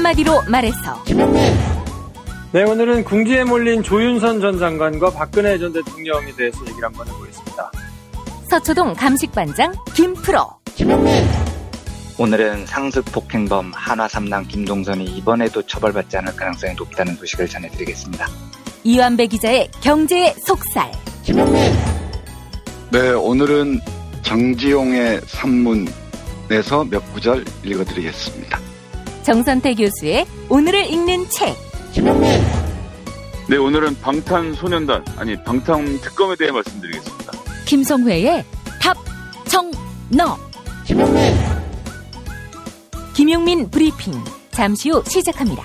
한마디로 말해서. 네, 오늘은 궁지에 몰린 조윤선 전 장관과 박근혜 전 대통령에 대해서 얘기를 한번 해보겠습니다. 서초동 감식반장 김프로. 오늘은 상습 폭행범 한화삼남 김동선이 이번에도 처벌받지 않을 가능성이 높다는 소식을 전해드리겠습니다. 이완배 기자의 경제의 속살. 네, 오늘은 정지용의 산문에서 몇 구절 읽어드리겠습니다. 정선태 교수의 오늘을 읽는 책. 네, 오늘은 방탄소년단, 방탄특검에 대해 말씀드리겠습니다. 김성회의 답, 정, 너. 김용민 브리핑, 잠시 후 시작합니다.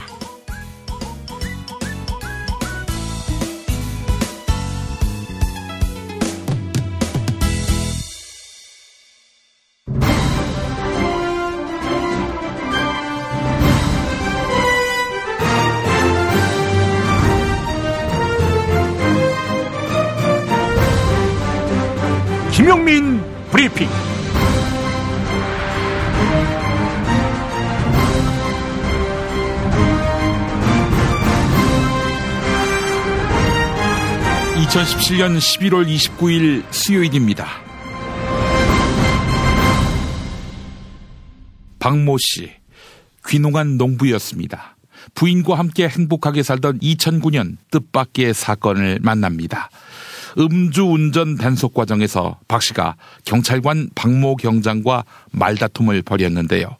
김용민 브리핑. (2017년 11월 29일) 수요일입니다. 박모 씨, 귀농한 농부였습니다. 부인과 함께 행복하게 살던 2009년 뜻밖의 사건을 만납니다. 음주운전 단속 과정에서 박 씨가 경찰관 박모 경장과 말다툼을 벌였는데요.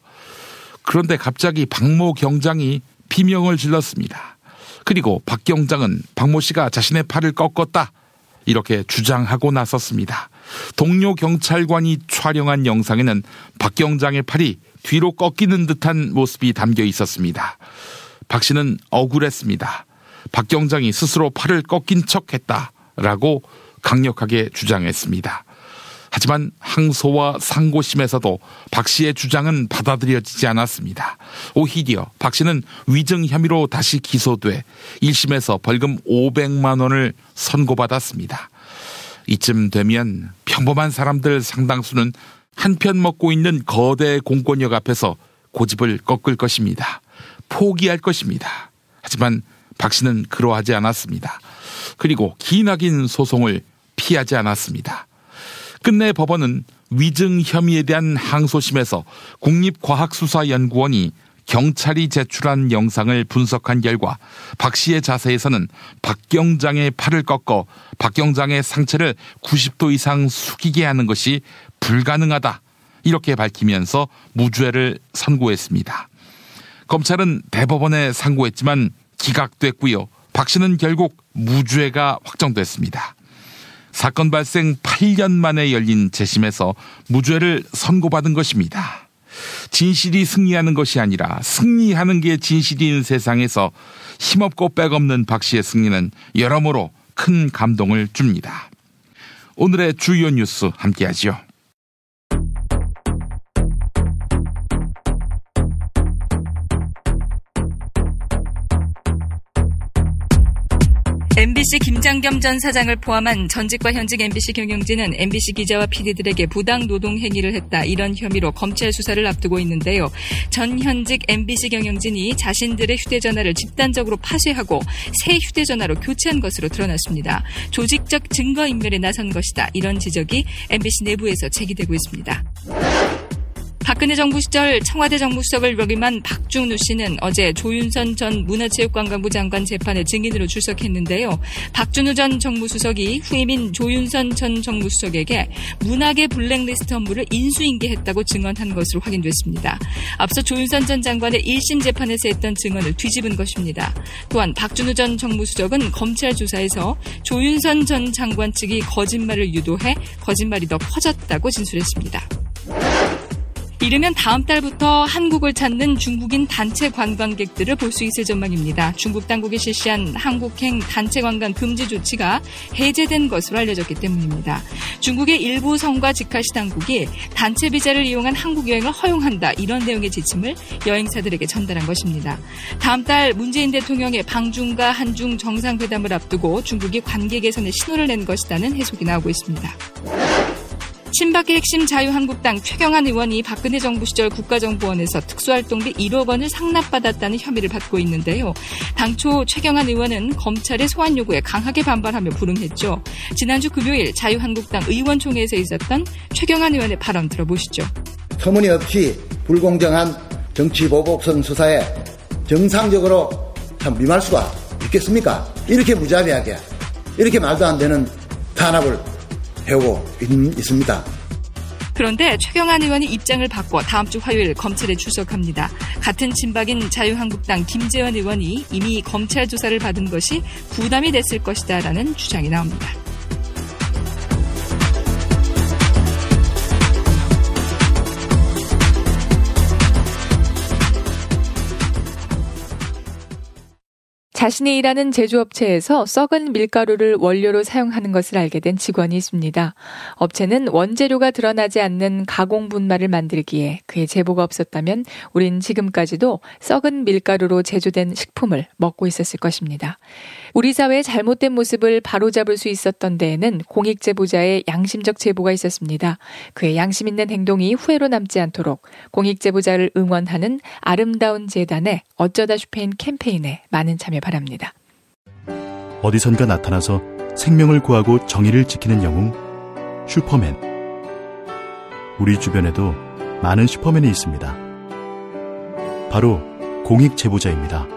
그런데 갑자기 박모 경장이 비명을 질렀습니다. 그리고 박 경장은 박모 씨가 자신의 팔을 꺾었다, 이렇게 주장하고 나섰습니다. 동료 경찰관이 촬영한 영상에는 박 경장의 팔이 뒤로 꺾이는 듯한 모습이 담겨 있었습니다. 박 씨는 억울했습니다. 박 경장이 스스로 팔을 꺾인 척했다 라고 강력하게 주장했습니다. 하지만 항소와 상고심에서도 박 씨의 주장은 받아들여지지 않았습니다. 오히려 박 씨는 위증 혐의로 다시 기소돼 1심에서 벌금 500만 원을 선고받았습니다. 이쯤 되면 평범한 사람들 상당수는 한편 먹고 있는 거대 공권력 앞에서 고집을 꺾을 것입니다. 포기할 것입니다. 하지만 박 씨는 그러하지 않았습니다. 그리고 기나긴 소송을 피하지 않았습니다. 끝내 법원은 위증 혐의에 대한 항소심에서 국립과학수사연구원이 경찰이 제출한 영상을 분석한 결과 박 씨의 자세에서는 박 경장의 팔을 꺾어 박 경장의 상체를 90도 이상 숙이게 하는 것이 불가능하다, 이렇게 밝히면서 무죄를 선고했습니다. 검찰은 대법원에 상고했지만 기각됐고요. 박 씨는 결국 무죄가 확정됐습니다. 사건 발생 8년 만에 열린 재심에서 무죄를 선고받은 것입니다. 진실이 승리하는 것이 아니라 승리하는 게 진실인 세상에서 힘없고 백없는 박 씨의 승리는 여러모로 큰 감동을 줍니다. 오늘의 주요 뉴스 함께하죠. MBC 김장겸 전 사장을 포함한 전직과 현직 MBC 경영진은 MBC 기자와 PD들에게 부당 노동 행위를 했다, 이런 혐의로 검찰 수사를 앞두고 있는데요. 전 현직 MBC 경영진이 자신들의 휴대전화를 집단적으로 파쇄하고 새 휴대전화로 교체한 것으로 드러났습니다. 조직적 증거인멸에 나선 것이다, 이런 지적이 MBC 내부에서 제기되고 있습니다. 박근혜 정부 시절 청와대 정무수석을 역임한 박준우 씨는 어제 조윤선 전 문화체육관광부 장관 재판에 증인으로 출석했는데요. 박준우 전 정무수석이 후임인 조윤선 전 정무수석에게 문학의 블랙리스트 업무를 인수인계했다고 증언한 것으로 확인됐습니다. 앞서 조윤선 전 장관의 1심 재판에서 했던 증언을 뒤집은 것입니다. 또한 박준우 전 정무수석은 검찰 조사에서 조윤선 전 장관 측이 거짓말을 유도해 거짓말이 더 커졌다고 진술했습니다. 이르면 다음 달부터 한국을 찾는 중국인 단체 관광객들을 볼 수 있을 전망입니다. 중국 당국이 실시한 한국행 단체 관광 금지 조치가 해제된 것으로 알려졌기 때문입니다. 중국의 일부 성과 직하시 당국이 단체 비자를 이용한 한국 여행을 허용한다, 이런 내용의 지침을 여행사들에게 전달한 것입니다. 다음 달 문재인 대통령의 방중과 한중 정상회담을 앞두고 중국이 관계 개선에 신호를 낸 것이라는 해석이 나오고 있습니다. 친박의 핵심 자유한국당 최경환 의원이 박근혜 정부 시절 국가정보원에서 특수활동비 1억 원을 상납받았다는 혐의를 받고 있는데요. 당초 최경환 의원은 검찰의 소환 요구에 강하게 반발하며 불응했죠. 지난주 금요일 자유한국당 의원총회에서 있었던 최경환 의원의 발언 들어보시죠. 터무니없이 불공정한 정치보복성 수사에 정상적으로 참 임할 수가 있겠습니까? 이렇게 무자비하게, 이렇게 말도 안 되는 탄압을 해오고 있습니다. 그런데 최경환 의원이 입장을 바꿔 다음 주 화요일 검찰에 출석합니다. 같은 친박인 자유한국당 김재원 의원이 이미 검찰 조사를 받은 것이 부담이 됐을 것이다라는 주장이 나옵니다. 자신이 일하는 제조업체에서 썩은 밀가루를 원료로 사용하는 것을 알게 된 직원이 있습니다. 업체는 원재료가 드러나지 않는 가공 분말을 만들기에 그의 제보가 없었다면 우린 지금까지도 썩은 밀가루로 제조된 식품을 먹고 있었을 것입니다. 우리 사회의 잘못된 모습을 바로잡을 수 있었던 데에는 공익제보자의 양심적 제보가 있었습니다. 그의 양심 있는 행동이 후회로 남지 않도록 공익제보자를 응원하는 아름다운 재단의 어쩌다 슈페인 캠페인에 많은 참여 바랍니다. 어디선가 나타나서 생명을 구하고 정의를 지키는 영웅 슈퍼맨. 우리 주변에도 많은 슈퍼맨이 있습니다. 바로 공익제보자입니다.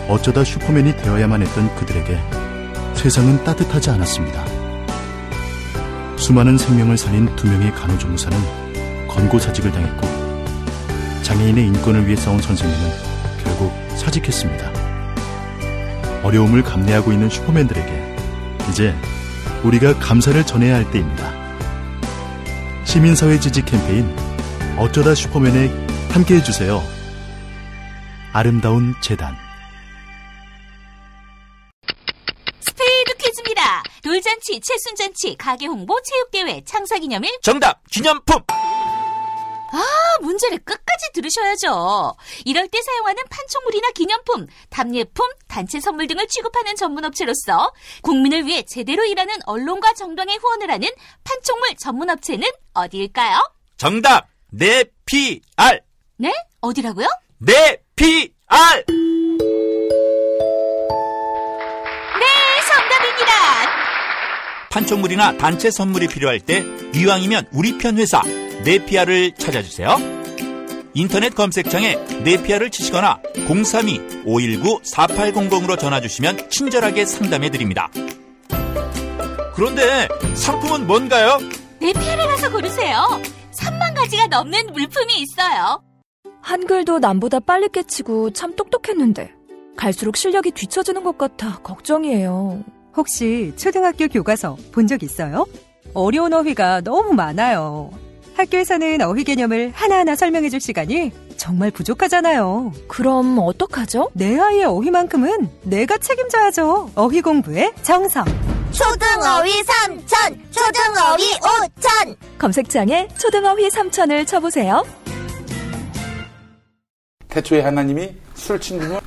어쩌다 슈퍼맨이 되어야만 했던 그들에게 세상은 따뜻하지 않았습니다. 수많은 생명을 살린 2명의 간호조무사는 권고사직을 당했고 장애인의 인권을 위해 싸운 선생님은 결국 사직했습니다. 어려움을 감내하고 있는 슈퍼맨들에게 이제 우리가 감사를 전해야 할 때입니다. 시민사회 지지 캠페인 어쩌다 슈퍼맨에 함께해주세요. 아름다운 재단. 스페이드 퀴즈입니다. 돌잔치, 칠순잔치, 가게홍보, 체육대회, 창사기념일. 정답! 기념품! 문제를 끝까지 들으셔야죠. 이럴 때 사용하는 판촉물이나 기념품, 답례품, 단체 선물 등을 취급하는 전문업체로서 국민을 위해 제대로 일하는 언론과 정당에 후원을 하는 판촉물 전문업체는 어디일까요? 정답! 네피알! 네? 어디라고요? 네피알! 네, 정답입니다. 판촉물이나 단체 선물이 필요할 때 이왕이면 우리 편 회사 네피아를 찾아주세요. 인터넷 검색창에 네피아를 치시거나 032-519-4800으로 전화주시면 친절하게 상담해드립니다. 그런데 상품은 뭔가요? 네피아를 가서 고르세요. 3만 가지가 넘는 물품이 있어요. 한글도 남보다 빨리 깨치고 참 똑똑했는데 갈수록 실력이 뒤처지는 것 같아 걱정이에요. 혹시 초등학교 교과서 본 적 있어요? 어려운 어휘가 너무 많아요. 학교에서는 어휘 개념을 하나하나 설명해줄 시간이 정말 부족하잖아요. 그럼 어떡하죠? 내 아이의 어휘만큼은 내가 책임져야죠. 어휘 공부의 정성. 초등어휘 3000, 초등어휘 5000. 검색창에 초등어휘 3000을 쳐보세요. 태초에 하나님이 술친구를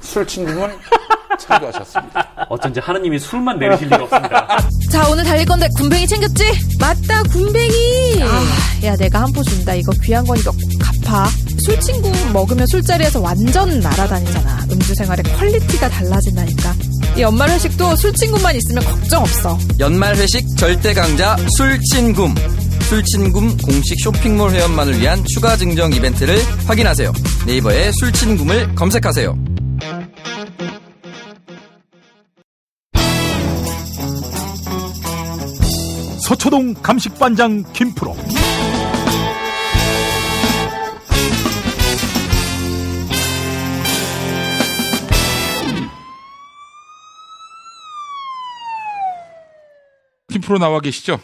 창조하셨습니다. 어쩐지 하나님이 술만 내리실 리가 없습니다. 자, 오늘 달릴 건데 군뱅이 챙겼지? 맞다, 군뱅이. 야, 내가 한 포 준다. 이거 귀한 거니까 꼭 갚아. 술친구 먹으면 술자리에서 완전 날아다니잖아. 음주 생활의 퀄리티가 달라진다니까. 이 연말 회식도 술친구만 있으면 걱정 없어. 연말 회식 절대 강자 술친굼. 술친굼 공식 쇼핑몰 회원만을 위한 추가 증정 이벤트를 확인하세요. 네이버에 술친굼을 검색하세요. 서초동 감식반장 김프로. 김프로 나와 계시죠?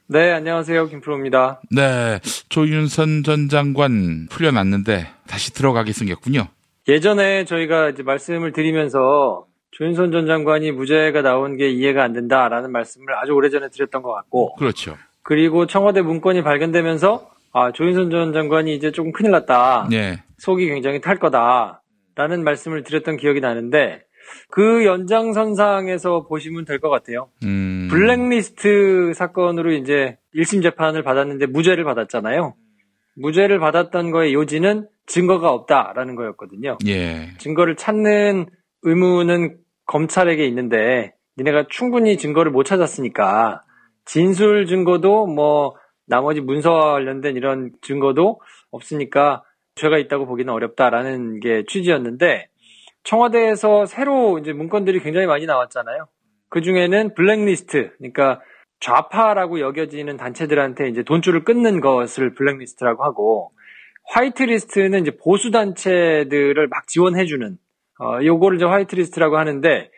네, 안녕하세요. 김프로입니다. 네, 조윤선 전 장관 풀려났는데 다시 들어가게 생겼군요. 예전에 저희가 이제 말씀을 드리면서 조윤선 전 장관이 무죄가 나온 게 이해가 안 된다라는 말씀을 아주 오래전에 드렸던 것 같고. 그렇죠. 그리고 청와대 문건이 발견되면서 조윤선 전 장관이 이제 조금 큰일 났다. 네. 속이 굉장히 탈 거다라는 말씀을 드렸던 기억이 나는데 그 연장선상에서 보시면 될 것 같아요. 블랙리스트 사건으로 이제 1심 재판을 받았는데 무죄를 받았잖아요. 무죄를 받았던 거의 요지는 증거가 없다라는 거였거든요. 예. 증거를 찾는 의무는 검찰에게 있는데 니네가 충분히 증거를 못 찾았으니까 진술 증거도 뭐 나머지 문서와 관련된 이런 증거도 없으니까 죄가 있다고 보기는 어렵다라는 게 취지였는데 청와대에서 새로 이제 문건들이 굉장히 많이 나왔잖아요. 그 중에는 블랙리스트, 그러니까 좌파라고 여겨지는 단체들한테 이제 돈줄을 끊는 것을 블랙리스트라고 하고 화이트리스트는 이제 보수 단체들을 막 지원해주는 요거를 이제 화이트리스트라고 하는데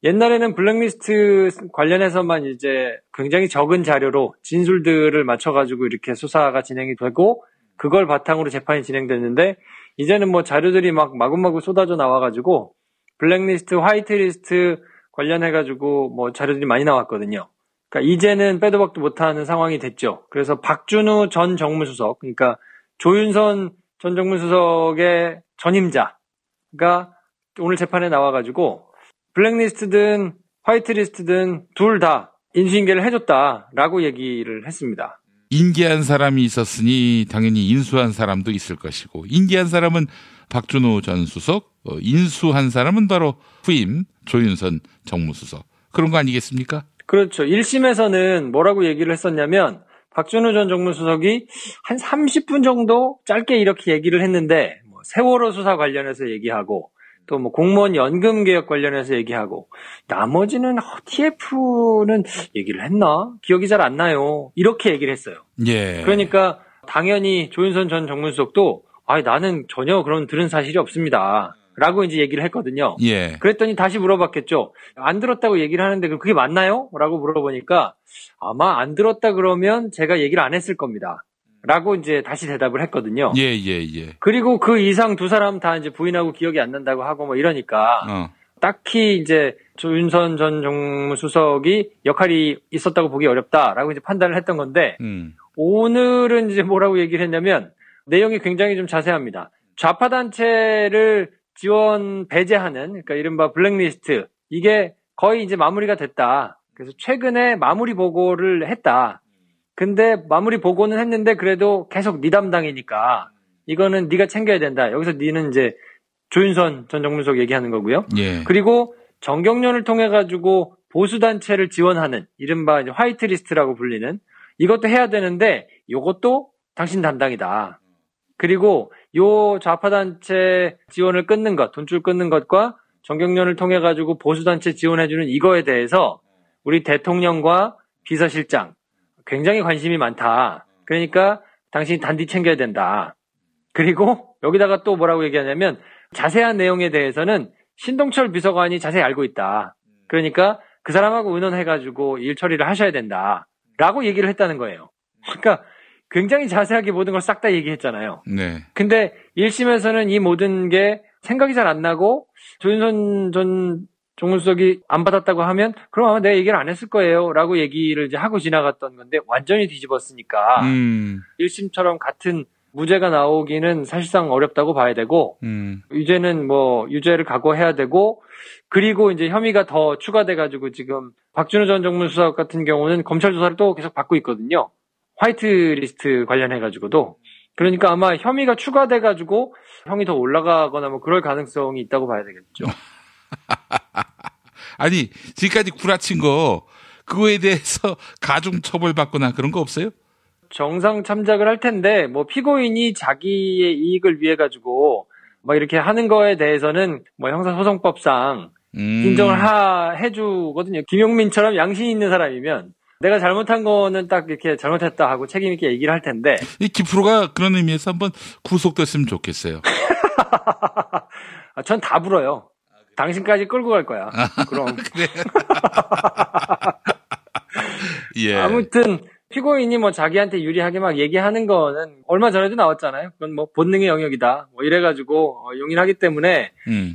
옛날에는 블랙리스트 관련해서만 이제 굉장히 적은 자료로 진술들을 맞춰가지고 이렇게 수사가 진행이 되고 그걸 바탕으로 재판이 진행됐는데 이제는 뭐 자료들이 막 마구마구 쏟아져 나와가지고 블랙리스트, 화이트리스트 관련해가지고 뭐 자료들이 많이 나왔거든요. 그러니까 이제는 빼도 박도 못하는 상황이 됐죠. 그래서 박준우 전 정무수석, 그러니까 조윤선 전 정무수석의 전임자가 오늘 재판에 나와가지고 블랙리스트든 화이트리스트든 둘 다 인수인계를 해줬다라고 얘기를 했습니다. 인계한 사람이 있었으니 당연히 인수한 사람도 있을 것이고 인계한 사람은 박준호 전 수석, 인수한 사람은 바로 후임 조윤선 정무수석. 그런 거 아니겠습니까? 그렇죠. 1심에서는 뭐라고 얘기를 했었냐면 박준호 전 정무수석이 한 30분 정도 짧게 이렇게 얘기를 했는데 뭐 세월호 수사 관련해서 얘기하고 또 뭐 공무원 연금 개혁 관련해서 얘기하고 나머지는 TF는 얘기를 했나? 기억이 잘 안 나요. 이렇게 얘기를 했어요. 예. 그러니까 당연히 조윤선 전 정무수석도 나는 전혀 그런 들은 사실이 없습니다. 라고 이제 얘기를 했거든요. 예. 그랬더니 다시 물어봤겠죠. 안 들었다고 얘기를 하는데 그게 맞나요? 라고 물어보니까 아마 안 들었다 그러면 제가 얘기를 안 했을 겁니다. 라고 이제 다시 대답을 했거든요. 예. 그리고 그 이상 두 사람 다 이제 부인하고 기억이 안 난다고 하고 뭐 이러니까 딱히 이제 조윤선 전 정무수석이 역할이 있었다고 보기 어렵다라고 이제 판단을 했던 건데 오늘은 이제 뭐라고 얘기를 했냐면 내용이 굉장히 좀 자세합니다. 좌파 단체를 지원 배제하는 그러니까 이른바 블랙리스트 이게 거의 이제 마무리가 됐다. 그래서 최근에 마무리 보고를 했다. 근데 마무리 보고는 했는데 그래도 계속 네 담당이니까 이거는 네가 챙겨야 된다. 여기서 네는 이제 조윤선 전 정무수석 얘기하는 거고요. 예. 그리고 정경련을 통해 가지고 보수 단체를 지원하는 이른바 이제 화이트리스트라고 불리는 이것도 해야 되는데 이것도 당신 담당이다. 그리고 요 좌파 단체 지원을 끊는 것, 돈줄 끊는 것과 정경련을 통해 가지고 보수 단체 지원해주는 이거에 대해서 우리 대통령과 비서실장 굉장히 관심이 많다. 그러니까 당신이 단디 챙겨야 된다. 그리고 여기다가 또 뭐라고 얘기하냐면 자세한 내용에 대해서는 신동철 비서관이 자세히 알고 있다. 그러니까 그 사람하고 의논해가지고 일 처리를 하셔야 된다. 라고 얘기를 했다는 거예요. 그러니까 굉장히 자세하게 모든 걸 싹 다 얘기했잖아요. 네. 근데 1심에서는 이 모든 게 생각이 잘 안 나고 조윤선 전 정무수석이 안 받았다고 하면 그럼 아마 내가 얘기를 안 했을 거예요 라고 얘기를 이제 하고 지나갔던 건데 완전히 뒤집었으니까 1심처럼 같은 무죄가 나오기는 사실상 어렵다고 봐야 되고 이제는 뭐 유죄를 각오해야 되고 그리고 이제 혐의가 더 추가돼가지고 지금 박준호 전 정무수석 같은 경우는 검찰 조사를 또 계속 받고 있거든요. 화이트리스트 관련해가지고도 그러니까 아마 혐의가 추가돼가지고 형이 더 올라가거나 뭐 그럴 가능성이 있다고 봐야 되겠죠. 아니 지금까지 구라친 거 그거에 대해서 가중 처벌받거나 그런 거 없어요? 정상 참작을 할 텐데 뭐 피고인이 자기의 이익을 위해 가지고 뭐 이렇게 하는 거에 대해서는 뭐 형사소송법상 인정을 해주거든요. 김용민처럼 양심 있는 사람이면 내가 잘못한 거는 딱 이렇게 잘못했다 하고 책임 있게 얘기를 할 텐데 이 기프로가 그런 의미에서 한번 구속됐으면 좋겠어요. 전 다 불어요. 당신까지 끌고 갈 거야. 그럼. 그래. 예. 아무튼 피고인이 뭐 자기한테 유리하게 막 얘기하는 거는 얼마 전에도 나왔잖아요. 그건 뭐 본능의 영역이다. 뭐 이래가지고 용인하기 때문에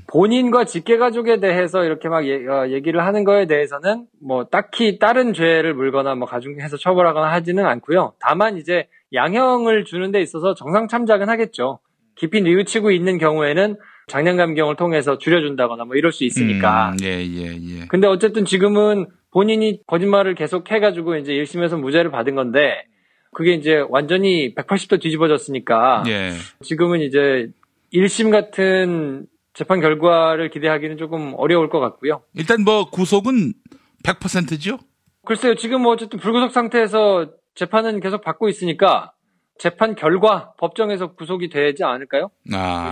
본인과 직계가족에 대해서 이렇게 막 얘기를 하는 거에 대해서는 뭐 딱히 다른 죄를 물거나 뭐 가중해서 처벌하거나 하지는 않고요. 다만 이제 양형을 주는 데 있어서 정상 참작은 하겠죠. 깊이 뉘우치고 있는 경우에는 장량감경을 통해서 줄여준다거나 뭐 이럴 수 있으니까. 예. 근데 어쨌든 지금은 본인이 거짓말을 계속 해가지고 이제 1심에서 무죄를 받은 건데 그게 이제 완전히 180도 뒤집어졌으니까 예. 지금은 이제 1심 같은 재판 결과를 기대하기는 조금 어려울 것 같고요. 일단 뭐 구속은 100%죠? 글쎄요. 지금 뭐 어쨌든 불구속 상태에서 재판은 계속 받고 있으니까 재판 결과 법정에서 구속이 되지 않을까요?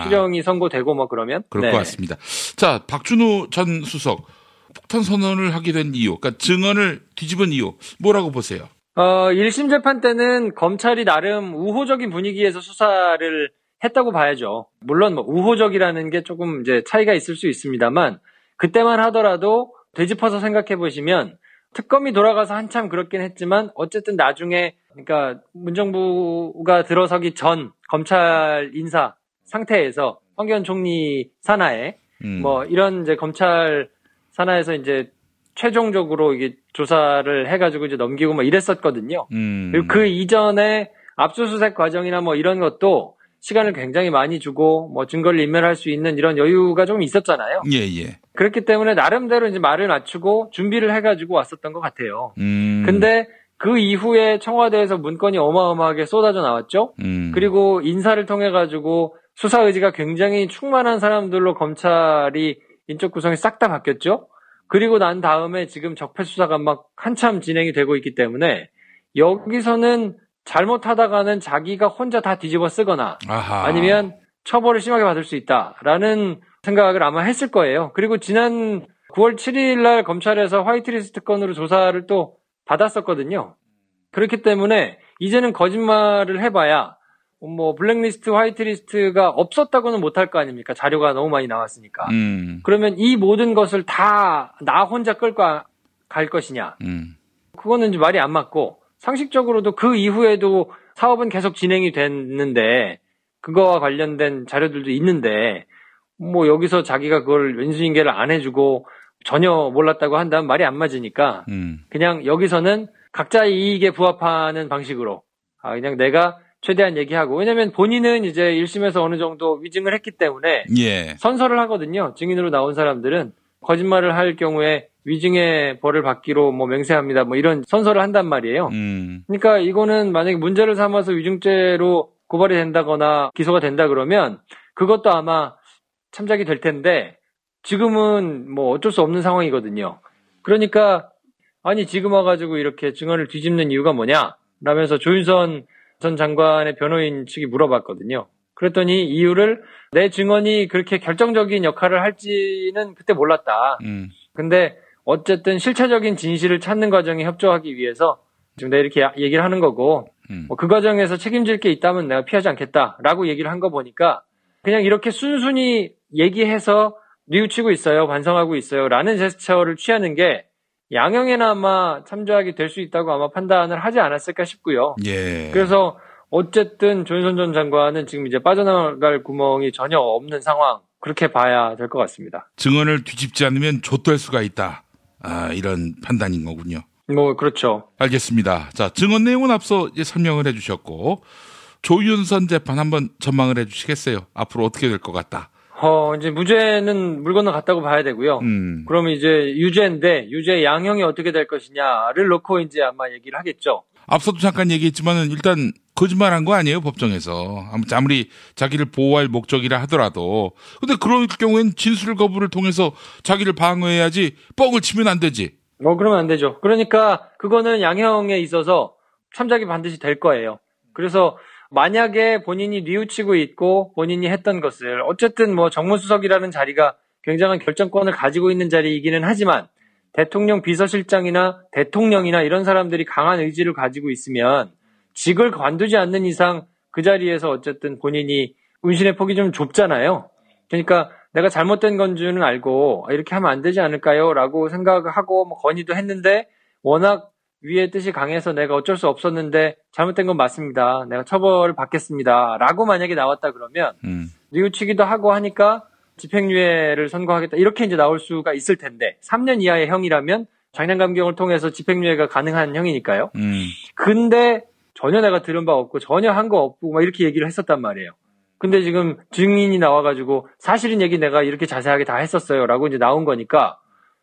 실형이 선고되고 뭐 그러면? 그럴 것 같습니다. 자, 박준우 전 수석 폭탄 선언을 하게 된 이유, 그러니까 증언을 뒤집은 이유 뭐라고 보세요? 1심 재판 때는 검찰이 나름 우호적인 분위기에서 수사를 했다고 봐야죠. 물론 뭐 우호적이라는 게 조금 이제 차이가 있을 수 있습니다만 그때만 하더라도 되짚어서 생각해 보시면 특검이 돌아가서 한참 그렇긴 했지만 어쨌든 나중에 그러니까 문정부가 들어서기 전 검찰 인사 상태에서 황교안 총리 산하에 뭐 이런 이제 검찰 산하에서 이제 최종적으로 이게 조사를 해가지고 이제 넘기고 뭐 이랬었거든요. 그리고 그 이전에 압수수색 과정이나 뭐 이런 것도 시간을 굉장히 많이 주고 뭐 증거를 인멸할 수 있는 이런 여유가 좀 있었잖아요. 예. 그렇기 때문에 나름대로 이제 말을 맞추고 준비를 해가지고 왔었던 것 같아요. 근데 그 이후에 청와대에서 문건이 어마어마하게 쏟아져 나왔죠. 그리고 인사를 통해 가지고 수사 의지가 굉장히 충만한 사람들로 검찰이 인적 구성이 싹 다 바뀌었죠. 그리고 난 다음에 지금 적폐 수사가 막 한참 진행이 되고 있기 때문에 여기서는 잘못하다가는 자기가 혼자 다 뒤집어 쓰거나 아니면 처벌을 심하게 받을 수 있다라는 생각을 아마 했을 거예요. 그리고 지난 9월 7일 날 검찰에서 화이트리스트 건으로 조사를 또 받았었거든요. 그렇기 때문에 이제는 거짓말을 해봐야 뭐 블랙리스트, 화이트리스트가 없었다고는 못할 거 아닙니까? 자료가 너무 많이 나왔으니까. 그러면 이 모든 것을 다 나 혼자 끌고 갈 것이냐? 그거는 이제 말이 안 맞고 상식적으로도 그 이후에도 사업은 계속 진행이 됐는데 그거와 관련된 자료들도 있는데 뭐 여기서 자기가 그걸 왼수인계를 안 해주고 전혀 몰랐다고 한다면 말이 안 맞으니까 그냥 여기서는 각자의 이익에 부합하는 방식으로 그냥 내가 최대한 얘기하고 왜냐면 본인은 이제 1심에서 어느 정도 위증을 했기 때문에 선서를 하거든요. 증인으로 나온 사람들은 거짓말을 할 경우에 위증의 벌을 받기로 뭐 맹세합니다. 뭐 이런 선서를 한단 말이에요. 그러니까 이거는 만약에 문제를 삼아서 위증죄로 고발이 된다거나 기소가 된다 그러면 그것도 아마 참작이 될 텐데 지금은 뭐 어쩔 수 없는 상황이거든요. 그러니까 아니 지금 와가지고 이렇게 증언을 뒤집는 이유가 뭐냐? 라면서 조윤선 전 장관의 변호인 측이 물어봤거든요. 그랬더니 이유를 내 증언이 그렇게 결정적인 역할을 할지는 그때 몰랐다. 근데 어쨌든 실체적인 진실을 찾는 과정에 협조하기 위해서 지금 내가 이렇게 얘기를 하는 거고 뭐 그 과정에서 책임질 게 있다면 내가 피하지 않겠다라고 얘기를 한 거 보니까 그냥 이렇게 순순히 얘기해서 뉘우치고 있어요. 반성하고 있어요. 라는 제스처를 취하는 게 양형에나마 참조하게 될 수 있다고 아마 판단을 하지 않았을까 싶고요. 그래서 어쨌든 조윤선 전 장관은 지금 이제 빠져나갈 구멍이 전혀 없는 상황 그렇게 봐야 될 것 같습니다. 증언을 뒤집지 않으면 좆될 수가 있다. 이런 판단인 거군요. 뭐 그렇죠. 알겠습니다. 자, 증언 내용은 앞서 이제 설명을 해주셨고 조윤선 재판 한번 전망을 해주시겠어요? 앞으로 어떻게 될 것 같다. 이제 무죄는 물 건너갔다고 봐야 되고요. 그러면 이제 유죄인데 유죄 양형이 어떻게 될 것이냐를 놓고 이제 아마 얘기를 하겠죠. 앞서도 잠깐 얘기했지만은 일단 거짓말한 거 아니에요, 법정에서. 아무리 자기를 보호할 목적이라 하더라도. 근데 그럴 경우엔 진술 거부를 통해서 자기를 방어해야지 뻥을 치면 안 되지. 그러면 안 되죠. 그러니까 그거는 양형에 있어서 참작이 반드시 될 거예요. 그래서 만약에 본인이 뉘우치고 있고 본인이 했던 것을 어쨌든 뭐 정무수석이라는 자리가 굉장한 결정권을 가지고 있는 자리이기는 하지만 대통령 비서실장이나 대통령이나 이런 사람들이 강한 의지를 가지고 있으면 직을 관두지 않는 이상 그 자리에서 어쨌든 본인이 운신의 폭이 좀 좁잖아요. 그러니까 내가 잘못된 건 줄은 알고 이렇게 하면 안 되지 않을까요? 라고 생각하고 뭐 건의도 했는데 워낙 위의 뜻이 강해서 내가 어쩔 수 없었는데 잘못된 건 맞습니다. 내가 처벌을 받겠습니다. 라고 만약에 나왔다 그러면 뉘우치기도 하고 하니까 집행유예를 선고하겠다. 이렇게 이제 나올 수가 있을 텐데 3년 이하의 형이라면 장량감경을 통해서 집행유예가 가능한 형이니까요. 근데 전혀 내가 들은 바 없고 전혀 한 거 없고 막 이렇게 얘기를 했었단 말이에요. 근데 지금 증인이 나와가지고 사실은 얘기 내가 이렇게 자세하게 다 했었어요. 라고 이제 나온 거니까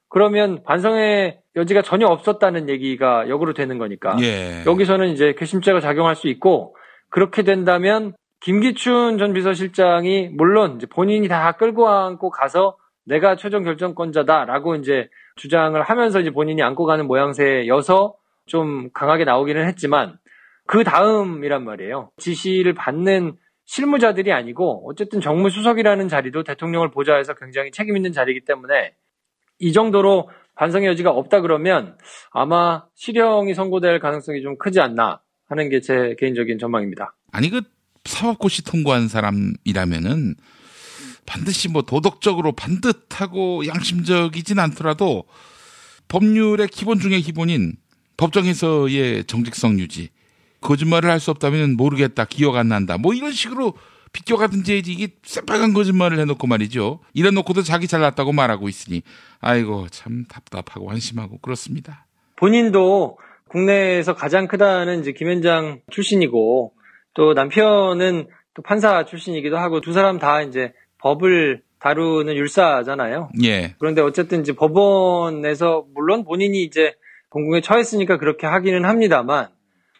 그러면 반성의 여지가 전혀 없었다는 얘기가 역으로 되는 거니까. 예. 여기서는 이제 괘씸죄가 작용할 수 있고 그렇게 된다면 김기춘 전 비서실장이 물론 이제 본인이 다 끌고 안고 가서 내가 최종 결정권자다라고 이제 주장을 하면서 이제 본인이 안고 가는 모양새여서 좀 강하게 나오기는 했지만 그 다음이란 말이에요. 지시를 받는 실무자들이 아니고 어쨌든 정무수석이라는 자리도 대통령을 보좌해서 굉장히 책임 있는 자리이기 때문에 이 정도로 반성의 여지가 없다 그러면 아마 실형이 선고될 가능성이 좀 크지 않나 하는 게 제 개인적인 전망입니다. 아니 그 사법고시 통과한 사람이라면은 반드시 뭐 도덕적으로 반듯하고 양심적이진 않더라도 법률의 기본 중의 기본인 법정에서의 정직성 유지, 거짓말을 할 수 없다면 모르겠다, 기억 안 난다, 뭐 이런 식으로 비껴가든지 이게 새빨간 거짓말을 해놓고 말이죠. 이래놓고도 자기 잘났다고 말하고 있으니 아이고 참 답답하고 한심하고 그렇습니다. 본인도 국내에서 가장 크다는 이제 김현장 출신이고 또 남편은 또 판사 출신이기도 하고 두 사람 다 이제 법을 다루는 율사잖아요. 예. 그런데 어쨌든 이제 법원에서 물론 본인이 이제 공공에 처했으니까 그렇게 하기는 합니다만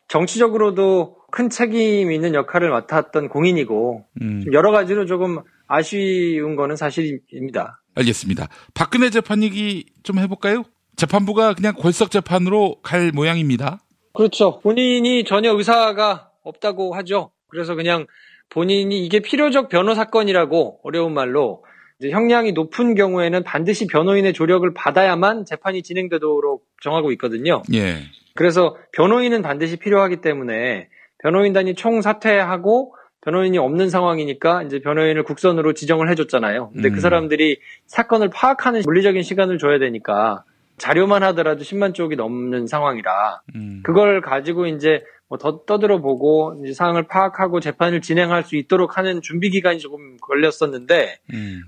정치적으로도 큰 책임 있는 역할을 맡았던 공인이고 여러 가지로 조금 아쉬운 거는 사실입니다. 알겠습니다. 박근혜 재판 얘기 좀 해볼까요? 재판부가 그냥 골석 재판으로 갈 모양입니다. 그렇죠. 본인이 전혀 의사가 없다고 하죠. 그래서 그냥 본인이 이게 필요적 변호 사건이라고 어려운 말로 이제 형량이 높은 경우에는 반드시 변호인의 조력을 받아야만 재판이 진행되도록 정하고 있거든요. 예. 그래서 변호인은 반드시 필요하기 때문에 변호인단이 총사퇴하고 변호인이 없는 상황이니까 이제 변호인을 국선으로 지정을 해줬잖아요. 근데 그 사람들이 사건을 파악하는 물리적인 시간을 줘야 되니까 자료만 하더라도 10만 쪽이 넘는 상황이라 그걸 가지고 이제 뭐 더 떠들어보고 이제 사항을 파악하고 재판을 진행할 수 있도록 하는 준비 기간이 조금 걸렸었는데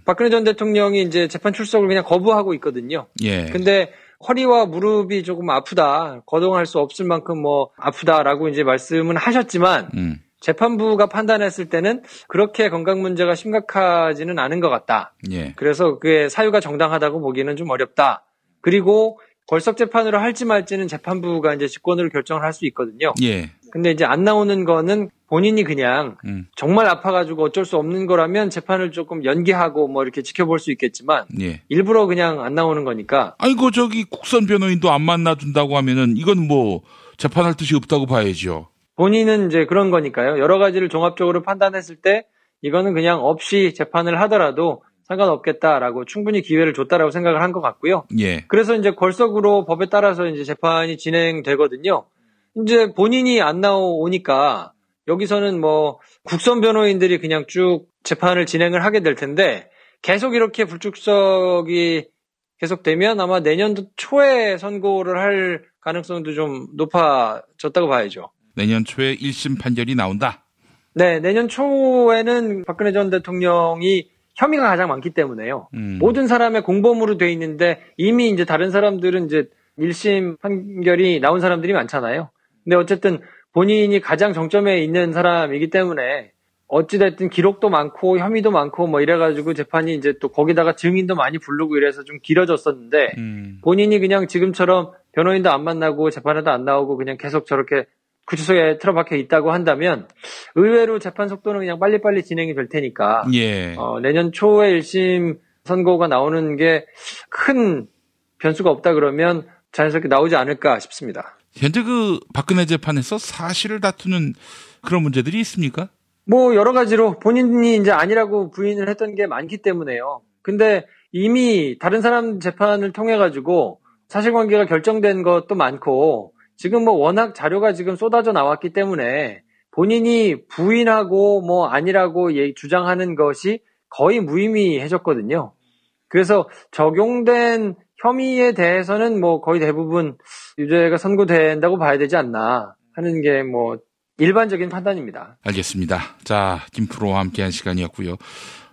박근혜 전 대통령이 이제 재판 출석을 그냥 거부하고 있거든요. 예. 근데 허리와 무릎이 조금 아프다, 거동할 수 없을 만큼 뭐 아프다라고 이제 말씀은 하셨지만 재판부가 판단했을 때는 그렇게 건강 문제가 심각하지는 않은 것 같다. 예. 그래서 그게 사유가 정당하다고 보기는 좀 어렵다. 그리고 걸석 재판으로 할지 말지는 재판부가 이제 직권으로 결정을 할 수 있거든요. 예. 근데 이제 안 나오는 거는 본인이 그냥 정말 아파가지고 어쩔 수 없는 거라면 재판을 조금 연기하고 뭐 이렇게 지켜볼 수 있겠지만 예. 일부러 그냥 안 나오는 거니까. 아이고 저기 국선 변호인도 안 만나준다고 하면은 이건 뭐 재판할 뜻이 없다고 봐야죠. 본인은 이제 그런 거니까요. 여러 가지를 종합적으로 판단했을 때 이거는 그냥 없이 재판을 하더라도 상관없겠다라고 충분히 기회를 줬다라고 생각을 한 것 같고요. 예. 그래서 이제 걸석으로 법에 따라서 이제 재판이 진행되거든요. 이제 본인이 안 나오니까 여기서는 뭐 국선 변호인들이 그냥 쭉 재판을 진행을 하게 될 텐데 계속 이렇게 불출석이 계속되면 아마 내년도 초에 선고를 할 가능성도 좀 높아졌다고 봐야죠. 내년 초에 1심 판결이 나온다? 네, 내년 초에는 박근혜 전 대통령이 혐의가 가장 많기 때문에요. 모든 사람의 공범으로 돼 있는데 이미 이제 다른 사람들은 이제 1심 판결이 나온 사람들이 많잖아요. 근데 어쨌든 본인이 가장 정점에 있는 사람이기 때문에 어찌됐든 기록도 많고 혐의도 많고 뭐 이래가지고 재판이 이제 또 거기다가 증인도 많이 부르고 이래서 좀 길어졌었는데 본인이 그냥 지금처럼 변호인도 안 만나고 재판에도 안 나오고 그냥 계속 저렇게 구치소에 틀어박혀 있다고 한다면 의외로 재판 속도는 그냥 빨리빨리 진행이 될 테니까 예. 내년 초에 1심 선고가 나오는 게 큰 변수가 없다 그러면 자연스럽게 나오지 않을까 싶습니다. 현재 그 박근혜 재판에서 사실을 다투는 그런 문제들이 있습니까? 뭐 여러 가지로 본인이 이제 아니라고 부인을 했던 게 많기 때문에요. 근데 이미 다른 사람 재판을 통해 가지고 사실관계가 결정된 것도 많고 지금 뭐 워낙 자료가 지금 쏟아져 나왔기 때문에 본인이 부인하고 뭐 아니라고 주장하는 것이 거의 무의미해졌거든요. 그래서 적용된 혐의에 대해서는 뭐 거의 대부분 유죄가 선고된다고 봐야 되지 않나 하는 게 뭐 일반적인 판단입니다. 알겠습니다. 자, 김프로와 함께한 시간이었고요.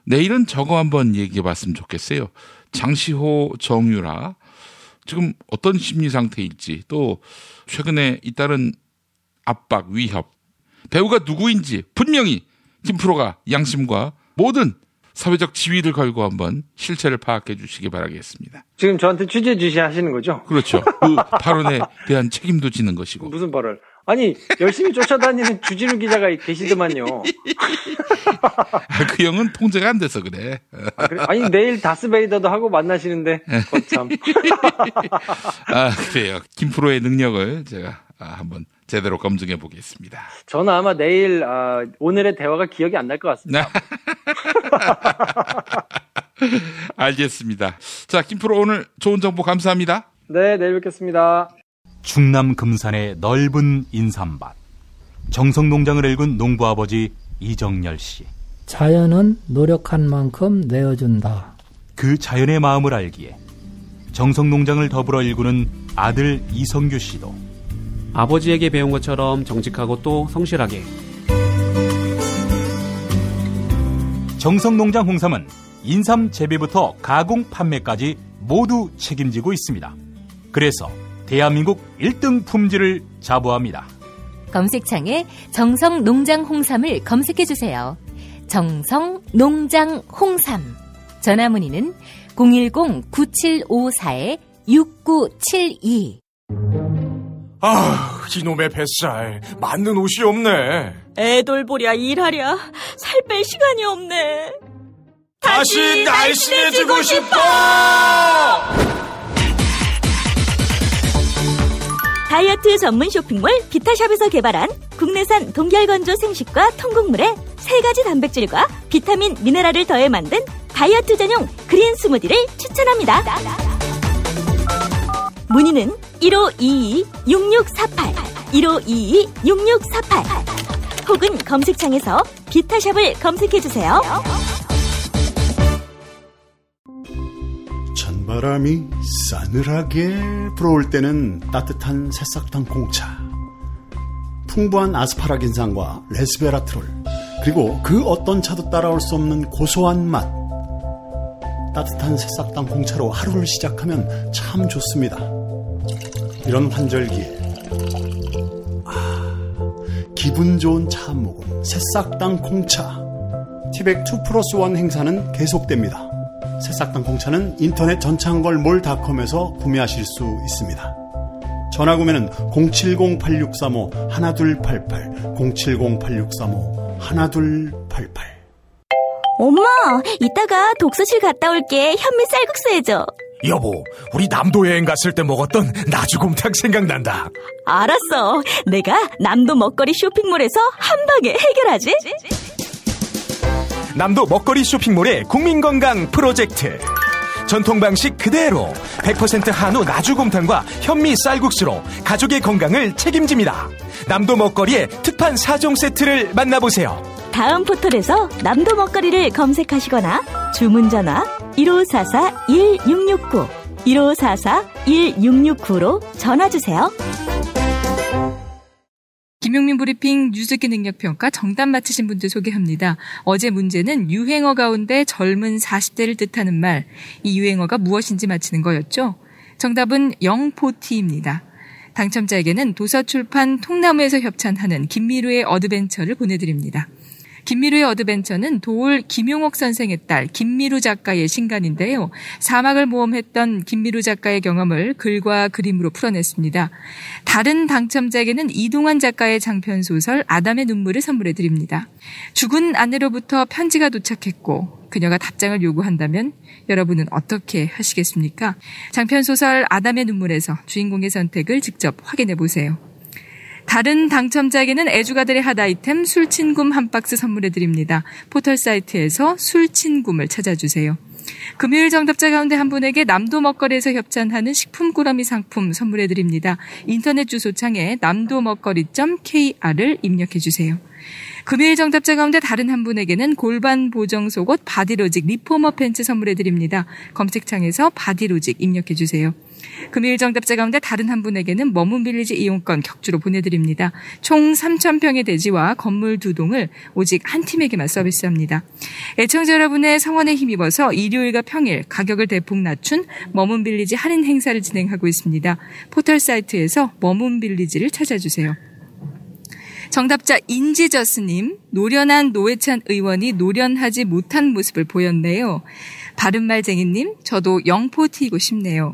내일은 저거 한번 얘기해 봤으면 좋겠어요. 장시호, 정유라 지금 어떤 심리 상태일지 또 최근에 잇따른 압박, 위협 배우가 누구인지 분명히 김프로가 양심과 모든 사회적 지위를 걸고 한번 실체를 파악해 주시기 바라겠습니다. 지금 저한테 취재 지시하시는 거죠? 그렇죠. 그 발언에 대한 책임도 지는 것이고. 무슨 발언? 아니, 열심히 쫓아다니는 주진우 기자가 계시더만요. 그 형은 통제가 안 돼서 그래. 아니, 내일 다스베이더도 하고 만나시는데, 참. 그래요. 김프로의 능력을 제가 한번 제대로 검증해 보겠습니다. 저는 아마 내일, 오늘의 대화가 기억이 안 날 것 같습니다. 알겠습니다. 자, 김프로 오늘 좋은 정보 감사합니다. 네, 내일 뵙겠습니다. 충남 금산의 넓은 인삼밭. 정성농장을 일군 농부아버지 이정열 씨. 자연은 노력한 만큼 내어준다. 그 자연의 마음을 알기에 정성농장을 더불어 일구는 아들 이성규 씨도 아버지에게 배운 것처럼 정직하고 또 성실하게. 정성농장 홍삼은 인삼 재배부터 가공 판매까지 모두 책임지고 있습니다. 그래서 대한민국 1등 품질을 자부합니다. 검색창에 정성농장 홍삼을 검색해주세요. 정성농장 홍삼. 전화문의는 010-9754-6972. 이놈의 뱃살. 맞는 옷이 없네. 애돌보랴 일하랴 살 뺄 시간이 없네. 다시 날씬해지고 싶어! 다이어트 전문 쇼핑몰 비타샵에서 개발한 국내산 동결건조 생식과 통곡물에 3가지 단백질과 비타민, 미네랄을 더해 만든 다이어트 전용 그린 스무디를 추천합니다. 문의는 1522-6648, 1522-6648 혹은 검색창에서 비타샵을 검색해주세요. 찬바람이 싸늘하게 불어올 때는 따뜻한 새싹당 공차, 풍부한 아스파라긴산과 레스베라트롤, 그리고 그 어떤 차도 따라올 수 없는 고소한 맛. 따뜻한 새싹당 공차로 하루를 시작하면 참 좋습니다. 이런 환절기에 기분 좋은 차 모금 새싹당 공차. 티백 2+1 행사는 계속됩니다. 새싹당 공차는 인터넷 전창걸몰닷컴에서 구매하실 수 있습니다. 전화구매는 070-8635-1288, 070-8635-1288. 엄마, 이따가 독서실 갔다 올게. 현미 쌀국수 해줘. 여보, 우리 남도 여행 갔을 때 먹었던 나주곰탕 생각난다. 알았어. 내가 남도 먹거리 쇼핑몰에서 한 방에 해결하지. 남도 먹거리 쇼핑몰의 국민건강 프로젝트. 전통 방식 그대로 100% 한우 나주곰탕과 현미 쌀국수로 가족의 건강을 책임집니다. 남도 먹거리의 특판 4종 세트를 만나보세요. 다음 포털에서 남도 먹거리를 검색하시거나 주문 전화 1544-1669, 1544-1669로 전화주세요. 김용민 브리핑 뉴스기 능력평가 정답 맞히신 분들 소개합니다. 어제 문제는 유행어 가운데 젊은 40대를 뜻하는 말, 이 유행어가 무엇인지 맞히는 거였죠. 정답은 영포티입니다. 당첨자에게는 도서출판 통나무에서 협찬하는 김미루의 어드벤처를 보내드립니다. 김미루의 어드벤처는 도올 김용옥 선생의 딸 김미루 작가의 신간인데요. 사막을 모험했던 김미루 작가의 경험을 글과 그림으로 풀어냈습니다. 다른 당첨자에게는 이동환 작가의 장편소설 아담의 눈물을 선물해드립니다. 죽은 아내로부터 편지가 도착했고 그녀가 답장을 요구한다면 여러분은 어떻게 하시겠습니까? 장편소설 아담의 눈물에서 주인공의 선택을 직접 확인해보세요. 다른 당첨자에게는 애주가들의 핫 아이템 술친굼 한 박스 선물해드립니다. 포털 사이트에서 술친굼을 찾아주세요. 금요일 정답자 가운데 한 분에게 남도 먹거리에서 협찬하는 식품 꾸러미 상품 선물해드립니다. 인터넷 주소창에 남도먹거리.kr을 입력해주세요. 금요일 정답자 가운데 다른 한 분에게는 골반 보정 속옷 바디로직 리포머 팬츠 선물해드립니다. 검색창에서 바디로직 입력해주세요. 금요일 정답자 가운데 다른 한 분에게는 머문빌리지 이용권 격주로 보내드립니다. 총 3,000평의 대지와 건물 2동을 오직 한 팀에게만 서비스합니다. 애청자 여러분의 성원에 힘입어서 일요일과 평일 가격을 대폭 낮춘 머문빌리지 할인 행사를 진행하고 있습니다. 포털 사이트에서 머문빌리지를 찾아주세요. 정답자 인지저스님, 노련한 노회찬 의원이 노련하지 못한 모습을 보였네요. 바른말쟁이님, 저도 영포 튀고 싶네요.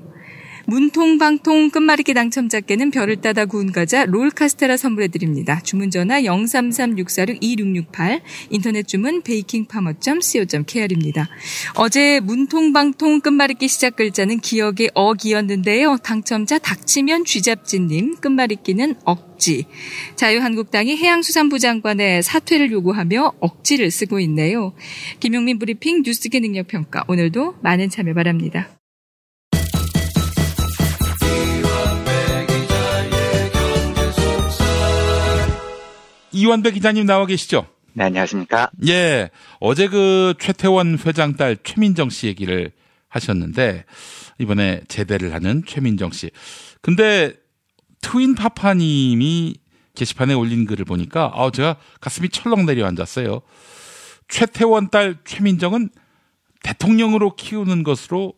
문통방통 끝말잇기 당첨자께는 별을 따다 구운 과자 롤카스테라 선물해드립니다. 주문전화 033-646-2668, 인터넷 주문 bakingfarmer.co.kr입니다. 어제 문통방통 끝말잇기 시작 글자는 기억의 억이었는데요. 당첨자 닥치면 쥐잡지님, 끝말잇기는 억지. 자유한국당이 해양수산부 장관의 사퇴를 요구하며 억지를 쓰고 있네요. 김용민 브리핑 뉴스계 능력평가, 오늘도 많은 참여 바랍니다. 이완배 기자님 나와 계시죠? 네, 안녕하십니까? 예. 어제 그 최태원 회장 딸 최민정 씨 얘기를 하셨는데, 이번에 제대를 하는 최민정 씨. 근데 트윈 파파님이 게시판에 올린 글을 보니까, 제가 가슴이 철렁 내려앉았어요. 최태원 딸 최민정은 대통령으로 키우는 것으로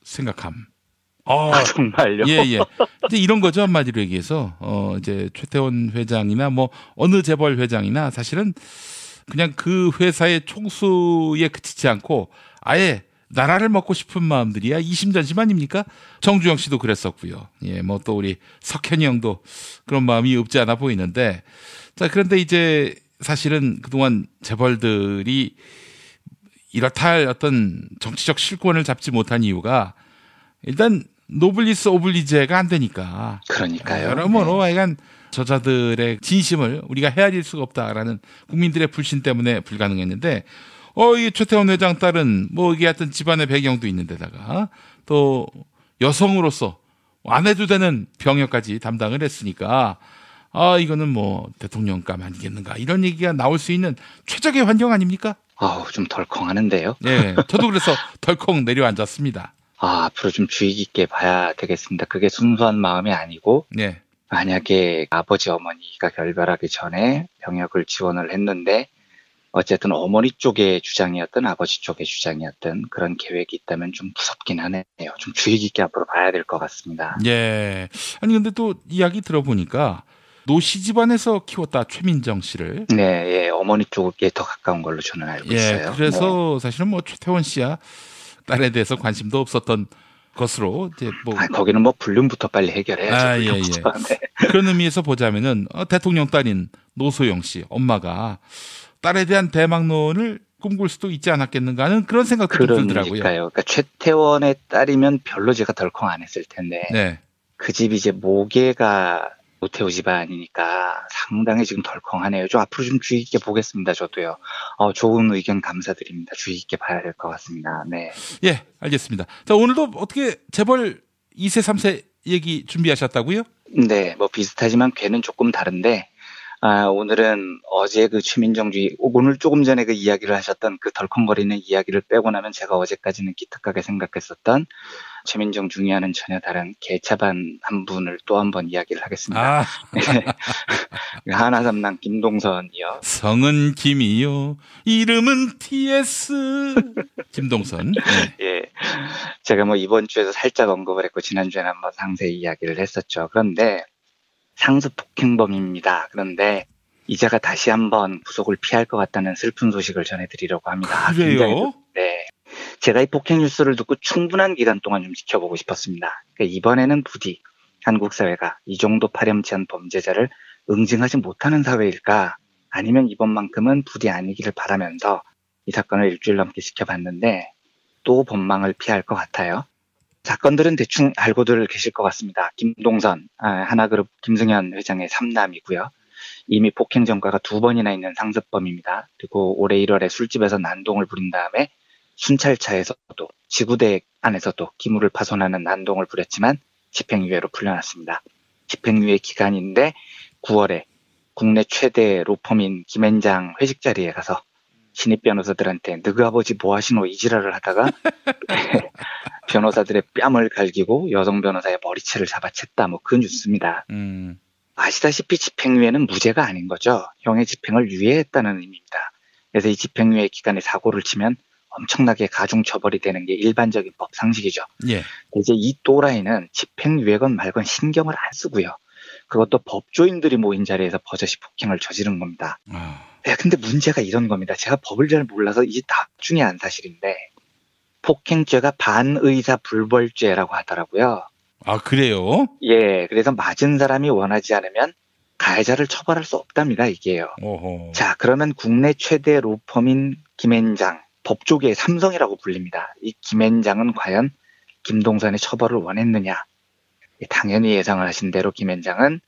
생각함. 정말요? 예. 이제 이런 거죠, 한마디로 얘기해서. 이제 최태원 회장이나 뭐 어느 재벌 회장이나 사실은 그냥 그 회사의 총수에 그치지 않고 아예 나라를 먹고 싶은 마음들이야 이심전심 아닙니까? 정주영 씨도 그랬었고요. 예, 뭐 또 우리 석현이 형도 그런 마음이 없지 않아 보이는데, 자, 그런데 이제 사실은 그동안 재벌들이 이렇다 할 어떤 정치적 실권을 잡지 못한 이유가 일단 노블리스 오블리제가 안 되니까. 그러니까요. 여러모로 하여간 저자들의 진심을 우리가 헤아릴 수가 없다라는 국민들의 불신 때문에 불가능했는데, 이 최태원 회장 딸은 뭐 이게 하여튼 집안의 배경도 있는데다가 또 여성으로서 안 해도 되는 병역까지 담당을 했으니까 이거는 뭐 대통령감 아니겠는가 이런 얘기가 나올 수 있는 최적의 환경 아닙니까? 좀 덜컹하는데요. 네, 저도 그래서 덜컹 내려앉았습니다. 앞으로 좀 주의 깊게 봐야 되겠습니다. 그게 순수한 마음이 아니고, 네. 만약에 아버지 어머니가 결별하기 전에 병역을 지원을 했는데 어쨌든 어머니 쪽의 주장이었든 아버지 쪽의 주장이었든 그런 계획이 있다면 좀 무섭긴 하네요. 좀 주의 깊게 앞으로 봐야 될 것 같습니다. 예. 아니 근데 또 이야기 들어보니까 노씨 집안에서 키웠다, 최민정 씨를. 네, 예, 어머니 쪽에 더 가까운 걸로 저는 알고 있어요. 그래서 사실은 뭐 최태원 씨야 딸에 대해서 관심도 없었던 것으로 이제 뭐 거기는 뭐 불륜부터 빨리 해결해야죠. 예. 네. 그런 의미에서 보자면은 대통령 딸인 노소영 씨 엄마가 딸에 대한 대망론을 꿈꿀 수도 있지 않았겠는가 하는 그런 생각도 들더라고요. 그러니까 최태원의 딸이면 별로 제가 덜컹 안 했을 텐데, 네. 그 집이 이제 모계가 노태우 집안이니까 상당히 지금 덜컹하네요. 좀 앞으로 좀 주의 깊게 보겠습니다. 저도요. 좋은 의견 감사드립니다. 주의 깊게 봐야 될 것 같습니다. 네. 예, 알겠습니다. 자, 오늘도 어떻게 재벌 2세, 3세 얘기 준비하셨다고요? 네, 뭐 비슷하지만 괴는 조금 다른데, 오늘은 어제 그 최민정주의, 오늘 조금 전에 그 이야기를 하셨던 그 덜컹거리는 이야기를 빼고 나면 제가 어제까지는 기특하게 생각했었던 최민정 중위와는 전혀 다른 개차반 한 분을 또 한 번 이야기를 하겠습니다. 하나삼남 김동선이요. 성은 김이요. 이름은 TS. 김동선. 네. 예. 제가 뭐 이번 주에도 살짝 언급을 했고 지난주에는 한번 상세히 이야기를 했었죠. 그런데 상습 폭행범입니다. 그런데 이자가 다시 한번 구속을 피할 것 같다는 슬픈 소식을 전해드리려고 합니다. 그래요? 네. 제가 이 폭행 뉴스를 듣고 충분한 기간 동안 좀 지켜보고 싶었습니다. 그러니까 이번에는 부디 한국 사회가 이 정도 파렴치한 범죄자를 응징하지 못하는 사회일까? 아니면 이번만큼은 부디 아니기를 바라면서 이 사건을 일주일 넘게 지켜봤는데 또 법망을 피할 것 같아요. 사건들은 대충 알고들 계실 것 같습니다. 김동선, 하나그룹 김승현 회장의 3남이고요. 이미 폭행 전과가 2번이나 있는 상습범입니다. 그리고 올해 1월에 술집에서 난동을 부린 다음에 순찰차에서도 지구대 안에서도 기물을 파손하는 난동을 부렸지만 집행유예로 풀려났습니다. 집행유예 기간인데 9월에 국내 최대 로펌인 김앤장 회식 자리에 가서 신입 변호사들한테 너그 아버지 뭐 하시노 이 지랄을 하다가 변호사들의 뺨을 갈기고 여성 변호사의 머리채를 잡아챘다, 뭐 그 뉴스입니다. 아시다시피 집행유예는 무죄가 아닌 거죠. 형의 집행을 유예했다는 의미입니다. 그래서 이 집행유예 기간에 사고를 치면 엄청나게 가중처벌이 되는 게 일반적인 법 상식이죠. 예. 이제 이 또라이는 집행유예건 말건 신경을 안 쓰고요. 그것도 법조인들이 모인 자리에서 버젓이 폭행을 저지른 겁니다. 근데 문제가 이런 겁니다. 제가 법을 잘 몰라서 이게 나중에 안 사실인데 폭행죄가 반의사 불벌죄라고 하더라고요. 아, 그래요? 예, 그래서 맞은 사람이 원하지 않으면 가해자를 처벌할 수 없답니다, 이게요. 어허. 자, 그러면 국내 최대 로펌인 김앤장, 법조계의 삼성이라고 불립니다. 이 김앤장은 과연 김동선의 처벌을 원했느냐? 당연히 예상을 하신 대로 김앤장은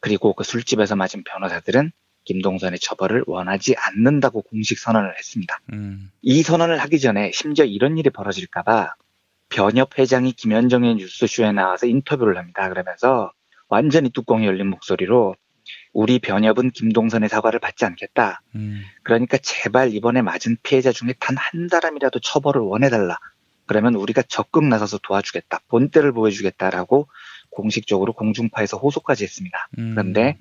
그리고 그 술집에서 맞은 변호사들은 김동선의 처벌을 원하지 않는다고 공식 선언을 했습니다. 이 선언을 하기 전에 심지어 이런 일이 벌어질까봐 변협 회장이 김현정의 뉴스쇼에 나와서 인터뷰를 합니다. 그러면서 완전히 뚜껑이 열린 목소리로 우리 변협은 김동선의 사과를 받지 않겠다. 그러니까 제발 이번에 맞은 피해자 중에 단 한 사람이라도 처벌을 원해달라. 그러면 우리가 적극 나서서 도와주겠다. 본때를 보여주겠다라고 공식적으로 공중파에서 호소까지 했습니다. 그런데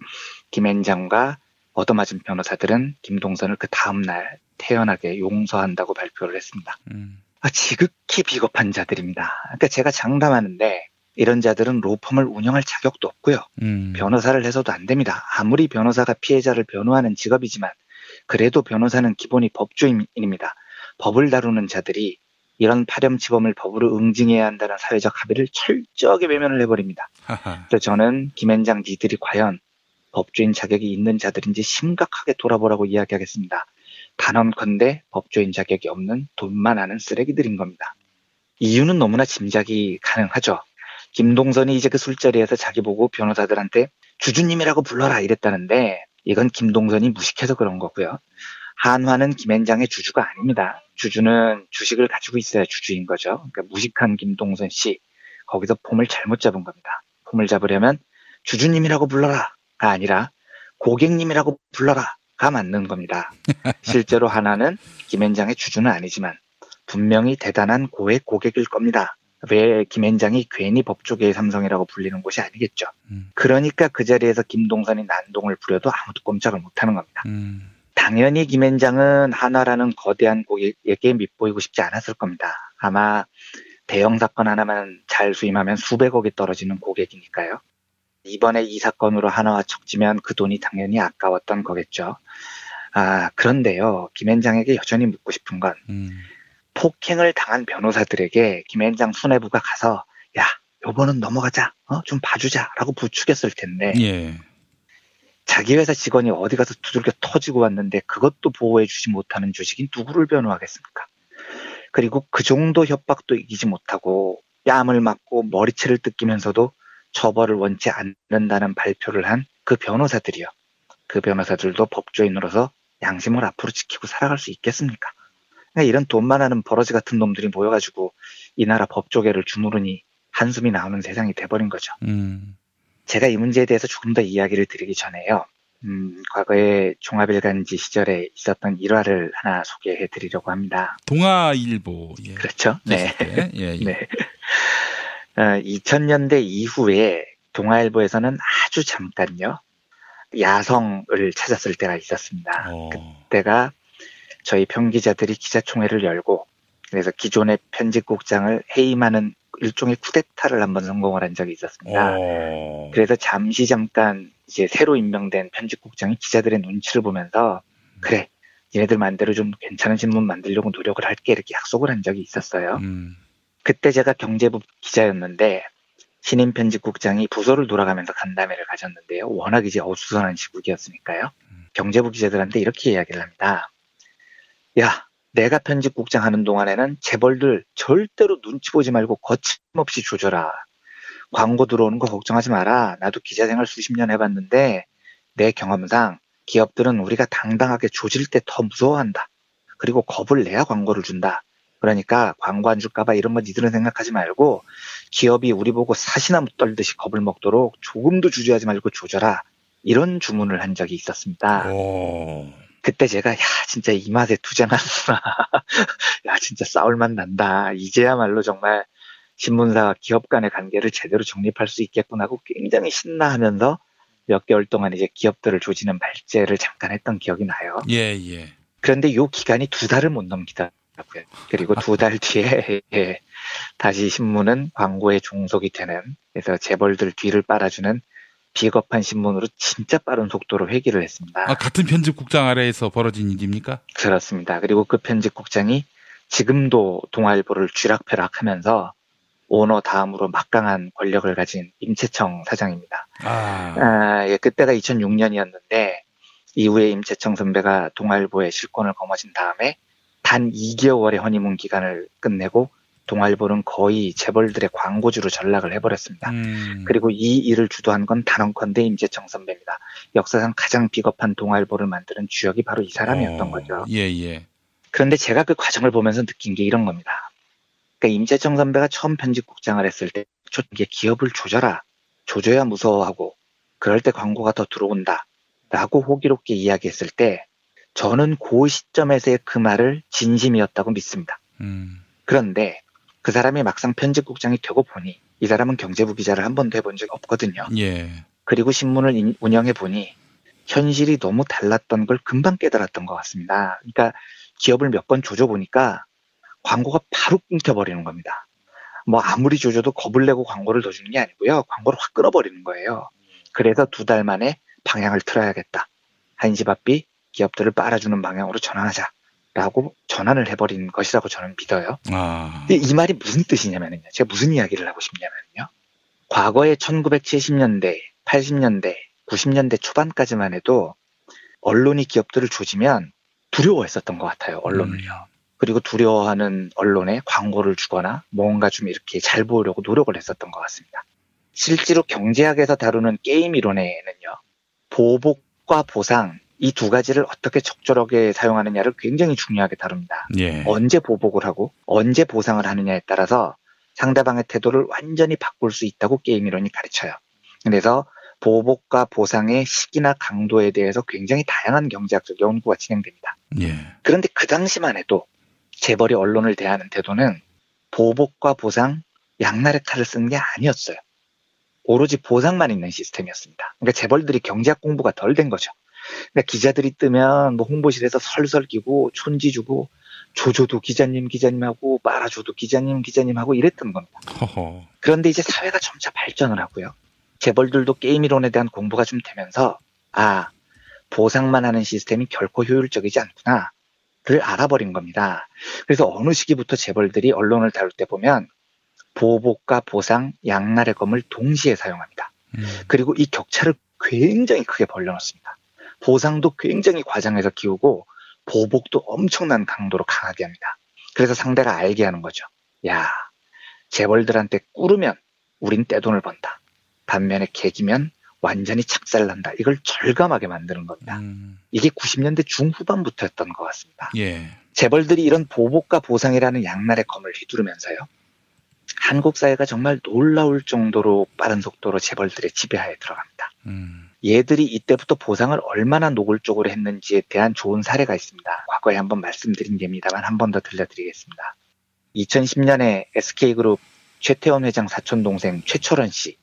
김앤장과 얻어맞은 변호사들은 김동선을 그 다음날 태연하게 용서한다고 발표를 했습니다. 지극히 비겁한 자들입니다. 그러니까 제가 장담하는데 이런 자들은 로펌을 운영할 자격도 없고요. 변호사를 해서도 안 됩니다. 아무리 변호사가 피해자를 변호하는 직업이지만 그래도 변호사는 기본이 법조인입니다. 법을 다루는 자들이 이런 파렴치범을 법으로 응징해야 한다는 사회적 합의를 철저하게 외면을 해버립니다. 그래서 저는 김앤장 니들이 과연 법조인 자격이 있는 자들인지 심각하게 돌아보라고 이야기하겠습니다. 단언컨대 법조인 자격이 없는 돈만 아는 쓰레기들인 겁니다. 이유는 너무나 짐작이 가능하죠. 김동선이 이제 그 술자리에서 자기 보고 변호사들한테 주주님이라고 불러라 이랬다는데 이건 김동선이 무식해서 그런 거고요. 한화는 김앤장의 주주가 아닙니다. 주주는 주식을 가지고 있어야 주주인 거죠. 그러니까 무식한 김동선 씨 거기서 폼을 잘못 잡은 겁니다. 폼을 잡으려면 주주님이라고 불러라가 아니라 고객님이라고 불러라가 맞는 겁니다. 실제로 한화는 김앤장의 주주는 아니지만 분명히 대단한 고액 고객일 겁니다. 왜 김앤장이 괜히 법조계의 삼성이라고 불리는 곳이 아니겠죠. 그러니까 그 자리에서 김동선이 난동을 부려도 아무도 꼼짝을 못하는 겁니다. 당연히 김앤장은 한화라는 거대한 고객에게 밉보이고 싶지 않았을 겁니다. 아마 대형 사건 하나만 잘 수임하면 수백억이 떨어지는 고객이니까요. 이번에 이 사건으로 한화와 척지면 그 돈이 당연히 아까웠던 거겠죠. 그런데요. 김앤장에게 여전히 묻고 싶은 건 폭행을 당한 변호사들에게 김앤장 수뇌부가 가서 야, 요번은 넘어가자. 좀 봐주자라고 부추겼을 텐데 예. 자기 회사 직원이 어디 가서 두들겨 터지고 왔는데 그것도 보호해주지 못하는 주식인 누구를 변호하겠습니까? 그리고 그 정도 협박도 이기지 못하고 뺨을 맞고 머리채를 뜯기면서도 처벌을 원치 않는다는 발표를 한 그 변호사들이요. 그 변호사들도 법조인으로서 양심을 앞으로 지키고 살아갈 수 있겠습니까? 그러니까 이런 돈만 하는 버러지 같은 놈들이 모여가지고 이 나라 법조계를 주무르니 한숨이 나오는 세상이 돼버린 거죠. 제가 이 문제에 대해서 조금 더 이야기를 드리기 전에요. 과거에 종합일간지 시절에 있었던 일화를 하나 소개해 드리려고 합니다. 동아일보. 예. 그렇죠. 네. 예. 네. 2000년대 이후에 동아일보에서는 아주 잠깐요. 야성을 찾았을 때가 있었습니다. 그때가 저희 평기자들이 기자총회를 열고 그래서 기존의 편집국장을 해임하는 일종의 쿠데타를 한번 성공을 한 적이 있었습니다. 그래서 잠깐 이제 새로 임명된 편집국장이 기자들의 눈치를 보면서 그래, 얘네들 맘대로 좀 괜찮은 신문 만들려고 노력을 할게 이렇게 약속을 한 적이 있었어요. 그때 제가 경제부 기자였는데 신임 편집국장이 부서를 돌아가면서 간담회를 가졌는데요. 워낙 이제 어수선한 시국이었으니까요. 경제부 기자들한테 이렇게 이야기를 합니다. 야, 내가 편집국장 하는 동안에는 재벌들 절대로 눈치 보지 말고 거침없이 조져라. 광고 들어오는 거 걱정하지 마라. 나도 기자 생활 수십 년 해봤는데 내 경험상 기업들은 우리가 당당하게 조질 때 더 무서워한다. 그리고 겁을 내야 광고를 준다. 그러니까 광고 안 줄까 봐 이런 거 니들은 생각하지 말고 기업이 우리 보고 사시나무 떨듯이 겁을 먹도록 조금도 주저하지 말고 조져라. 이런 주문을 한 적이 있었습니다. 그때 제가 야 진짜 이 맛에 투쟁하구나. 야 진짜 싸울만 난다. 이제야말로 정말 신문사와 기업 간의 관계를 제대로 정립할 수 있겠구나 하고 굉장히 신나하면서 몇 개월 동안 이제 기업들을 조지는 발제를 잠깐 했던 기억이 나요. 예. 그런데 이 기간이 2달을 못 넘기더라고요. 그리고 2달 뒤에 다시 신문은 광고에 종속이 되는 그래서 재벌들 뒤를 빨아주는 비겁한 신문으로 진짜 빠른 속도로 회귀를 했습니다. 같은 편집국장 아래에서 벌어진 일입니까? 그렇습니다. 그리고 그 편집국장이 지금도 동아일보를 쥐락펴락하면서 오너 다음으로 막강한 권력을 가진 임채청 사장입니다. 그때가 2006년이었는데 이후에 임채청 선배가 동아일보의 실권을 거머쥔 다음에 단 2개월의 허니문 기간을 끝내고 동아일보는 거의 재벌들의 광고주로 전락을 해버렸습니다. 그리고 이 일을 주도한 건 단언컨대 임채청 선배입니다. 역사상 가장 비겁한 동아일보를 만드는 주역이 바로 이 사람이었던 거죠. 예. 그런데 제가 그 과정을 보면서 느낀 게 이런 겁니다. 그러니까 임채청 선배가 처음 편집국장을 했을 때 이게 기업을 조져야 무서워하고 그럴 때 광고가 더 들어온다 라고 호기롭게 이야기했을 때 저는 그 시점에서의 그 말을 진심이었다고 믿습니다. 그런데 그 사람이 막상 편집국장이 되고 보니 이 사람은 경제부 기자를 한 번도 해본 적이 없거든요. 그리고 신문을 운영해 보니 현실이 너무 달랐던 걸 금방 깨달았던 것 같습니다. 그러니까 기업을 몇 번 조져보니까 광고가 바로 끊겨버리는 겁니다. 뭐 아무리 조져도 겁을 내고 광고를 더 주는 게 아니고요. 광고를 확 끊어버리는 거예요. 그래서 2달 만에 방향을 틀어야겠다. 한시바삐 기업들을 빨아주는 방향으로 전환하자라고 전환을 해버린 것이라고 저는 믿어요. 근데 이 말이 무슨 뜻이냐면요. 제가 무슨 이야기를 하고 싶냐면요. 과거에 1970년대, 80년대, 90년대 초반까지만 해도 언론이 기업들을 조지면 두려워했었던 것 같아요. 언론을요. 그리고 두려워하는 언론에 광고를 주거나 뭔가 좀 이렇게 잘 보이려고 노력을 했었던 것 같습니다. 실제로 경제학에서 다루는 게임 이론에는요. 보복과 보상 이 두 가지를 어떻게 적절하게 사용하느냐를 굉장히 중요하게 다룹니다. 언제 보복을 하고 언제 보상을 하느냐에 따라서 상대방의 태도를 완전히 바꿀 수 있다고 게임 이론이 가르쳐요. 그래서 보복과 보상의 시기나 강도에 대해서 굉장히 다양한 경제학적 연구가 진행됩니다. 그런데 그 당시만 해도 재벌이 언론을 대하는 태도는 보복과 보상 양날의 칼을 쓰는 게 아니었어요. 오로지 보상만 있는 시스템이었습니다. 그러니까 재벌들이 경제학 공부가 덜 된 거죠. 그러니까 기자들이 뜨면 뭐 홍보실에서 설설 끼고 촌지 주고 조조도 기자님하고 빨아줘도 기자님하고 이랬던 겁니다. 그런데 이제 사회가 점차 발전을 하고요. 재벌들도 게임 이론에 대한 공부가 좀 되면서 보상만 하는 시스템이 결코 효율적이지 않구나를 알아버린 겁니다. 그래서 어느 시기부터 재벌들이 언론을 다룰 때 보면 보복과 보상 양날의 검을 동시에 사용합니다. 그리고 이 격차를 굉장히 크게 벌려놓습니다. 보상도 굉장히 과장해서 키우고 보복도 엄청난 강도로 강하게 합니다. 그래서 상대가 알게 하는 거죠. 야, 재벌들한테 꿇으면 우린 떼돈을 번다. 반면에 개기면 완전히 착살난다. 이걸 절감하게 만드는 겁니다. 이게 90년대 중후반부터였던 것 같습니다. 재벌들이 이런 보복과 보상이라는 양날의 검을 휘두르면서요. 한국 사회가 정말 놀라울 정도로 빠른 속도로 재벌들의 지배하에 들어갑니다. 얘들이 이때부터 보상을 얼마나 노골적으로 했는지에 대한 좋은 사례가 있습니다. 과거에 한번 말씀드린 겁니다만 한 번 더 들려드리겠습니다. 2010년에 SK그룹 최태원 회장 사촌동생 최철원 씨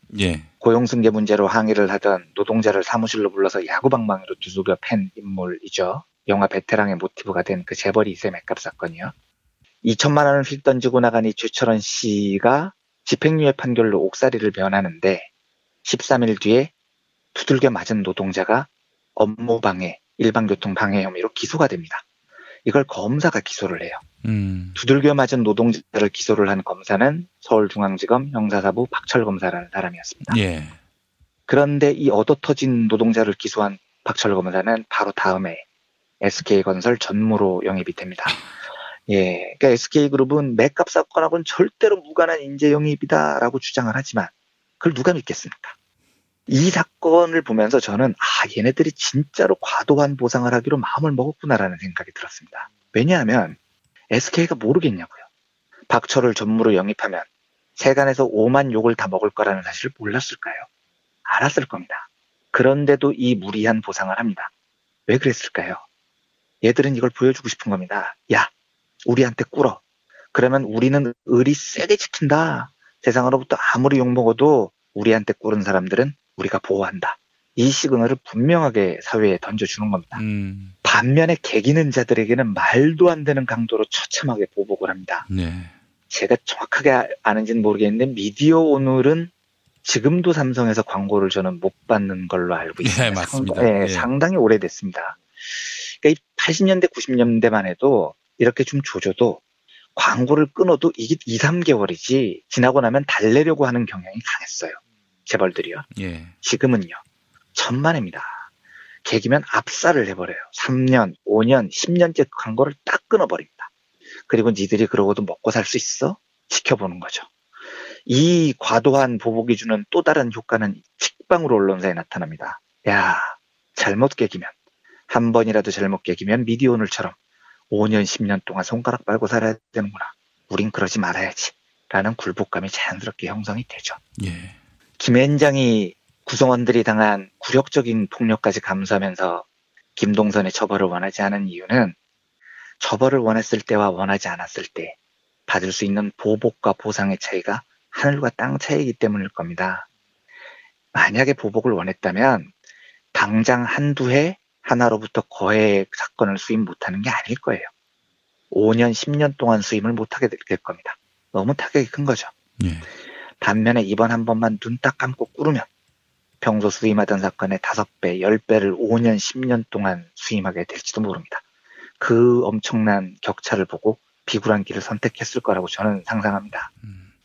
고용승계 문제로 항의를 하던 노동자를 사무실로 불러서 야구방망이로 두들겨 팬 인물이죠. 영화 베테랑의 모티브가 된 그 재벌 2세 맥값 사건이요. 2천만 원을 휙 던지고 나간 이 최철원 씨가 집행유예 판결로 옥살이를 면하는데 13일 뒤에 두들겨 맞은 노동자가 업무방해, 일반교통방해 혐의로 기소가 됩니다. 이걸 검사가 기소를 해요. 두들겨 맞은 노동자를 기소를 한 검사는 서울중앙지검 형사사부 박철 검사라는 사람이었습니다. 그런데 이 얻어터진 노동자를 기소한 박철 검사는 바로 다음에 SK건설 전무로 영입이 됩니다. 그러니까 SK그룹은 맥값 사건하고는 절대로 무관한 인재 영입이다라고 주장을 하지만 그걸 누가 믿겠습니까? 이 사건을 보면서 저는 얘네들이 진짜로 과도한 보상을 하기로 마음을 먹었구나라는 생각이 들었습니다. 왜냐하면 SK가 모르겠냐고요. 박철을 전무로 영입하면 세간에서 5만 욕을 다 먹을 거라는 사실을 몰랐을까요? 알았을 겁니다. 그런데도 이 무리한 보상을 합니다. 왜 그랬을까요? 얘들은 이걸 보여주고 싶은 겁니다. 야, 우리한테 꿇어. 그러면 우리는 의리 세게 지킨다. 세상으로부터 아무리 욕먹어도 우리한테 꿇은 사람들은 우리가 보호한다. 이 시그널을 분명하게 사회에 던져주는 겁니다. 반면에 개기는 자들에게는 말도 안 되는 강도로 처참하게 보복을 합니다. 제가 정확하게 아는지는 모르겠는데 미디어 오늘은 지금도 삼성에서 광고를 저는 못 받는 걸로 알고 있습니다. 예, 맞습니다. 상당히 오래됐습니다. 그러니까 이 80년대, 90년대만 해도 이렇게 좀 조져도 광고를 끊어도 이게 2, 3개월이지 지나고 나면 달래려고 하는 경향이 강했어요. 재벌들이요. 예. 지금은요. 천만입니다. 계기면 압살을 해버려요. 3년, 5년, 10년째 광고를 딱 끊어버립니다. 그리고 니들이 그러고도 먹고 살 수 있어? 지켜보는 거죠. 이 과도한 보복이 주는 또 다른 효과는 직방으로 언론사에 나타납니다. 야, 잘못 깨기면, 한 번이라도 잘못 깨기면 미디어오늘처럼 5년, 10년 동안 손가락 빨고 살아야 되는구나. 우린 그러지 말아야지. 라는 굴복감이 자연스럽게 형성이 되죠. 예. 김앤장이 구성원들이 당한 굴욕적인 폭력까지 감수하면서 김동선의 처벌을 원하지 않은 이유는 처벌을 원했을 때와 원하지 않았을 때 받을 수 있는 보복과 보상의 차이가 하늘과 땅 차이이기 때문일 겁니다. 만약에 보복을 원했다면 당장 한두 해 하나로부터 거액 사건을 수임 못하는 게 아닐 거예요. 5년, 10년 동안 수임을 못하게 될 겁니다. 너무 타격이 큰 거죠. 예. 반면에 이번 한 번만 눈 딱 감고 꾸르면 평소 수임하던 사건의 5배, 10배를 5년, 10년 동안 수임하게 될지도 모릅니다. 그 엄청난 격차를 보고 비굴한 길을 선택했을 거라고 저는 상상합니다.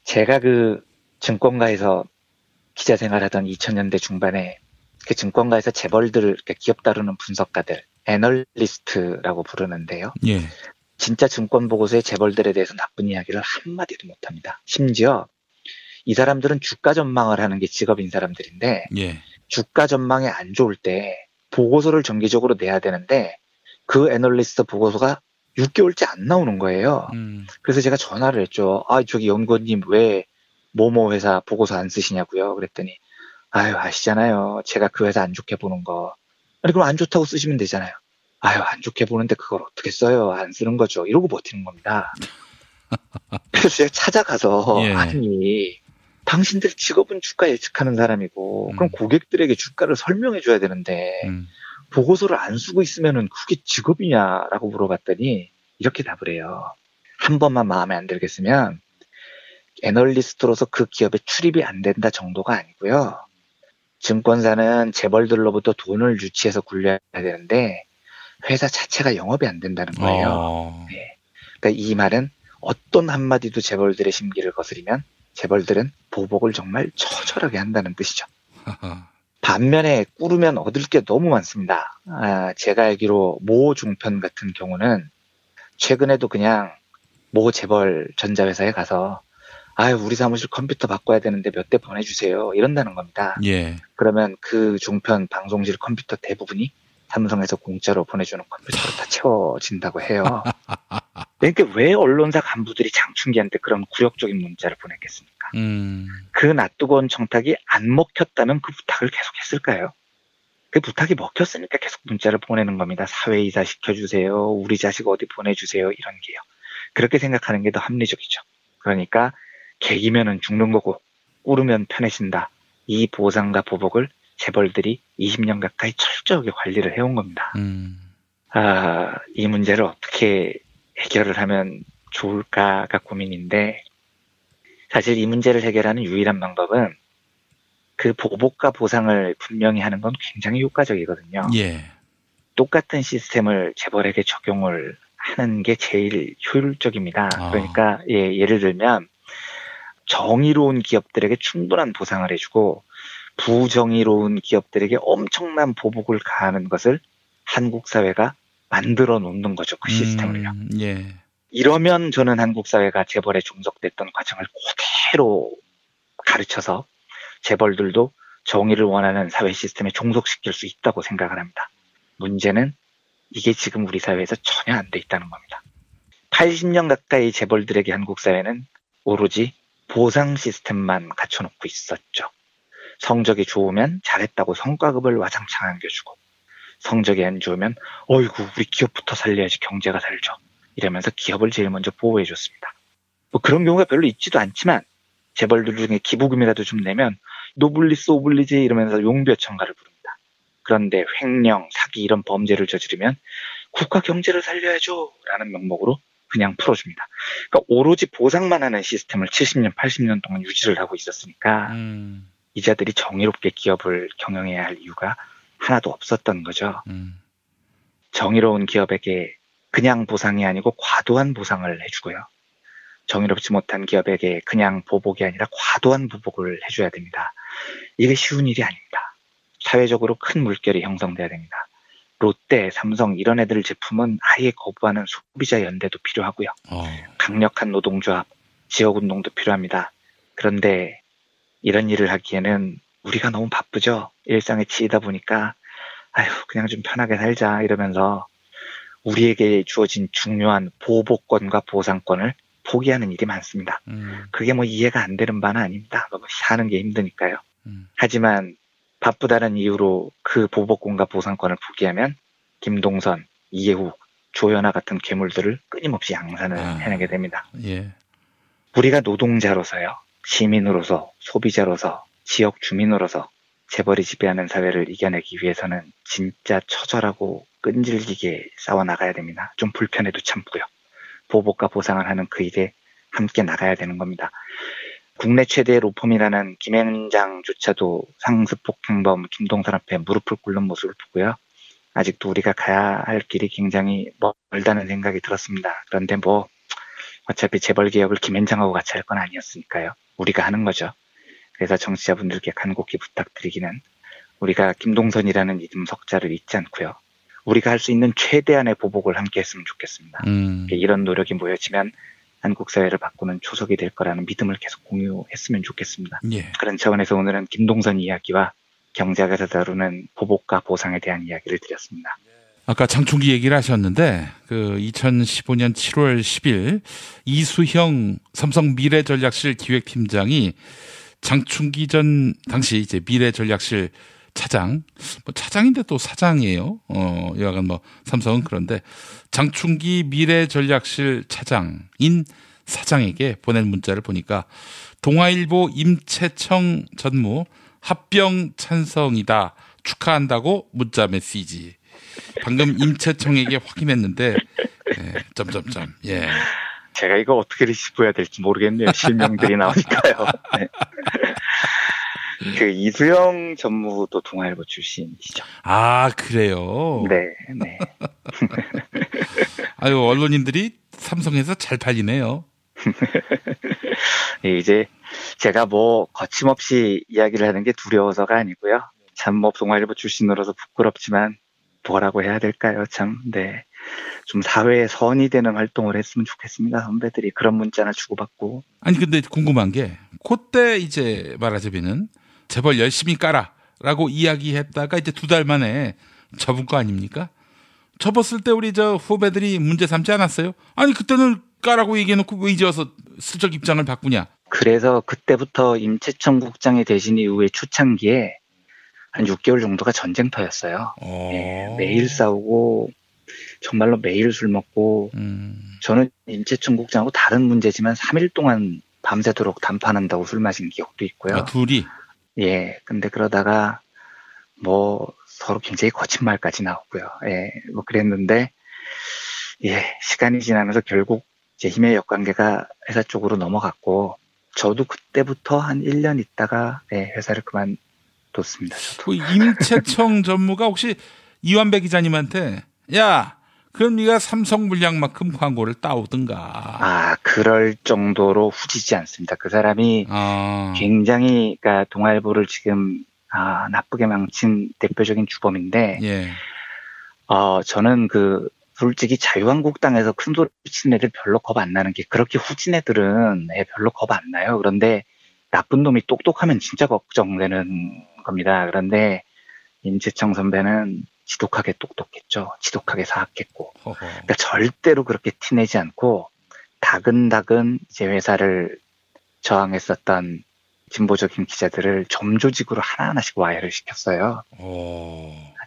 제가 그 증권가에서 기자 생활하던 2000년대 중반에 그 증권가에서 재벌들을, 그러니까 기업 다루는 분석가들, 애널리스트라고 부르는데요. 예. 진짜 증권 보고서에 재벌들에 대해서 나쁜 이야기를 한마디도 못합니다. 심지어 이 사람들은 주가 전망을 하는 게 직업인 사람들인데 예. 주가 전망이 안 좋을 때 보고서를 정기적으로 내야 되는데 그 애널리스트 보고서가 6개월째 안 나오는 거예요. 그래서 제가 전화를 했죠. 저기 연구원님 왜 뭐뭐 회사 보고서 안 쓰시냐고요. 그랬더니 아시잖아요. 제가 그 회사 안 좋게 보는 거. 아니 그럼 안 좋다고 쓰시면 되잖아요. 안 좋게 보는데 그걸 어떻게 써요. 안 쓰는 거죠. 이러고 버티는 겁니다. 그래서 제가 찾아가서 예. 아니 당신들 직업은 주가 예측하는 사람이고 그럼 고객들에게 주가를 설명해 줘야 되는데 보고서를 안 쓰고 있으면은 그게 직업이냐라고 물어봤더니 이렇게 답을 해요. 한 번만 마음에 안 들겠으면 애널리스트로서 그 기업에 출입이 안 된다 정도가 아니고요. 증권사는 재벌들로부터 돈을 유치해서 굴려야 되는데 회사 자체가 영업이 안 된다는 거예요. 네. 그러니까 이 말은 어떤 한마디도 재벌들의 심기를 거스리면 재벌들은 보복을 정말 처절하게 한다는 뜻이죠. 반면에 꾸르면 얻을 게 너무 많습니다. 제가 알기로 모 종편 같은 경우는 최근에도 그냥 모 재벌 전자회사에 가서 우리 사무실 컴퓨터 바꿔야 되는데 몇 대 보내주세요. 이런다는 겁니다. 예. 그러면 그 종편 방송실 컴퓨터 대부분이 삼성에서 공짜로 보내주는 컴퓨터로 다 채워진다고 해요. 그러니까 왜 언론사 간부들이 장충기한테 그런 굴욕적인 문자를 보냈겠습니까? 그 놔두고 온 청탁이 안 먹혔다면 그 부탁을 계속 했을까요? 그 부탁이 먹혔으니까 계속 문자를 보내는 겁니다. 사회이사 시켜주세요. 우리 자식 어디 보내주세요. 이런 게요. 그렇게 생각하는 게 더 합리적이죠. 그러니까 개기면은 죽는 거고 꾸르면 편해진다. 이 보상과 보복을 재벌들이 20년 가까이 철저하게 관리를 해온 겁니다. 이 문제를 어떻게 해결을 하면 좋을까가 고민인데 사실 이 문제를 해결하는 유일한 방법은 그 보복과 보상을 분명히 하는 건 굉장히 효과적이거든요. 예. 똑같은 시스템을 재벌에게 적용을 하는 게 제일 효율적입니다. 그러니까 예를 들면 정의로운 기업들에게 충분한 보상을 해주고 부정의로운 기업들에게 엄청난 보복을 가하는 것을 한국 사회가 만들어 놓는 거죠. 그 시스템을요. 예. 이러면 저는 한국 사회가 재벌에 종속됐던 과정을 그대로 가르쳐서 재벌들도 정의를 원하는 사회 시스템에 종속시킬 수 있다고 생각을 합니다. 문제는 이게 지금 우리 사회에서 전혀 안 돼 있다는 겁니다. 80년 가까이 재벌들에게 한국 사회는 오로지 보상 시스템만 갖춰놓고 있었죠. 성적이 좋으면 잘했다고 성과급을 와장창 안겨주고 성적이 안 좋으면 어이구 우리 기업부터 살려야지 경제가 살죠. 이러면서 기업을 제일 먼저 보호해줬습니다. 뭐 그런 경우가 별로 있지도 않지만 재벌들 중에 기부금이라도 좀 내면 노블리스 오블리지 이러면서 용벼천가를 부릅니다. 그런데 횡령, 사기 이런 범죄를 저지르면 국가 경제를 살려야죠 라는 명목으로 그냥 풀어줍니다. 그러니까 오로지 보상만 하는 시스템을 70년, 80년 동안 유지를 하고 있었으니까 이자들이 정의롭게 기업을 경영해야 할 이유가 하나도 없었던 거죠. 정의로운 기업에게 그냥 보상이 아니고 과도한 보상을 해주고요. 정의롭지 못한 기업에게 그냥 보복이 아니라 과도한 보복을 해줘야 됩니다. 이게 쉬운 일이 아닙니다. 사회적으로 큰 물결이 형성돼야 됩니다. 롯데, 삼성 이런 애들 제품은 아예 거부하는 소비자 연대도 필요하고요. 강력한 노동조합, 지역운동도 필요합니다. 그런데 이런 일을 하기에는 우리가 너무 바쁘죠. 일상에 치이다 보니까 아휴 그냥 좀 편하게 살자 이러면서 우리에게 주어진 중요한 보복권과 보상권을 포기하는 일이 많습니다. 그게 뭐 이해가 안 되는 바는 아닙니다. 너무 사는 게 힘드니까요. 하지만 바쁘다는 이유로 그 보복권과 보상권을 포기하면 김동선, 이해욱, 조현아 같은 괴물들을 끊임없이 양산을 해내게 됩니다. 예. 우리가 노동자로서요, 시민으로서, 소비자로서, 지역 주민으로서 재벌이 지배하는 사회를 이겨내기 위해서는 진짜 처절하고 끈질기게 싸워나가야 됩니다. 좀 불편해도 참고요. 보복과 보상을 하는 그 일에 함께 나가야 되는 겁니다. 국내 최대의 로펌이라는 김앤장조차도 상습폭행범 김동선 앞에 무릎을 꿇는 모습을 보고요. 아직도 우리가 가야 할 길이 굉장히 멀다는 생각이 들었습니다. 그런데 뭐 어차피 재벌개혁을 김앤장하고 같이 할 건 아니었으니까요. 우리가 하는 거죠. 그래서 정치자분들께 간곡히 부탁드리기는 우리가 김동선이라는 이름 석자를 잊지 않고요. 우리가 할 수 있는 최대한의 보복을 함께 했으면 좋겠습니다. 이런 노력이 모여지면 한국 사회를 바꾸는 초석이 될 거라는 믿음을 계속 공유했으면 좋겠습니다. 예. 그런 차원에서 오늘은 김동선 이야기와 경제학에서 다루는 보복과 보상에 대한 이야기를 드렸습니다. 아까 장충기 얘기를 하셨는데 그 2015년 7월 10일 이수형 삼성 미래전략실 기획팀장이 장충기 전 당시 이제 미래전략실 차장, 뭐 차장인데 또 사장이에요. 여하간 뭐 삼성은 그런데 장충기 미래전략실 차장인 사장에게 보낸 문자를 보니까 동아일보 임채청 전무 합병 찬성이다 축하한다고 문자 메시지. 방금 임채청에게 확인했는데 점점점 예. 제가 이거 어떻게 리시브해야 될지 모르겠네요. 실명들이 나오니까요. 네. 그 이수영 전무도 동아일보 출신이시죠. 아 그래요. 네, 네. 아유 언론인들이 삼성에서 잘 팔리네요. 이제 제가 뭐 거침없이 이야기를 하는 게 두려워서가 아니고요. 참 뭐 동아일보 출신으로서 부끄럽지만 뭐라고 해야 될까요? 참, 네. 좀 사회에 선이 되는 활동을 했으면 좋겠습니다. 선배들이 그런 문자나 주고받고. 아니 근데 궁금한 게 그때 이제 말하자면은 재벌 열심히 까라라고 이야기했다가 이제 2달 만에 접은 거 아닙니까? 접었을 때 우리 저 후배들이 문제 삼지 않았어요? 아니 그때는 까라고 얘기해놓고 왜 이제 와서 슬쩍 입장을 바꾸냐? 그래서 그때부터 임채청 국장이 되신 이후에 초창기에 한 6개월 정도가 전쟁터였어요. 네, 매일 싸우고 정말로 매일 술 먹고 저는 임채청 국장하고 다른 문제지만 3일 동안 밤새도록 담판한다고 술 마신 기억도 있고요. 아, 둘이? 예, 근데 그러다가 뭐 서로 굉장히 거친 말까지 나오고요. 예, 뭐 그랬는데 예, 시간이 지나면서 결국 제 힘의 역관계가 회사 쪽으로 넘어갔고 저도 그때부터 한 1년 있다가 예, 회사를 그만뒀습니다. 저도. 임채청 전무가 혹시 이완배 기자님한테 야 그럼 네가 삼성 물량만큼 광고를 따오든가. 아, 그럴 정도로 후지지 않습니다. 그 사람이 굉장히 그러니까 동아일보를 지금 나쁘게 망친 대표적인 주범인데 예. 저는 그 솔직히 자유한국당에서 큰 소리 치는 애들 별로 겁 안 나는 게 그렇게 후진 애들은 별로 겁 안 나요. 그런데 나쁜 놈이 똑똑하면 진짜 걱정되는 겁니다. 그런데 임채청 선배는 지독하게 똑똑했죠. 지독하게 사악했고. 그러니까 절대로 그렇게 티내지 않고 다근다근 이제 회사를 저항했었던 진보적인 기자들을 점조직으로 하나하나씩 와해를 시켰어요.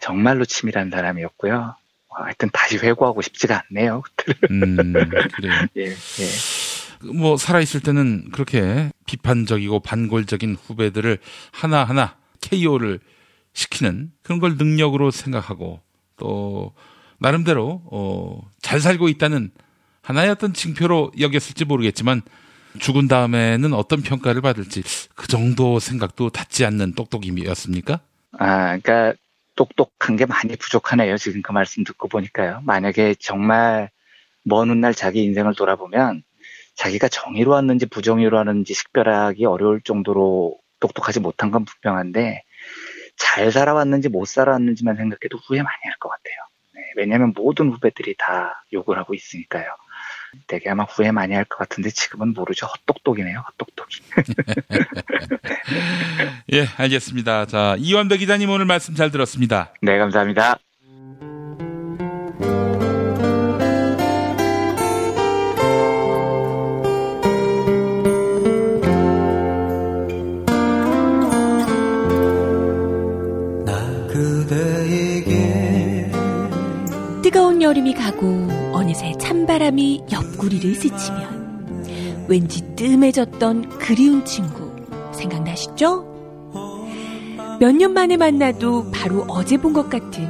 정말로 치밀한 사람이었고요. 하여튼 다시 회고하고 싶지가 않네요. 그래요. 예, 예. 뭐 살아있을 때는 그렇게 비판적이고 반골적인 후배들을 하나하나 KO를 시키는 그런 걸 능력으로 생각하고 또 나름대로 잘 살고 있다는 하나의 어떤 징표로 여겼을지 모르겠지만 죽은 다음에는 어떤 평가를 받을지 그 정도 생각도 닿지 않는 똑똑이었습니까? 그러니까 똑똑한 게 많이 부족하네요. 지금 그 말씀 듣고 보니까요. 만약에 정말 먼 훗날 자기 인생을 돌아보면 자기가 정의로 왔는지 부정의로 왔는지 식별하기 어려울 정도로 똑똑하지 못한 건 분명한데 잘 살아왔는지 못 살아왔는지만 생각해도 후회 많이 할 것 같아요. 네, 왜냐하면 모든 후배들이 다 욕을 하고 있으니까요. 되게 아마 후회 많이 할 것 같은데 지금은 모르죠. 헛똑똑이네요. 헛똑똑이. 예, 알겠습니다. 자, 이완배 기자님 오늘 말씀 잘 들었습니다. 네, 감사합니다. 뜨거운 여름이 가고 어느새 찬바람이 옆구리를 스치면 왠지 뜸해졌던 그리운 친구 생각나시죠? 몇 년 만에 만나도 바로 어제 본 것 같은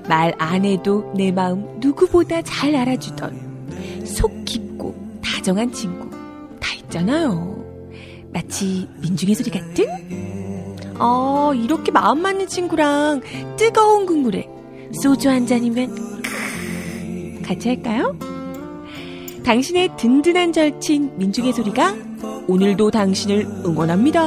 말 안 해도 내 마음 누구보다 잘 알아주던 속 깊고 다정한 친구 다 있잖아요. 마치 민중의 소리 같은? 이렇게 마음 맞는 친구랑 뜨거운 국물에 소주 한 잔이면 같이 할까요? 당신의 든든한 절친 민중의 소리가 오늘도 당신을 응원합니다.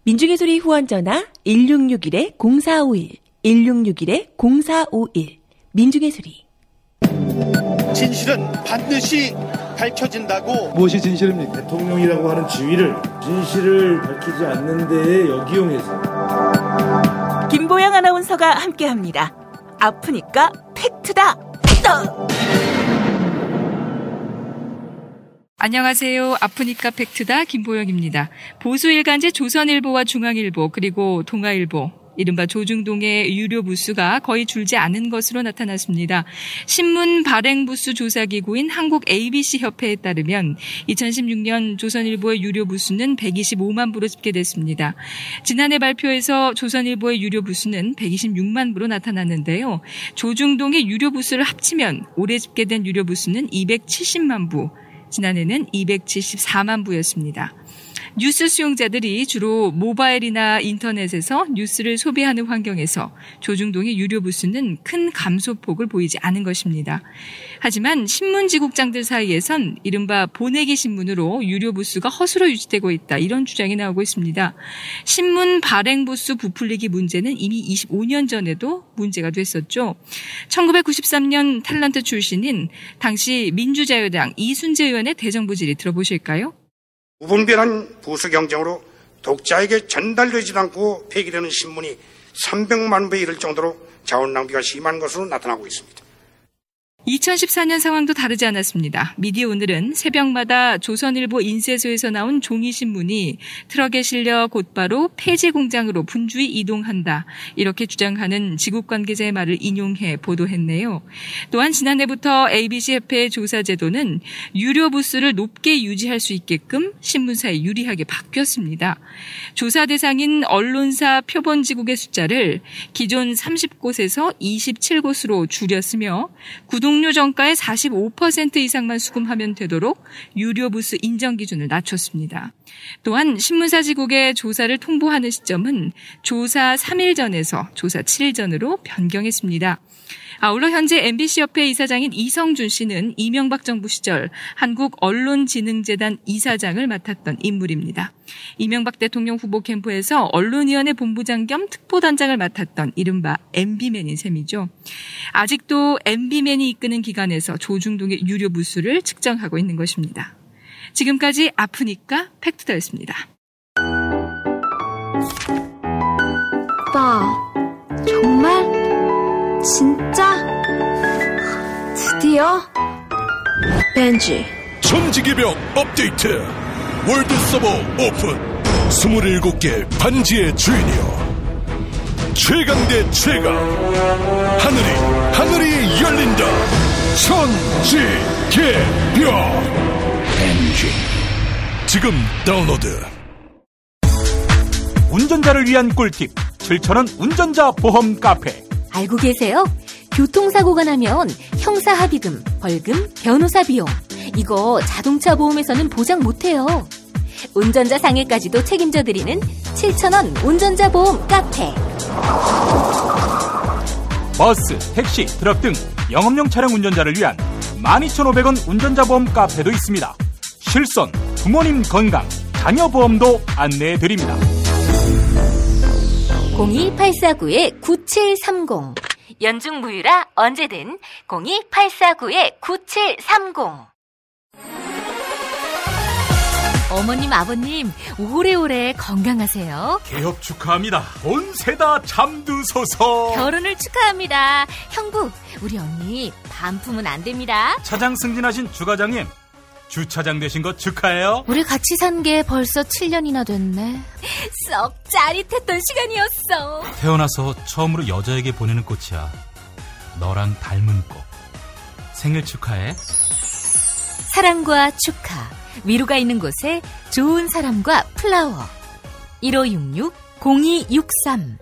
민중의 소리 후원 전화 1661-0451 1661-0451 민중의 소리. 진실은 반드시 밝혀진다고. 무엇이 진실입니까? 대통령이라고 하는 지위를 진실을 밝히지 않는 데에 역이용해서. 김보영 아나운서가 함께합니다. 아프니까 팩트다. 안녕하세요. 아프니까 팩트다 김보영입니다. 보수일간지 조선일보와 중앙일보 그리고 동아일보 이른바 조중동의 유료 부수가 거의 줄지 않은 것으로 나타났습니다. 신문 발행 부수 조사기구인 한국 ABC 협회에 따르면 2016년 조선일보의 유료 부수는 125만 부로 집계됐습니다. 지난해 발표에서 조선일보의 유료 부수는 126만 부로 나타났는데요. 조중동의 유료 부수를 합치면 올해 집계된 유료 부수는 270만 부, 지난해는 274만 부였습니다. 뉴스 수용자들이 주로 모바일이나 인터넷에서 뉴스를 소비하는 환경에서 조중동의 유료 부수는 큰 감소폭을 보이지 않은 것입니다. 하지만 신문지국장들 사이에선 이른바 보내기 신문으로 유료 부수가 허수로 유지되고 있다, 이런 주장이 나오고 있습니다. 신문 발행 부수 부풀리기 문제는 이미 25년 전에도 문제가 됐었죠. 1993년 탤런트 출신인 당시 민주자유당 이순재 의원의 대정부질의 들어보실까요? 무분별한 부수 경쟁으로 독자에게 전달되지도 않고 폐기되는 신문이 300만 부에 이를 정도로 자원 낭비가 심한 것으로 나타나고 있습니다. 2014년 상황도 다르지 않았습니다. 미디어 오늘은 새벽마다 조선일보 인쇄소에서 나온 종이신문이 트럭에 실려 곧바로 폐지 공장으로 분주히 이동한다, 이렇게 주장하는 지국 관계자의 말을 인용해 보도했네요. 또한 지난해부터 ABC협회의 조사 제도는 유료 부수를 높게 유지할 수 있게끔 신문사에 유리하게 바뀌었습니다. 조사 대상인 언론사 표본지국의 숫자를 기존 30곳에서 27곳으로 줄였으며 구독료 정가의 45% 이상만 수금하면 되도록 유료 부수 인정 기준을 낮췄습니다. 또한 신문사지국의 조사를 통보하는 시점은 조사 3일 전에서 조사 7일 전으로 변경했습니다. 아울러 현재 MBC협회 이사장인 이성준 씨는 이명박 정부 시절 한국언론진흥재단 이사장을 맡았던 인물입니다. 이명박 대통령 후보 캠프에서 언론위원회 본부장 겸 특보단장을 맡았던 이른바 MB맨인 셈이죠. 아직도 MB맨이 이끄는 기관에서 조중동의 유료 부수를 측정하고 있는 것입니다. 지금까지 아프니까 팩트다였습니다. 오빠, 정말? 진짜? 드디어? 벤지 천지개벽 업데이트 월드 서버 오픈 27개 반지의 주인이여 최강 대 최강 하늘이 열린다 천지개벽 벤지 지금 다운로드. 운전자를 위한 꿀팁 7,000원 운전자 보험 카페. 알고 계세요? 교통사고가 나면 형사합의금, 벌금, 변호사 비용 이거 자동차 보험에서는 보장 못해요. 운전자 상해까지도 책임져 드리는 7,000원 운전자 보험 카페. 버스, 택시, 트럭 등 영업용 차량 운전자를 위한 12,500원 운전자 보험 카페도 있습니다. 실손, 부모님 건강, 자녀 보험도 안내해 드립니다. 02849-9730 연중 무휴라 언제든 02849-9730. 어머님, 아버님 오래오래 건강하세요. 개업 축하합니다. 온세 다 잠드소서. 결혼을 축하합니다. 형부, 우리 언니 반품은 안 됩니다. 차장 승진하신 주과장님, 주차장 되신 거 축하해요. 우리 같이 산 게 벌써 7년이나 됐네. 썩 짜릿했던 시간이었어. 태어나서 처음으로 여자에게 보내는 꽃이야. 너랑 닮은 꽃. 생일 축하해. 사랑과 축하, 위로가 있는 곳에 좋은 사람과 플라워. 1566-0263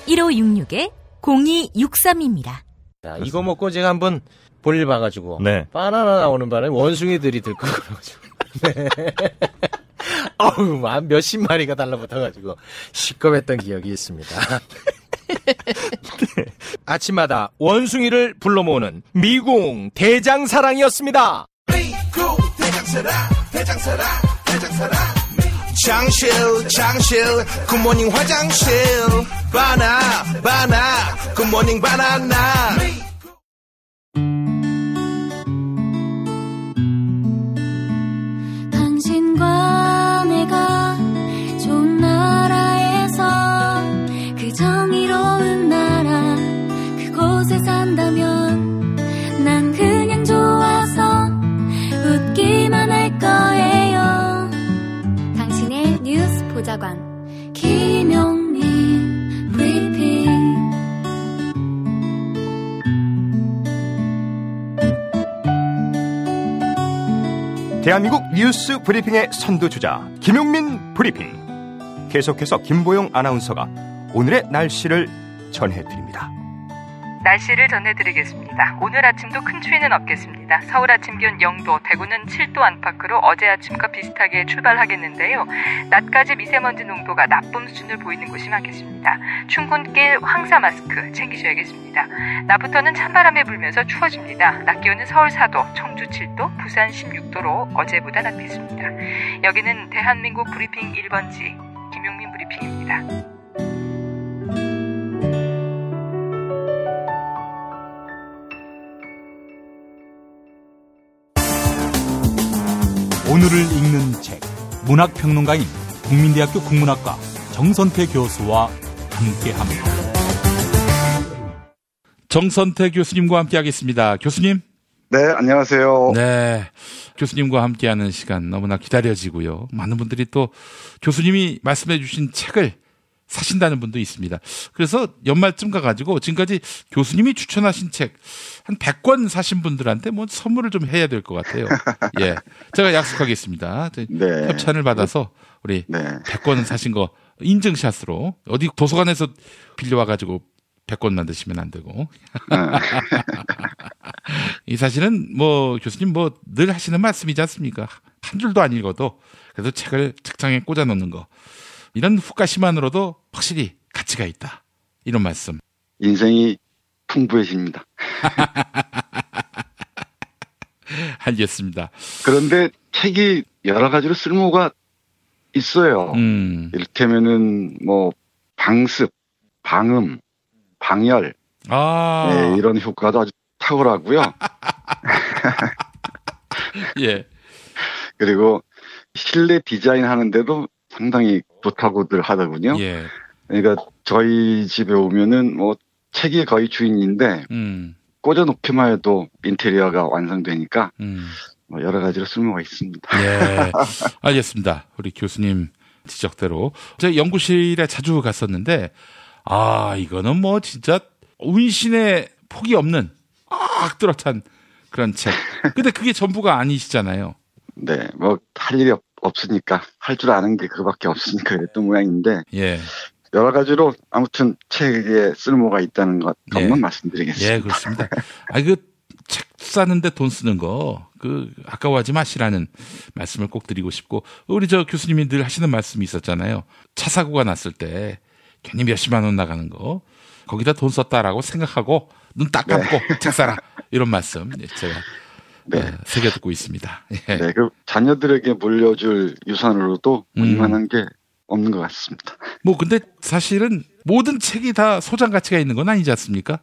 1566-0263입니다. 자, 이거 먹고 제가 한번 볼일 봐가지고 바나나 나오는 바람에 원숭이들이 들고 그래가지고 어우, 몇십 마리가 달라붙어가지고 시겁했던 기억이 있습니다. 아침마다 원숭이를 불러 모으는 미궁 대장사랑이었습니다. 미궁 대장사랑 장실 굿모닝 화장실 바나 굿모닝 바나나. 당신과 내가 좋은 나라에서 그 정의로운 나라 그곳에 산다면 난 그냥 좋아서 웃기만 할 거예요. 당신의 뉴스 보좌관 김용민 브리핑. 대한민국 뉴스 브리핑의 선두주자 김용민 브리핑. 계속해서 김보영 아나운서가 오늘의 날씨를 전해드립니다. 날씨를 전해드리겠습니다. 오늘 아침도 큰 추위는 없겠습니다. 서울 아침 기온 0도, 대구는 7도 안팎으로 어제 아침과 비슷하게 출발하겠는데요. 낮까지 미세먼지 농도가 나쁨 수준을 보이는 곳이 많겠습니다. 춘근길 황사 마스크 챙기셔야겠습니다. 낮부터는 찬바람이 불면서 추워집니다. 낮 기온은 서울 4도, 청주 7도, 부산 16도로 어제보다 낮겠습니다. 여기는 대한민국 브리핑 1번지 김용민 브리핑입니다. 오늘을 읽는 책, 문학평론가인 국민대학교 국문학과 정선태 교수와 함께합니다. 정선태 교수님과 함께하겠습니다. 교수님. 네, 안녕하세요. 네, 교수님과 함께하는 시간 너무나 기다려지고요. 많은 분들이 또 교수님이 말씀해 주신 책을 사신다는 분도 있습니다. 그래서 연말쯤 가가지고 지금까지 교수님이 추천하신 책 한 100권 사신 분들한테 뭐 선물을 좀 해야 될 것 같아요. 예, 제가 약속하겠습니다. 네. 협찬을 받아서 우리 100권 사신 거 인증샷으로 어디 도서관에서 빌려와가지고 100권 만드시면 안 되고. 이 사실은 뭐 교수님 뭐 늘 하시는 말씀이지 않습니까? 한 줄도 안 읽어도 그래도 책을 책장에 꽂아 놓는 거. 이런 후가시만으로도 확실히 가치가 있다. 이런 말씀. 인생이 풍부해집니다. 알겠습니다. 그런데 책이 여러 가지로 쓸모가 있어요. 이를테면은 뭐 방습, 방음, 방열, 네, 이런 효과도 아주 탁월하고요. 예. 그리고 실내 디자인 하는데도 상당히 좋다고들 하더군요. 예. 그러니까 저희 집에 오면은 뭐 책이 거의 주인인데 꽂아놓기만 해도 인테리어가 완성되니까 뭐 여러 가지로 쓸모가 있습니다. 예, 알겠습니다. 우리 교수님 지적대로 제가 연구실에 자주 갔었는데 이거는 뭐 진짜 운신의 폭이 없는 뚜렷한 그런 책. 근데 그게 전부가 아니시잖아요. 네, 뭐 할 일이 없으니까 할 줄 아는 게 그거밖에 없으니까 그랬던 모양인데 예. 여러 가지로 아무튼 책에 쓸모가 있다는 것만 말씀드리겠습니다. 예, 그렇습니다. 책 사는데 돈 쓰는 거 아까워하지 마시라는 말씀을 꼭 드리고 싶고, 우리 교수님이 늘 하시는 말씀이 있었잖아요. 차 사고가 났을 때 괜히 몇십만 원 나가는 거 거기다 돈 썼다라고 생각하고 눈 딱 감고 책 사라, 이런 말씀 제가 새겨 듣고 있습니다. 예. 네, 그 자녀들에게 물려줄 유산으로도 이만한 게 없는 것 같습니다. 근데 사실은 모든 책이 다 소장 가치가 있는 건 아니지 않습니까?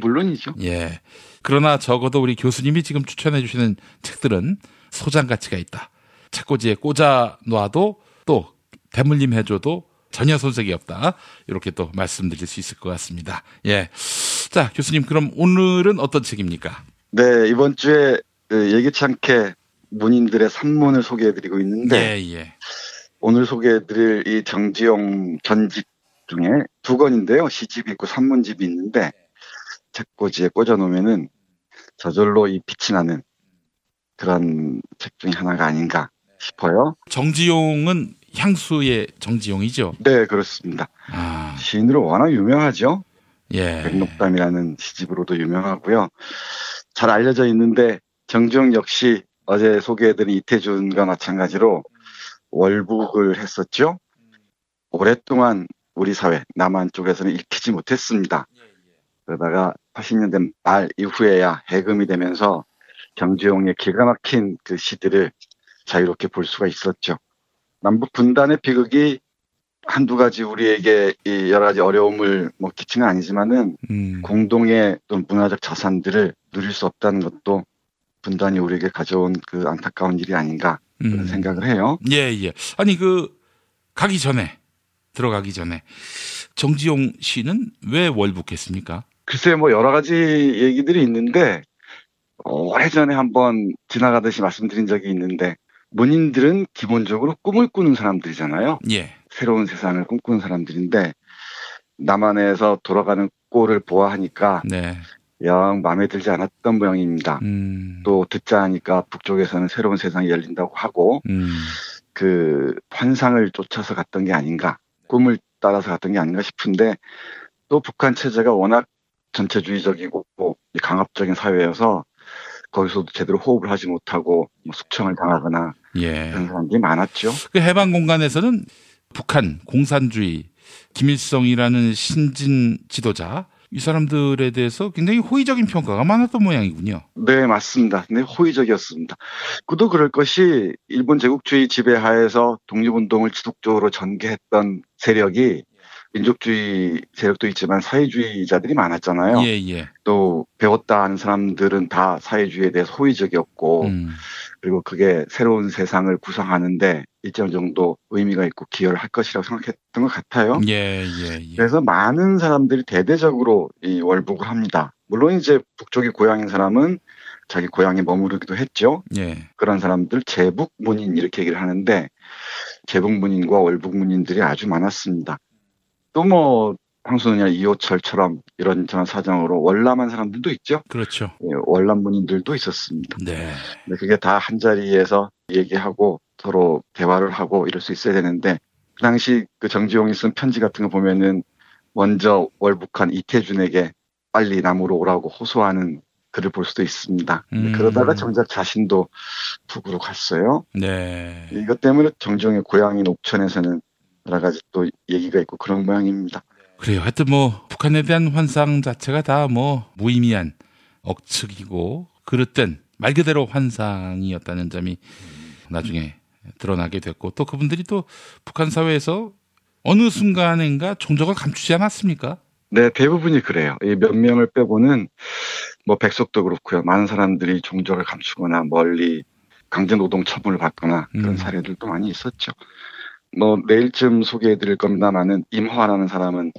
물론이죠. 예. 그러나 적어도 우리 교수님이 지금 추천해 주시는 책들은 소장 가치가 있다. 책꽂이에 꽂아 놔도 또 대물림 해줘도 전혀 손색이 없다. 이렇게 또 말씀드릴 수 있을 것 같습니다. 예. 자, 교수님, 그럼 오늘은 어떤 책입니까? 네, 이번 주에 예기치 않게 문인들의 산문을 소개해드리고 있는데, 오늘 소개해드릴 이 정지용 전집 중에 두 권인데요. 시집이 있고 산문집이 있는데, 책꽂이에 꽂아놓으면은 저절로 이 빛이 나는 그런 책 중에 하나가 아닌가 싶어요. 정지용은 향수의 정지용이죠? 네, 그렇습니다. 시인으로 워낙 유명하죠. 예. 백록담이라는 시집으로도 유명하고요. 잘 알려져 있는데 정지용 역시 어제 소개해드린 이태준과 마찬가지로 월북을 했었죠. 오랫동안 우리 사회 남한 쪽에서는 읽히지 못했습니다. 그러다가 80년대 말 이후에야 해금이 되면서 정지용의 기가 막힌 그 시들을 자유롭게 볼 수가 있었죠. 남북 분단의 비극이 한두 가지 우리에게 이 여러 가지 어려움을 끼친 건 아니지만은 공동의 또 문화적 자산들을 누릴 수 없다는 것도 분단이 우리에게 가져온 그 안타까운 일이 아닌가 그런 생각을 해요. 예. 아니 들어가기 전에 정지용 씨는 왜 월북했습니까? 글쎄 여러 가지 얘기들이 있는데 오래전에 한번 지나가듯이 말씀드린 적이 있는데 문인들은 기본적으로 꿈을 꾸는 사람들이잖아요. 예. 새로운 세상을 꿈꾸는 사람들인데 남한에서 돌아가는 꼴을 보아하니까 영 마음에 들지 않았던 모양입니다. 또 듣자 하니까 북쪽에서는 새로운 세상이 열린다고 하고 그 환상을 쫓아서 갔던 게 아닌가, 꿈을 따라서 갔던 게 아닌가 싶은데 또 북한 체제가 워낙 전체주의적이고 강압적인 사회여서 거기서도 제대로 호흡을 하지 못하고 숙청을 당하거나 그런 사람들이 많았죠. 그 해방 공간에서는 북한 공산주의 김일성이라는 신진 지도자, 이 사람들에 대해서 굉장히 호의적인 평가가 많았던 모양이군요. 네, 맞습니다. 네, 호의적이었습니다. 그도 그럴 것이 일본 제국주의 지배하에서 독립운동을 지속적으로 전개했던 세력이 민족주의 세력도 있지만 사회주의자들이 많았잖아요. 또 배웠다 하는 사람들은 다 사회주의에 대해서 호의적이었고 그리고 그게 새로운 세상을 구성하는데 일정 정도 의미가 있고 기여를 할 것이라고 생각했던 것 같아요. 그래서 많은 사람들이 대대적으로 이 월북을 합니다. 물론 이제 북쪽의 고향인 사람은 자기 고향에 머무르기도 했죠. 그런 사람들 제북 문인 이렇게 얘기를 하는데 제북 문인과 월북 문인들이 아주 많았습니다. 또 황순이나 이호철처럼 이런저런 사정으로 월남한 사람들도 있죠. 그렇죠. 월남 문인들도 있었습니다. 근데 그게 다 한 자리에서 얘기하고 서로 대화를 하고 이럴 수 있어야 되는데 그 당시 그 정지용이 쓴 편지 같은 거 보면은 먼저 월북한 이태준에게 빨리 남으로 오라고 호소하는 글을 볼 수도 있습니다. 그러다가 정작 자신도 북으로 갔어요. 이것 때문에 정지용의 고향인 옥천에서는 여러 가지 또 얘기가 있고 그런 모양입니다. 그래요. 하여튼 북한에 대한 환상 자체가 다 무의미한 억측이고 그릇된 말 그대로 환상이었다는 점이 나중에 드러나게 됐고 또 그분들이 또 북한 사회에서 어느 순간인가 종적을 감추지 않았습니까? 네, 대부분이 그래요. 이 몇 명을 빼고는 백석도 그렇고요. 많은 사람들이 종적을 감추거나 멀리 강제노동 처분을 받거나 그런 사례들도 많이 있었죠. 내일쯤 소개해드릴 겁니다만은 임화라는 사람은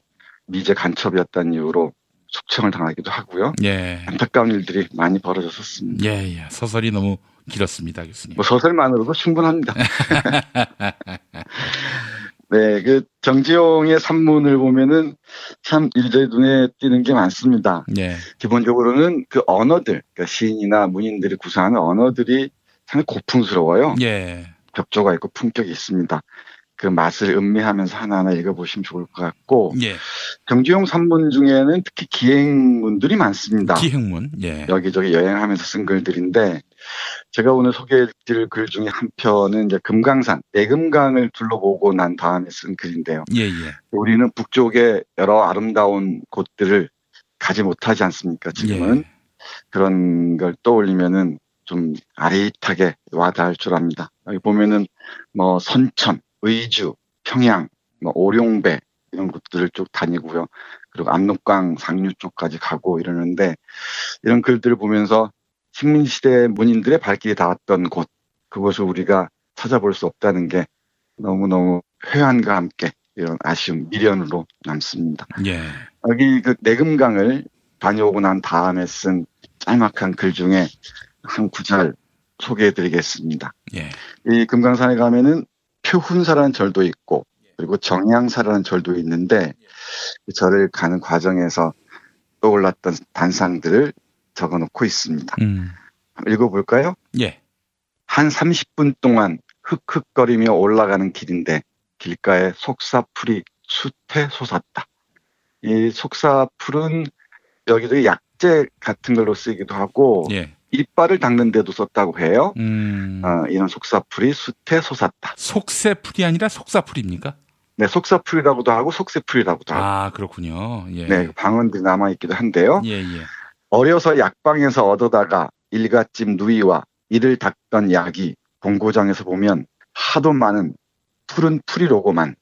미제 간첩이었다는 이유로 숙청을 당하기도 하고요. 안타까운 일들이 많이 벌어졌었습니다. 소설이 너무 길었습니다, 교수님. 소설만으로도 충분합니다. 네, 그 정지용의 산문을 보면은 참 일제히 눈에 띄는 게 많습니다. 기본적으로는 그 언어들, 그러니까 시인이나 문인들이 구사하는 언어들이 상당히 고풍스러워요. 격조가 있고 품격이 있습니다. 그 맛을 음미하면서 하나하나 읽어보시면 좋을 것 같고 예. 경주용 산문 중에는 특히 기행문들이 많습니다. 기행문. 예. 여기저기 여행하면서 쓴 글들인데 제가 오늘 소개해드릴 글 중에 한 편은 이제 금강산, 내금강을 둘러보고 난 다음에 쓴 글인데요. 예. 우리는 북쪽에 여러 아름다운 곳들을 가지 못하지 않습니까? 지금은 예. 그런 걸 떠올리면은 좀 아릿하게 와닿을 줄 압니다. 여기 보면은 뭐 선천, 의주, 평양, 뭐 오룡배 이런 곳들을 쭉 다니고요. 그리고 압록강 상류 쪽까지 가고 이러는데 이런 글들을 보면서 식민시대 문인들의 발길이 닿았던 곳, 그곳을 우리가 찾아볼 수 없다는 게 너무너무 회한과 함께 이런 아쉬움, 미련으로 남습니다. 예. 여기 그 내금강을 다녀오고 난 다음에 쓴 짤막한 글 중에 한 구절 소개해드리겠습니다. 예. 이 금강산에 가면은 표훈사라는 절도 있고 그리고 정양사라는 절도 있는데 그 절을 가는 과정에서 떠올랐던 단상들을 적어놓고 있습니다. 읽어볼까요? 예. 한 30분 동안 흑흑거리며 올라가는 길인데 길가에 속사풀이 숱해 솟았다. 이 속사풀은 여기저기 약재 같은 걸로 쓰기도 하고 예. 이빨을 닦는 데도 썼다고 해요. 이런 속사풀이 숱해 솟았다. 속새풀이 아니라 속사풀입니까? 네, 속사풀이라고도 하고 속새풀이라고도 하고. 아, 그렇군요. 예. 네, 방언들이 남아있기도 한데요. 예. 어려서 약방에서 얻어다가 일갓집 누이와 이를 닦던 약이 본고장에서 보면 하도 많은 푸른 풀이로고만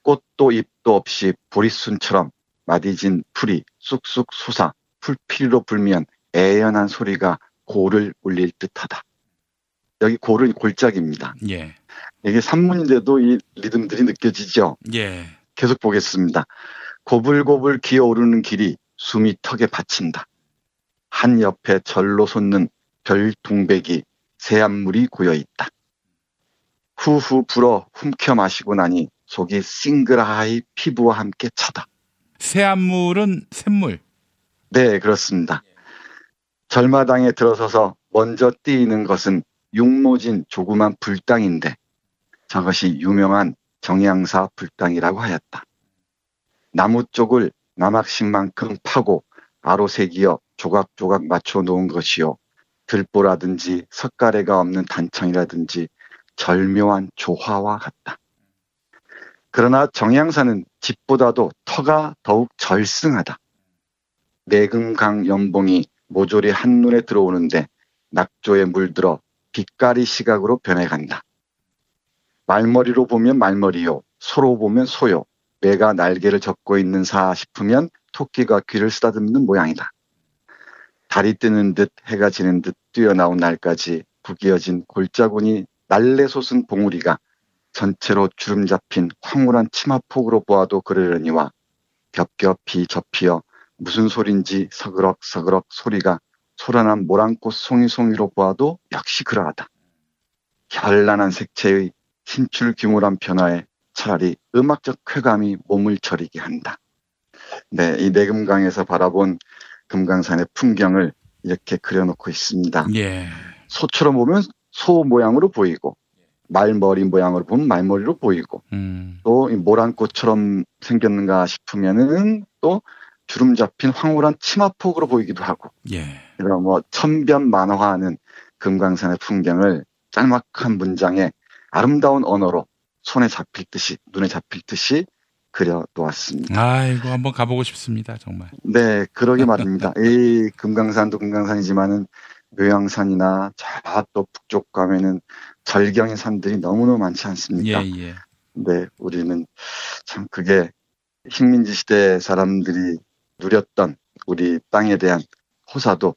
꽃도 잎도 없이 보리순처럼 마디진 풀이 쑥쑥 솟아 풀피리로 불면 애연한 소리가 고를 울릴 듯하다. 여기 고는 골짜기입니다. 예. 이게 산문인데도 이 리듬들이 느껴지죠? 예. 계속 보겠습니다. 고불고불 기어오르는 길이 숨이 턱에 받친다. 한 옆에 절로 솟는 별동백이 새암물이 고여있다. 후후 불어 훔켜 마시고 나니 속이 싱그라이 피부와 함께 차다. 새암물은 샘물? 네, 그렇습니다. 절마당에 들어서서 먼저 띄이는 것은 육모진 조그만 불당인데 저것이 유명한 정양사 불당이라고 하였다. 나무 쪽을 나막식만큼 파고 아로새기어 조각조각 맞춰 놓은 것이요. 들보라든지 석가래가 없는 단청이라든지 절묘한 조화와 같다. 그러나 정양사는 집보다도 터가 더욱 절승하다. 내금강 연봉이 모조리 한눈에 들어오는데 낙조에 물들어 빛깔이 시각으로 변해간다. 말머리로 보면 말머리요, 소로 보면 소요, 매가 날개를 젓고 있는 사 싶으면 토끼가 귀를 쓰다듬는 모양이다. 달이 뜨는 듯 해가 지는 듯 뛰어나온 날까지 부기어진 골짜구니 날래 솟은 봉우리가 전체로 주름 잡힌 황홀한 치마폭으로 보아도 그러려니와 겹겹이 접히어 무슨 소린지 서그럭서그럭 소리가 소란한 모란꽃 송이송이로 보아도 역시 그러하다. 현란한 색채의 신출귀몰한 변화에 차라리 음악적 쾌감이 몸을 저리게 한다. 네, 이 내금강에서 바라본 금강산의 풍경을 이렇게 그려놓고 있습니다. 예. 소처럼 보면 소 모양으로 보이고 말머리 모양으로 보면 말머리로 보이고 또 모란꽃처럼 생겼는가 싶으면은 또 주름 잡힌 황홀한 치마폭으로 보이기도 하고 예. 이런 뭐 천변만화하는 금강산의 풍경을 짤막한 문장에 아름다운 언어로 손에 잡힐 듯이 눈에 잡힐 듯이 그려 놓았습니다. 아이고 한번 가보고 싶습니다. 정말. 네, 그러게 말입니다. 이 금강산도 금강산이지만은 묘양산이나 또 북쪽 가면은 절경의 산들이 너무너무 많지 않습니까? 예. 네, 우리는 참 그게 식민지 시대 사람들이 누렸던 우리 땅에 대한 호사도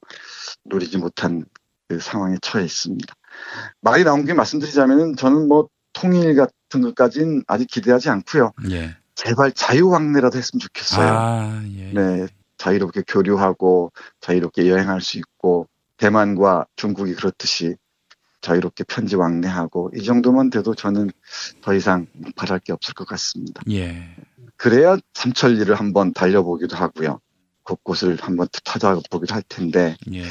누리지 못한 그 상황에 처해 있습니다. 말이 나온 게 말씀드리자면은 저는 뭐 통일 같은 것까지는 아직 기대하지 않고요. 예. 제발 자유왕래라도 했으면 좋겠어요. 아, 예. 네, 자유롭게 교류하고 자유롭게 여행할 수 있고 대만과 중국이 그렇듯이 자유롭게 편지 왕래하고 이 정도만 돼도 저는 더 이상 바랄 게 없을 것 같습니다. 예. 그래야 삼천리를 한번 달려보기도 하고요. 곳곳을 한번 찾아보기도 할 텐데 예.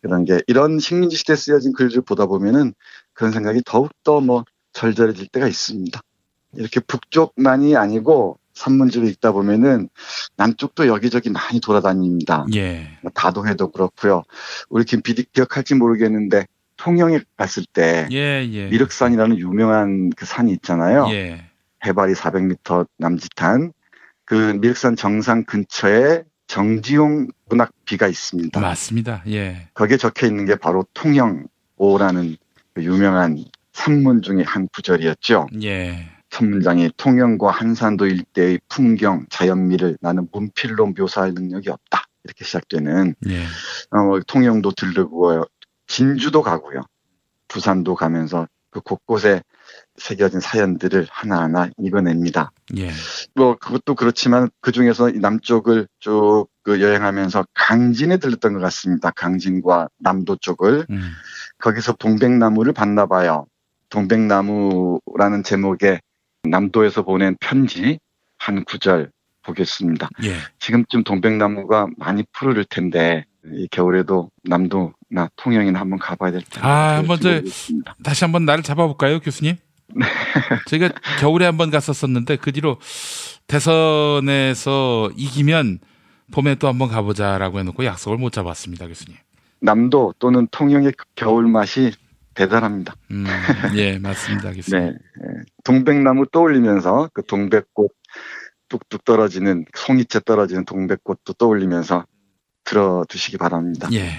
그런 게 이런 식민지 시대에 쓰여진 글들 보다 보면은 그런 생각이 더욱더 뭐 절절해질 때가 있습니다. 이렇게 북쪽만이 아니고 산문집을 읽다 보면은 남쪽도 여기저기 많이 돌아다닙니다. 예. 다도해도 그렇고요. 우리 김 PD 기억할지 모르겠는데 통영에 갔을 때 미륵산이라는 유명한 그 산이 있잖아요. 예. 해발이 400m 남짓한 그 미륵산 정상 근처에 정지용 문학비가 있습니다. 맞습니다. 예. 거기에 적혀 있는 게 바로 통영오라는 그 유명한 산문 중에 한 구절이었죠. 예. 첫 문장이 통영과 한산도 일대의 풍경, 자연미를 나는 문필로 묘사할 능력이 없다. 이렇게 시작되는 예. 통영도 들르고요. 진주도 가고요. 부산도 가면서 그 곳곳에 새겨진 사연들을 하나하나 읽어냅니다. 예. 그것도 그렇지만 그 중에서 남쪽을 쭉 그 여행하면서 강진에 들렀던 것 같습니다. 강진과 남도 쪽을. 거기서 동백나무를 봤나 봐요. 동백나무라는 제목의 남도에서 보낸 편지 한 구절 보겠습니다. 예. 지금쯤 동백나무가 많이 푸르를 텐데 이 겨울에도 남도나 통영이나 한번 가봐야 될 텐데. 한번 다시 한번 날을 잡아볼까요, 교수님? 네. 저희가 겨울에 한번 갔었었는데 그 뒤로 대선에서 이기면 봄에 또 한번 가보자라고 해놓고 약속을 못 잡았습니다, 교수님. 남도 또는 통영의 겨울 맛이 대단합니다. 예, 맞습니다, 교수님. 네, 동백나무 떠올리면서 그 동백꽃 뚝뚝 떨어지는 송이채 떨어지는 동백꽃도 떠올리면서 들어두시기 바랍니다. 예.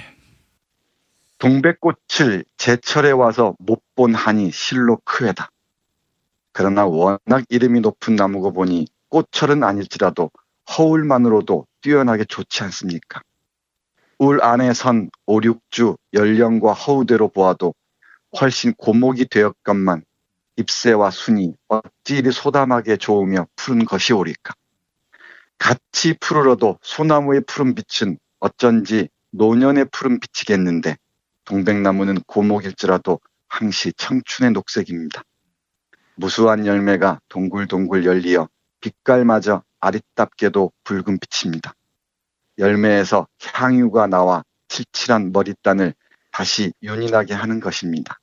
동백꽃을 제철에 와서 못 본 한이 실로 크외다. 그러나 워낙 이름이 높은 나무고 보니 꽃철은 아닐지라도 허울만으로도 뛰어나게 좋지 않습니까? 울 안에 선 5, 6주 연령과 허우대로 보아도 훨씬 고목이 되었건만 잎새와 순이 어찌 이리 소담하게 좋으며 푸른 것이 오리까. 같이 푸르러도 소나무의 푸른 빛은 어쩐지 노년의 푸른 빛이겠는데 동백나무는 고목일지라도 항시 청춘의 녹색입니다. 무수한 열매가 동글동글 열리어 빛깔마저 아리답게도 붉은 빛입니다. 열매에서 향유가 나와 칠칠한 머리단을 다시 윤인하게 하는 것입니다.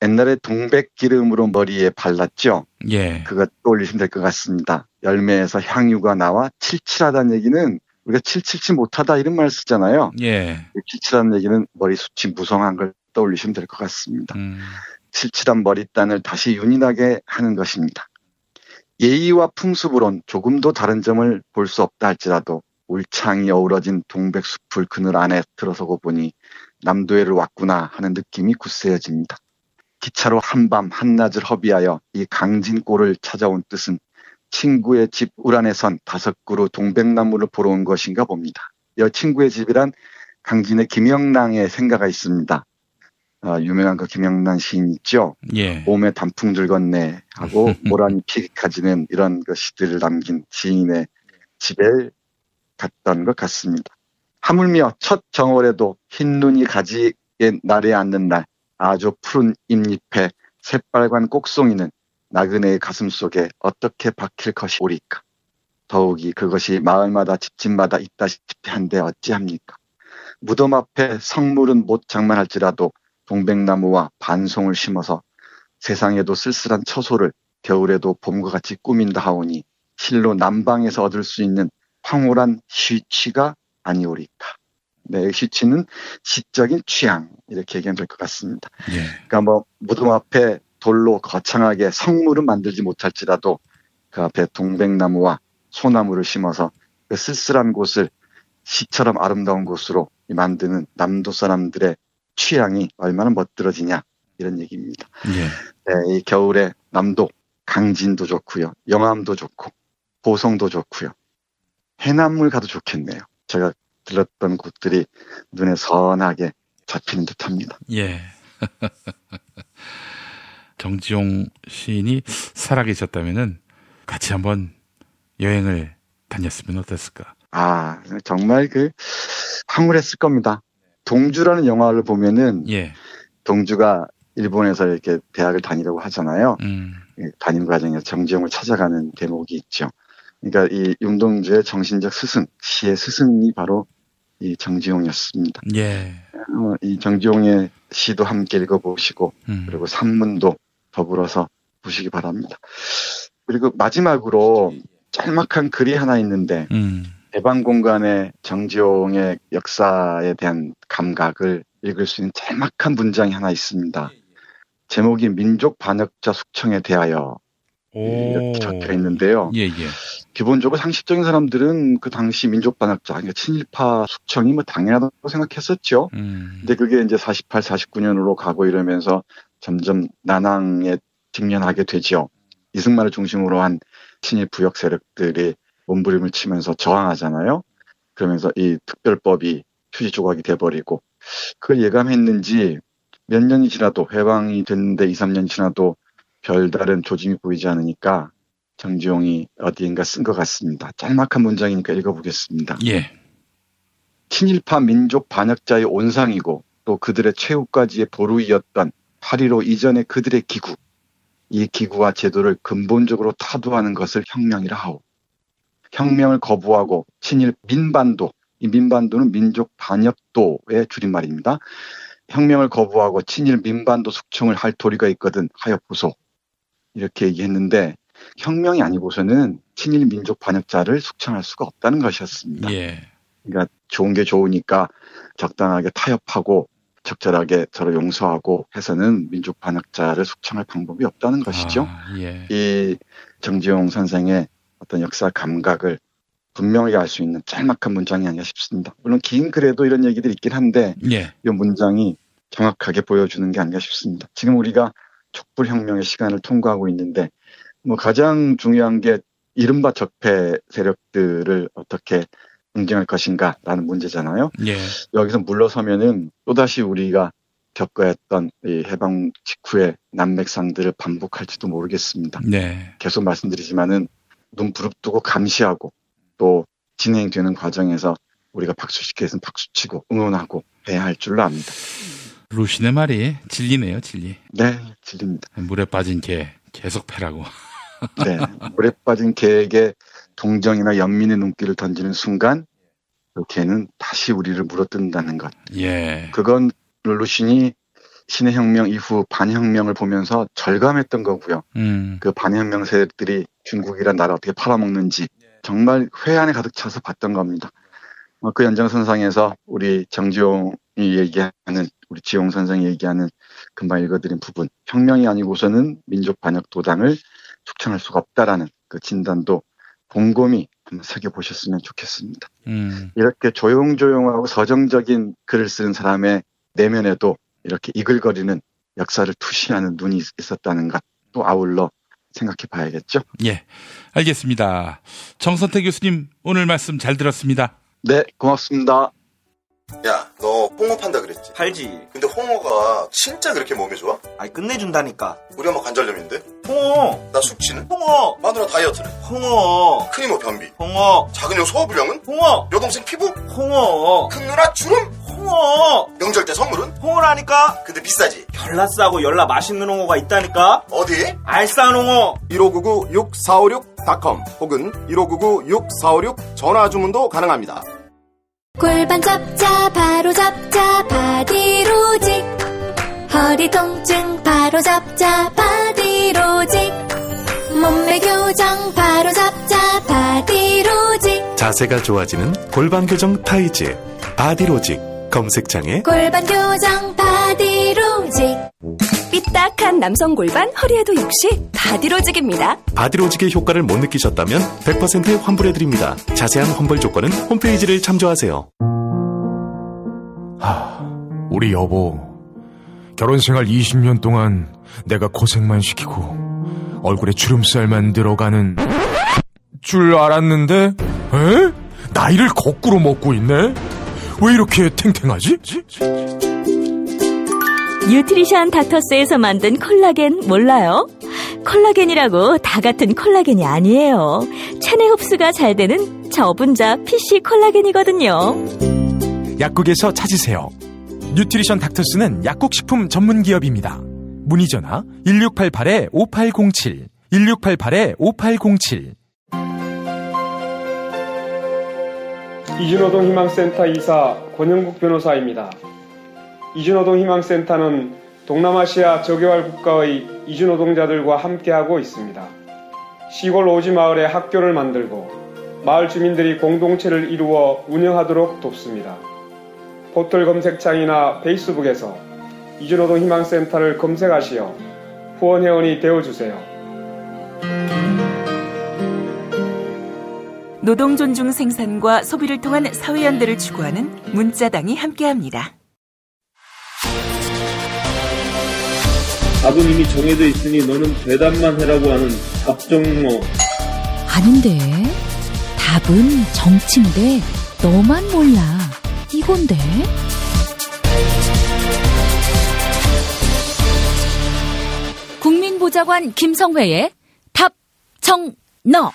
옛날에 동백 기름으로 머리에 발랐죠? 예. 그거 떠올리시면 될 것 같습니다. 열매에서 향유가 나와 칠칠하다는 얘기는 우리가 칠칠치 못하다 이런 말 쓰잖아요. 예. 칠칠한 얘기는 머리숱이 무성한 걸 떠올리시면 될 것 같습니다. 칠칠한 머리단을 다시 윤인하게 하는 것입니다. 예의와 풍습으론 조금도 다른 점을 볼 수 없다 할지라도 울창이 어우러진 동백숲을 그늘 안에 들어서고 보니 남도해를 왔구나 하는 느낌이 굳세어집니다. 기차로 한밤 한낮을 허비하여 이 강진골을 찾아온 뜻은 친구의 집 우란에 선 5그루 동백나무를 보러 온 것인가 봅니다. 이 친구의 집이란 강진의 김영랑의 생가가 있습니다. 유명한 그 김영란 시인 있죠. 예. 봄에 단풍들 건네 하고 모란이 피익하지는 이런 그 시들을 남긴 시인의 집에 갔던 것 같습니다. 하물며 첫 정월에도 흰 눈이 가지에 날에 앉는 날 아주 푸른 잎잎에 새빨간 꼭송이는 나그네의 가슴 속에 어떻게 박힐 것이 오리까. 더욱이 그것이 마을마다 집집마다 있다시피 한데 어찌합니까. 무덤 앞에 성물은 못 장만할지라도 동백나무와 반송을 심어서 세상에도 쓸쓸한 처소를 겨울에도 봄과 같이 꾸민다 하오니 실로 남방에서 얻을 수 있는 황홀한 쉬취가 아니오리까. 네, 쉬취는 시적인 취향 이렇게 얘기하면 될 것 같습니다. 예. 그러니까 뭐 무덤 앞에 돌로 거창하게 성물은 만들지 못할지라도 그 앞에 동백나무와 소나무를 심어서 그 쓸쓸한 곳을 시처럼 아름다운 곳으로 만드는 남도 사람들의 취향이 얼마나 멋들어지냐 이런 얘기입니다. 예. 네, 이 겨울에 남도, 강진도 좋고요. 영암도 좋고 보성도 좋고요. 해남을 가도 좋겠네요. 제가 들렀던 곳들이 눈에 선하게 잡히는 듯합니다. 예. 정지용 시인이 살아계셨다면은 같이 한번 여행을 다녔으면 어땠을까? 아, 정말 황홀했을 겁니다. 동주라는 영화를 보면은 동주가 일본에서 이렇게 대학을 다니려고 하잖아요. 다니는 과정에서 정지용을 찾아가는 대목이 있죠. 그러니까 이 윤동주의 정신적 스승, 시의 스승이 바로 이 정지용이었습니다. 예. 이 정지용의 시도 함께 읽어보시고 그리고 산문도 더불어서 보시기 바랍니다. 그리고 마지막으로 짤막한 글이 하나 있는데 해방 공간의 정지용의 역사에 대한 감각을 읽을 수 있는 짤막한 문장이 하나 있습니다. 제목이 민족 반역자 숙청에 대하여 이렇게 적혀 있는데요. 예. 기본적으로 상식적인 사람들은 그 당시 민족 반역자, 그러니까 친일파 숙청이 뭐 당연하다고 생각했었죠. 근데 그게 이제 48, 49년으로 가고 이러면서 점점 난항에 직면하게 되죠. 이승만을 중심으로 한 친일 부역 세력들이 몸부림을 치면서 저항하잖아요. 그러면서 이 특별법이 휴지 조각이 돼버리고 그걸 예감했는지 몇 년이 지나도 해방이 됐는데 2, 3년 지나도 별다른 조짐이 보이지 않으니까 정지용이 어디인가 쓴 것 같습니다. 짤막한 문장이니까 읽어보겠습니다. 예. 친일파 민족 반역자의 온상이고 또 그들의 최후까지의 보루이었던 8.15 이전의 그들의 기구, 이 기구와 제도를 근본적으로 타도하는 것을 혁명이라 하오. 혁명을 거부하고 친일 민반도, 이 민반도는 민족 반역도의 줄임말입니다. 혁명을 거부하고 친일 민반도 숙청을 할 도리가 있거든 하여 보소. 이렇게 얘기했는데 혁명이 아니고서는 친일 민족 반역자를 숙청할 수가 없다는 것이었습니다. 예. 그러니까 좋은 게 좋으니까 적당하게 타협하고 적절하게 서로 용서하고 해서는 민족 반역자를 숙청할 방법이 없다는 것이죠. 예. 이 정지용 선생의 어떤 역사 감각을 분명히 알 수 있는 짤막한 문장이 아닌가 싶습니다. 물론 긴 글에도 이런 얘기들이 있긴 한데 예. 이 문장이 정확하게 보여주는 게 아닌가 싶습니다. 지금 우리가 촛불혁명의 시간을 통과하고 있는데 뭐 가장 중요한 게 이른바 적폐 세력들을 어떻게 응징할 것인가라는 문제잖아요. 예. 여기서 물러서면은 또다시 우리가 겪어야 했던 이 해방 직후의 난맥상들을 반복할지도 모르겠습니다. 네. 계속 말씀드리지만은 눈 부릅뜨고 감시하고 또 진행되는 과정에서 우리가 박수치기 위해서는 박수치고 응원하고 해야 할 줄로 압니다. 루신의 말이 진리네요, 진리. 네, 진리입니다. 물에 빠진 개 계속 패라고. 네, 물에 빠진 개에게 동정이나 연민의 눈길을 던지는 순간 그 개는 다시 우리를 물어뜯는다는 것. 예. 그건 루신이 신의 혁명 이후 반혁명을 보면서 절감했던 거고요. 그 반혁명 세력들이 중국이란 나라 어떻게 팔아먹는지 정말 회한에 가득 차서 봤던 겁니다. 그 연장선상에서 우리 정지용이 얘기하는 우리 지용 선생이 얘기하는 금방 읽어드린 부분, 혁명이 아니고서는 민족 반역 도당을 숙청할 수가 없다라는 그 진단도 곰곰이 한번 새겨보셨으면 좋겠습니다. 이렇게 조용조용하고 서정적인 글을 쓰는 사람의 내면에도 이렇게 이글거리는 역사를 투시하는 눈이 있었다는 것 또 아울러 생각해 봐야겠죠. 예, 알겠습니다. 정선태 교수님 오늘 말씀 잘 들었습니다. 네, 고맙습니다. 야, 너 홍어 판다 그랬지? 팔지. 근데 홍어가 진짜 그렇게 몸에 좋아? 아니 끝내준다니까. 우리 엄마 관절염인데? 홍어. 나 숙취는? 홍어. 마누라 다이어트는? 홍어. 큰이모 변비? 홍어. 작은 형 소화불량은? 홍어. 여동생 피부? 홍어. 큰 누나 주름? 홍어. 명절 때 선물은? 홍어라니까. 근데 비싸지? 열나 싸고 열나 맛있는 홍어가 있다니까. 어디? 알싸한 홍어. 1599-6456.com 혹은 1599-6456 전화 주문도 가능합니다. 골반 잡자 바로 잡자 바디로직, 허리 통증 바로 잡자 바디로직, 몸매 교정 바로 잡자 바디로직, 자세가 좋아지는 골반 교정 타이즈 바디로직. 검색창에 골반 교정 바디로직. 삐딱한 남성 골반 허리에도 역시 바디로직입니다. 바디로직의 효과를 못 느끼셨다면 100% 환불해드립니다. 자세한 환불 조건은 홈페이지를 참조하세요. 우리 여보, 결혼생활 20년 동안 내가 고생만 시키고 얼굴에 주름살만 들어가는 줄 알았는데 나이를 거꾸로 먹고 있네? 왜 이렇게 탱탱하지? 뉴트리션 닥터스에서 만든 콜라겐 몰라요? 콜라겐이라고 다 같은 콜라겐이 아니에요. 체내 흡수가 잘 되는 저분자 PC 콜라겐이거든요. 약국에서 찾으세요. 뉴트리션 닥터스는 약국식품 전문기업입니다. 문의전화 1688-5807 1688-5807. 이준호동 희망센터 이사 권영국 변호사입니다. 이준호동 희망센터는 동남아시아 저개발 국가의 이주 노동자들과 함께하고 있습니다. 시골 오지 마을에 학교를 만들고 마을 주민들이 공동체를 이루어 운영하도록 돕습니다. 포털 검색창이나 페이스북에서 이주노동희망센터를 검색하시어 후원회원이 되어주세요. 노동 존중 생산과 소비를 통한 사회연대를 추구하는 문자당이 함께합니다. 답은 이미 정해져 있으니 너는 대답만 해라고 하는 답정너. 아닌데. 답은 정치인데 너만 몰라. 이건데. 국민보좌관 김성회의 답정너.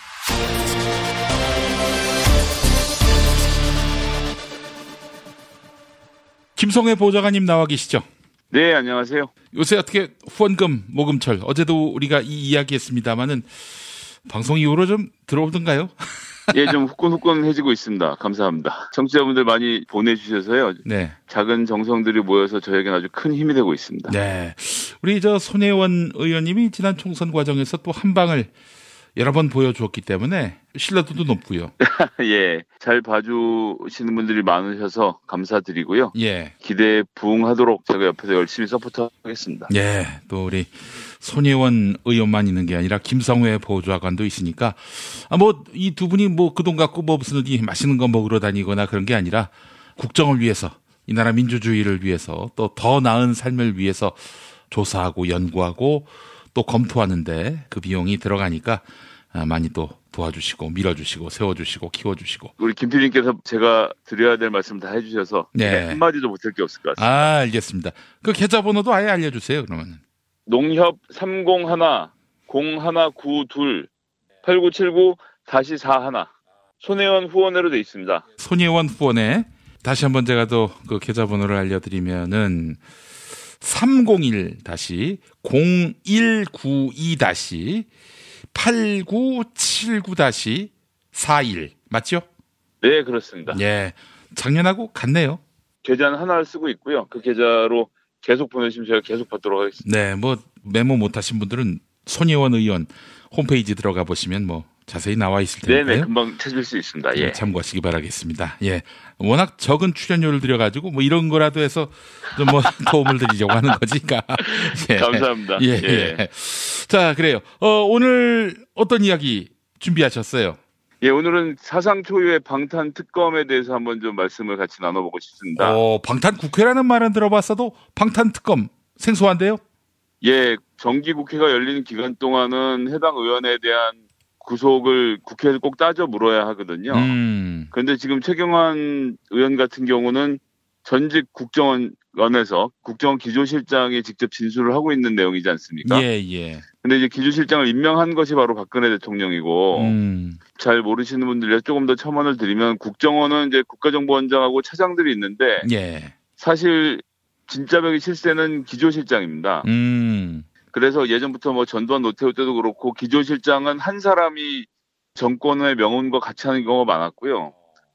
김성회 보좌관님 나와 계시죠? 네, 안녕하세요. 요새 어떻게 후원금, 모금철, 어제도 우리가 이 이야기했습니다마는 방송 이후로 좀 들어오던가요? 예, 좀 후끈후끈해지고 있습니다. 감사합니다. 청취자분들 많이 보내주셔서요. 네. 작은 정성들이 모여서 저에게는 아주 큰 힘이 되고 있습니다. 네. 우리 손혜원 의원님이 지난 총선 과정에서 또 한 방을 여러 번 보여주었기 때문에 신뢰도도 높고요. 예, 잘 봐주시는 분들이 많으셔서 감사드리고요. 예. 기대에 부응하도록 제가 옆에서 열심히 서포트하겠습니다. 예, 또 우리 손혜원 의원만 있는 게 아니라 김성회 보좌관도 있으니까 이 두 분이 그 돈 갖고 무슨 어디 맛있는 거 먹으러 다니거나 그런 게 아니라 국정을 위해서 이 나라 민주주의를 위해서 또 더 나은 삶을 위해서 조사하고 연구하고 또 검토하는데 그 비용이 들어가니까 많이 또 도와주시고 밀어주시고 세워주시고 키워주시고. 우리 김 PD님께서 제가 드려야 될 말씀 다 해주셔서 네. 한마디도 못할 게 없을 것 같습니다. 알겠습니다. 그 계좌번호도 아예 알려주세요. 그러면. 농협 301-0192-8979-4 손혜원 후원회로 돼 있습니다. 손혜원 후원회. 다시 한번 제가 또 그 계좌번호를 알려드리면은 301-0192-8979-41 맞죠? 네, 그렇습니다. 예, 작년하고 같네요. 계좌는 하나를 쓰고 있고요. 그 계좌로 계속 보내주시면 제가 계속 받도록 하겠습니다. 네, 메모 못하신 분들은 손혜원 의원 홈페이지 들어가 보시면 자세히 나와 있을 테니까요. 네네, 금방 찾을 수 있습니다. 예. 참고하시기 바라겠습니다. 예. 워낙 적은 출연료를 들여가지고 이런 거라도 해서 좀 도움을 드리려고 하는 거지까. 예. 감사합니다. 예. 예. 자, 그래요. 오늘 어떤 이야기 준비하셨어요? 예, 오늘은 사상 초유의 방탄 특검에 대해서 한번 좀 말씀을 같이 나눠보고 싶습니다. 방탄 국회라는 말은 들어봤어도 방탄 특검 생소한데요? 예, 정기국회가 열리는 기간 동안은 해당 의원에 대한 구속을 국회에서 꼭 따져 물어야 하거든요. 그런데 지금 최경환 의원 같은 경우는 전직 국정원에서 국정원 기조실장이 직접 진술을 하고 있는 내용이지 않습니까? 예, 예. 근데 이제 기조실장을 임명한 것이 바로 박근혜 대통령이고, 잘 모르시는 분들 위해서 조금 더 첨언을 드리면 국정원은 이제 국가정보원장하고 차장들이 있는데, 예. 사실 진짜벽의 실세는 기조실장입니다. 그래서 예전부터 전두환 노태우 때도 그렇고 기조실장은 한 사람이 정권의 명운과 같이 하는 경우가 많았고요.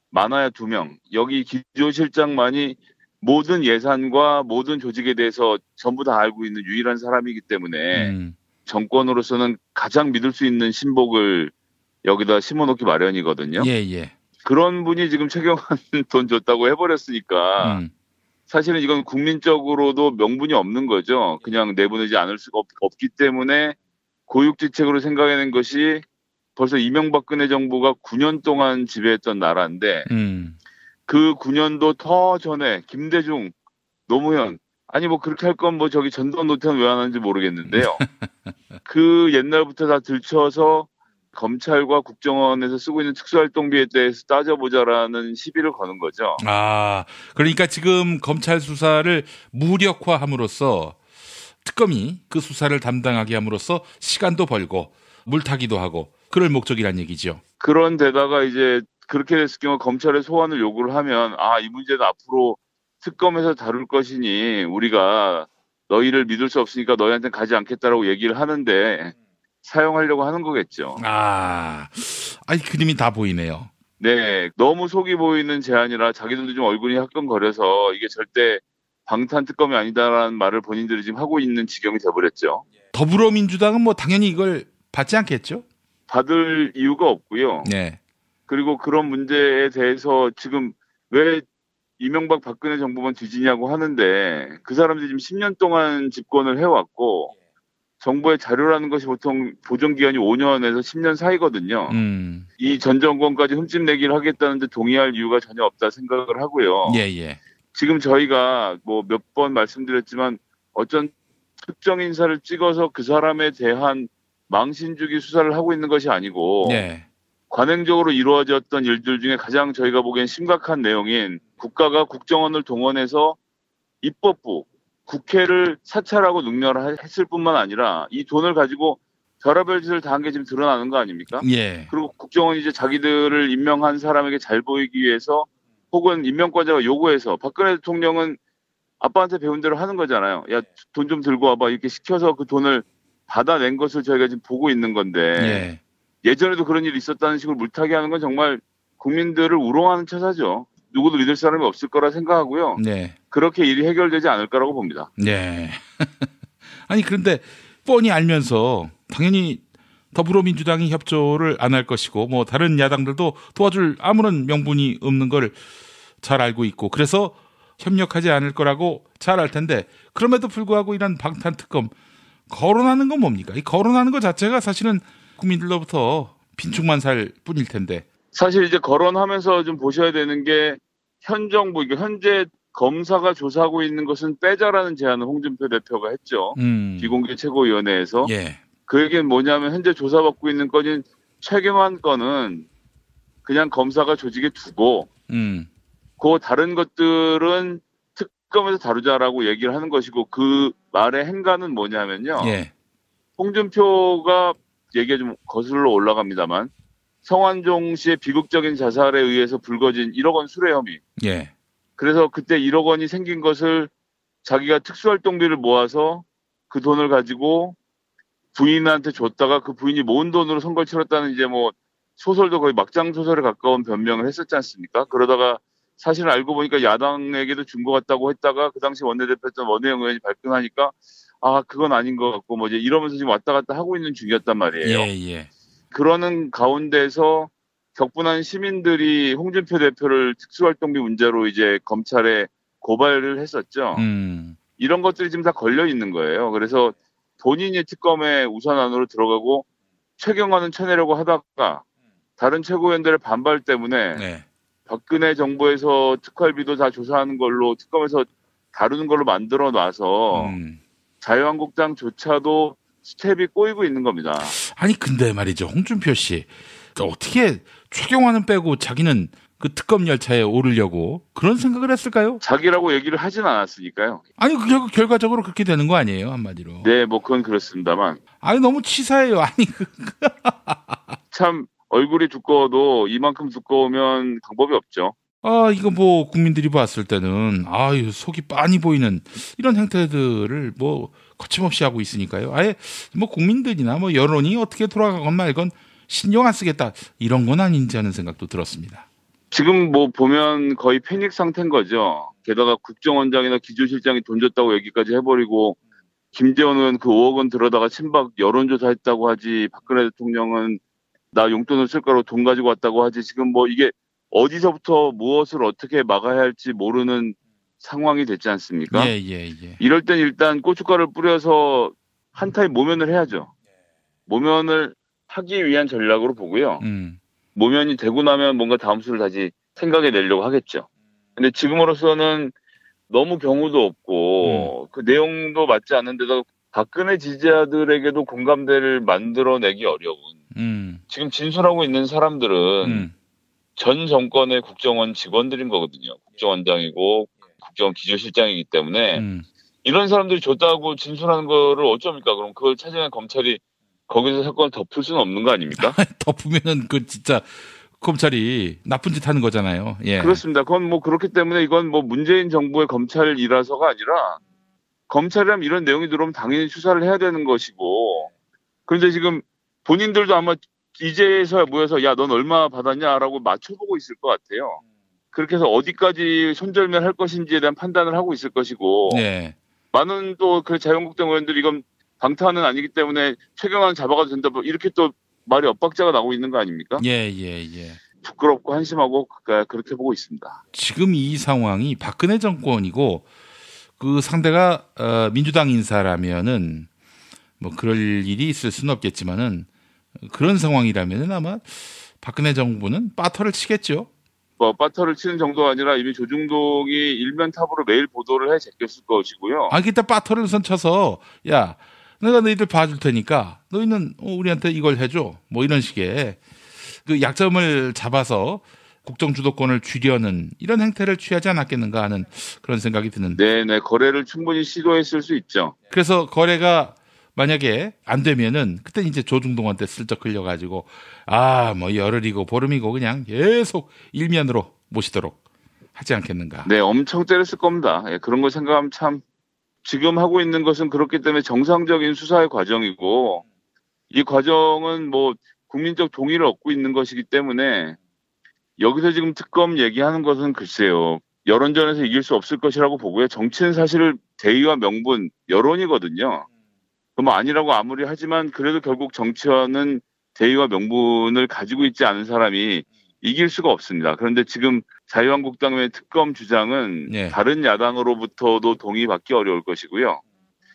많아야 2명. 여기 기조실장만이 모든 예산과 모든 조직에 대해서 전부 다 알고 있는 유일한 사람이기 때문에 정권으로서는 가장 믿을 수 있는 신복을 여기다 심어놓기 마련이거든요. 예, 예. 그런 분이 지금 최경환 돈 줬다고 해버렸으니까 사실은 이건 국민적으로도 명분이 없는 거죠. 그냥 내보내지 않을 수가 없기 때문에 고육지책으로 생각해낸 것이 벌써 이명박근혜 정부가 9년 동안 지배했던 나라인데 그 9년도 더 전에 김대중, 노무현 그렇게 할 건 저기 전두환 노태우는 왜 안 하는지 모르겠는데요. 그 옛날부터 다 들춰서 검찰과 국정원에서 쓰고 있는 특수활동비에 대해서 따져보자라는 시비를 거는 거죠. 그러니까 지금 검찰 수사를 무력화함으로써 특검이 그 수사를 담당하게 함으로써 시간도 벌고 물타기도 하고 그럴 목적이란 얘기죠. 그런 데다가 이제 그렇게 됐을 경우 검찰의 소환을 요구를 하면 이 문제는 앞으로 특검에서 다룰 것이니 우리가 너희를 믿을 수 없으니까 너희한테는 가지 않겠다라고 얘기를 하는데 사용하려고 하는 거겠죠. 그림이 다 보이네요. 네, 너무 속이 보이는 제안이라 자기들도 좀 얼굴이 화끈거려서 이게 절대 방탄 특검이 아니다라는 말을 본인들이 지금 하고 있는 지경이 돼버렸죠. 더불어민주당은 뭐 당연히 이걸 받지 않겠죠? 받을 이유가 없고요. 네. 그리고 그런 문제에 대해서 지금 왜 이명박 박근혜 정부만 뒤지냐고 하는데 그 사람들이 지금 10년 동안 집권을 해왔고 정부의 자료라는 것이 보통 보존기간이 5년에서 10년 사이거든요. 이 전 정권까지 흠집내기를 하겠다는데 동의할 이유가 전혀 없다 생각을 하고요. 예. 지금 저희가 뭐 몇 번 말씀드렸지만 어쩐 특정 인사를 찍어서 그 사람에 대한 망신주기 수사를 하고 있는 것이 아니고 네. 관행적으로 이루어졌던 일들 중에 가장 저희가 보기엔 심각한 내용인 국가가 국정원을 동원해서 입법부, 국회를 사찰하고 능멸했을 뿐만 아니라 이 돈을 가지고 별의별 짓을 다 한 게 지금 드러나는 거 아닙니까? 예. 그리고 국정원이 이제 자기들을 임명한 사람에게 잘 보이기 위해서 혹은 임명권자가 요구해서 박근혜 대통령은 아빠한테 배운 대로 하는 거잖아요. 야, 돈 좀 들고 와봐. 이렇게 시켜서 그 돈을 받아낸 것을 저희가 지금 보고 있는 건데 예전에도 그런 일이 있었다는 식으로 물타기 하는 건 정말 국민들을 우롱하는 처사죠. 누구도 믿을 사람이 없을 거라 생각하고요. 네. 그렇게 일이 해결되지 않을 거라고 봅니다. 네. 아니 그런데 뻔히 알면서 당연히 더불어민주당이 협조를 안 할 것이고 뭐 다른 야당들도 도와줄 아무런 명분이 없는 걸 잘 알고 있고 그래서 협력하지 않을 거라고 잘 알 텐데 그럼에도 불구하고 이런 방탄특검 거론하는 건 뭡니까? 이 거론하는 것 자체가 사실은 국민들로부터 빈축만 살 뿐일 텐데. 사실 이제 거론하면서 좀 보셔야 되는 게 현 정부, 현재 검사가 조사하고 있는 것은 빼자라는 제안을 홍준표 대표가 했죠. 비공개 최고위원회에서. 예. 그 얘기는 뭐냐면 현재 조사받고 있는 건인 최경환 건은 그냥 검사가 조직에 두고 그 다른 것들은 특검에서 다루자라고 얘기를 하는 것이고 그 말의 행간은 뭐냐면요. 예. 홍준표가 얘기가 좀 거슬러 올라갑니다만 성완종 씨의 비극적인 자살에 의해서 불거진 1억 원 수뢰 혐의. 예. 그래서 그때 1억 원이 생긴 것을 자기가 특수활동비를 모아서 그 돈을 가지고 부인한테 줬다가 그 부인이 모은 돈으로 선거를 치렀다는 이제 뭐 소설도 거의 막장 소설에 가까운 변명을 했었지 않습니까? 그러다가 사실 알고 보니까 야당에게도 준 것 같다고 했다가 그 당시 원내대표였던 원혜영 의원이 발끈하니까 아 그건 아닌 것 같고 뭐 이제 이러면서 지금 왔다 갔다 하고 있는 중이었단 말이에요. 예. 그러는 가운데서 격분한 시민들이 홍준표 대표를 특수활동비 문제로 이제 검찰에 고발을 했었죠. 이런 것들이 지금 다 걸려 있는 거예요. 그래서 본인이 특검에 우선안으로 들어가고 최경환은 쳐내려고 하다가 다른 최고위원들의 반발 때문에 박근혜 정부에서 특활비도 다 조사하는 걸로 특검에서 다루는 걸로 만들어 놔서 자유한국당조차도 스텝이 꼬이고 있는 겁니다. 아니 근데 말이죠. 홍준표 씨 어떻게 최경환은 빼고 자기는 그 특검 열차에 오르려고 그런 생각을 했을까요? 자기라고 얘기를 하진 않았으니까요. 아니 결과적으로 그렇게 되는 거 아니에요 한마디로. 네, 뭐 그건 그렇습니다만. 아니 너무 치사해요. 아니 참 얼굴이 두꺼워도 이만큼 두꺼우면 방법이 없죠. 아 이거 뭐 국민들이 봤을 때는 아유 속이 빤히 보이는 이런 행태들을 뭐 거침없이 하고 있으니까요. 아예 뭐 국민들이나 뭐 여론이 어떻게 돌아가건 말건 신경 안 쓰겠다 이런 건 아닌지 하는 생각도 들었습니다. 지금 뭐 보면 거의 패닉 상태인 거죠. 게다가 국정원장이나 기조실장이 돈 줬다고 얘기까지 해버리고 김재원 의원 그 5억 원 들어다가 친박 여론조사했다고 하지 박근혜 대통령은 나 용돈을 쓸 거라고 돈 가지고 왔다고 하지 지금 뭐 이게 어디서부터 무엇을 어떻게 막아야 할지 모르는 상황이 됐지 않습니까? 예. 이럴 땐 일단 고춧가루를 뿌려서 한타에 모면을 해야죠. 모면을 하기 위한 전략으로 보고요. 모면이 되고 나면 뭔가 다음 수를 다시 생각해 내려고 하겠죠. 근데 지금으로서는 너무 경우도 없고 그 내용도 맞지 않는데도 박근혜 지지자들에게도 공감대를 만들어내기 어려운 지금 진술하고 있는 사람들은 전 정권의 국정원 직원들인 거거든요. 국정원장이고 국정원 기조실장이기 때문에 이런 사람들이 줬다고 진술하는 거를 어쩝니까? 그럼 그걸 찾아낸 검찰이 거기서 사건을 덮을 수는 없는 거 아닙니까? 덮으면은 그 진짜 검찰이 나쁜 짓 하는 거잖아요. 예. 그렇습니다. 그건 뭐 그렇기 때문에 이건 뭐 문재인 정부의 검찰이라서가 아니라 검찰이라면 이런 내용이 들어오면 당연히 수사를 해야 되는 것이고 그런데 지금 본인들도 아마 이제서야 모여서 야, 넌 얼마 받았냐라고 맞춰보고 있을 것 같아요. 그렇게 해서 어디까지 손절매할 것인지에 대한 판단을 하고 있을 것이고 네. 많은 또 그 자유한국당 의원들이 이건 방탄은 아니기 때문에 최경환 잡아가도 된다 뭐 이렇게 또 말이 엇박자가 나오고 있는 거 아닙니까? 예. 부끄럽고 한심하고 그렇게 보고 있습니다. 지금 이 상황이 박근혜 정권이고 그 상대가 민주당 인사라면은 뭐 그럴 일이 있을 수는 없겠지만은 그런 상황이라면은 아마 박근혜 정부는 빠터를 치겠죠. 뭐 빠터를 치는 정도가 아니라 이미 조중동이 일면탑으로 매일 보도를 해 제꼈을 것이고요. 그때 빠터를 우선 쳐서 야 내가 너희들 봐줄 테니까 너희는 우리한테 이걸 해줘 뭐 이런 식의 그 약점을 잡아서 국정 주도권을 쥐려는 이런 행태를 취하지 않았겠는가 하는 그런 생각이 드는데. 네, 거래를 충분히 시도했을 수 있죠. 그래서 거래가 만약에 안 되면은 그때 이제 조중동한테 슬쩍 흘려가지고 뭐 열흘이고 보름이고 그냥 계속 일면으로 모시도록 하지 않겠는가. 네, 엄청 때렸을 겁니다. 예, 그런 걸 생각하면 참 지금 하고 있는 것은 그렇기 때문에 정상적인 수사의 과정이고 이 과정은 뭐 국민적 동의를 얻고 있는 것이기 때문에 여기서 지금 특검 얘기하는 것은 글쎄요. 여론전에서 이길 수 없을 것이라고 보고요. 정치는 사실 대의와 명분, 여론이거든요. 그럼 아니라고 아무리 하지만 그래도 결국 정치와는 대의와 명분을 가지고 있지 않은 사람이 이길 수가 없습니다. 그런데 지금 자유한국당의 특검 주장은 다른 야당으로부터도 동의받기 어려울 것이고요.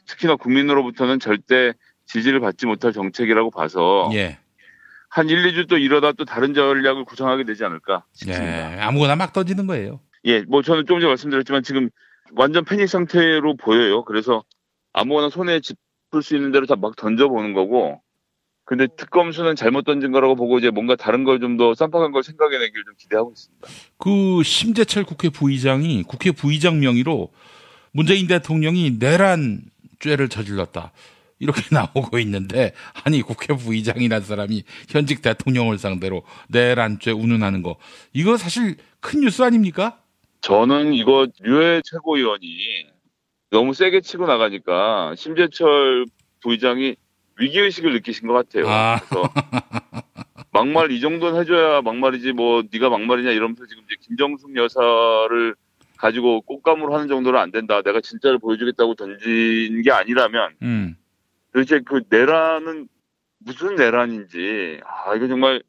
특히나 국민으로부터는 절대 지지를 받지 못할 정책이라고 봐서 한 1, 2주 또 이러다 또 다른 전략을 구상하게 되지 않을까 싶습니다. 아무거나 막 던지는 거예요. 뭐 저는 조금 전에 말씀드렸지만 지금 완전 패닉 상태로 보여요. 그래서 아무거나 손에 짚을 수 있는 대로 다 막 던져보는 거고 근데 특검 수는 잘못 던진 거라고 보고 이제 뭔가 다른 걸 좀 더 쌈박한 걸 생각해내기를 좀 기대하고 있습니다. 그 심재철 국회 부의장이 국회 부의장 명의로 문재인 대통령이 내란 죄를 저질렀다. 이렇게 나오고 있는데 아니 국회 부의장이라는 사람이 현직 대통령을 상대로 내란죄 운운하는 거 이거 사실 큰 뉴스 아닙니까? 저는 이거 류해 최고위원이 너무 세게 치고 나가니까 심재철 부의장이 위기의식을 느끼신 것 같아요. 그래서 막말 이 정도는 해줘야 막말이지 뭐 네가 막말이냐 이러면서 지금 이제 김정숙 여사를 가지고 꽃감으로 하는 정도는 안 된다. 내가 진짜를 보여주겠다고 던진 게 아니라면 도대체 그 내란은 무슨 내란인지 이거 정말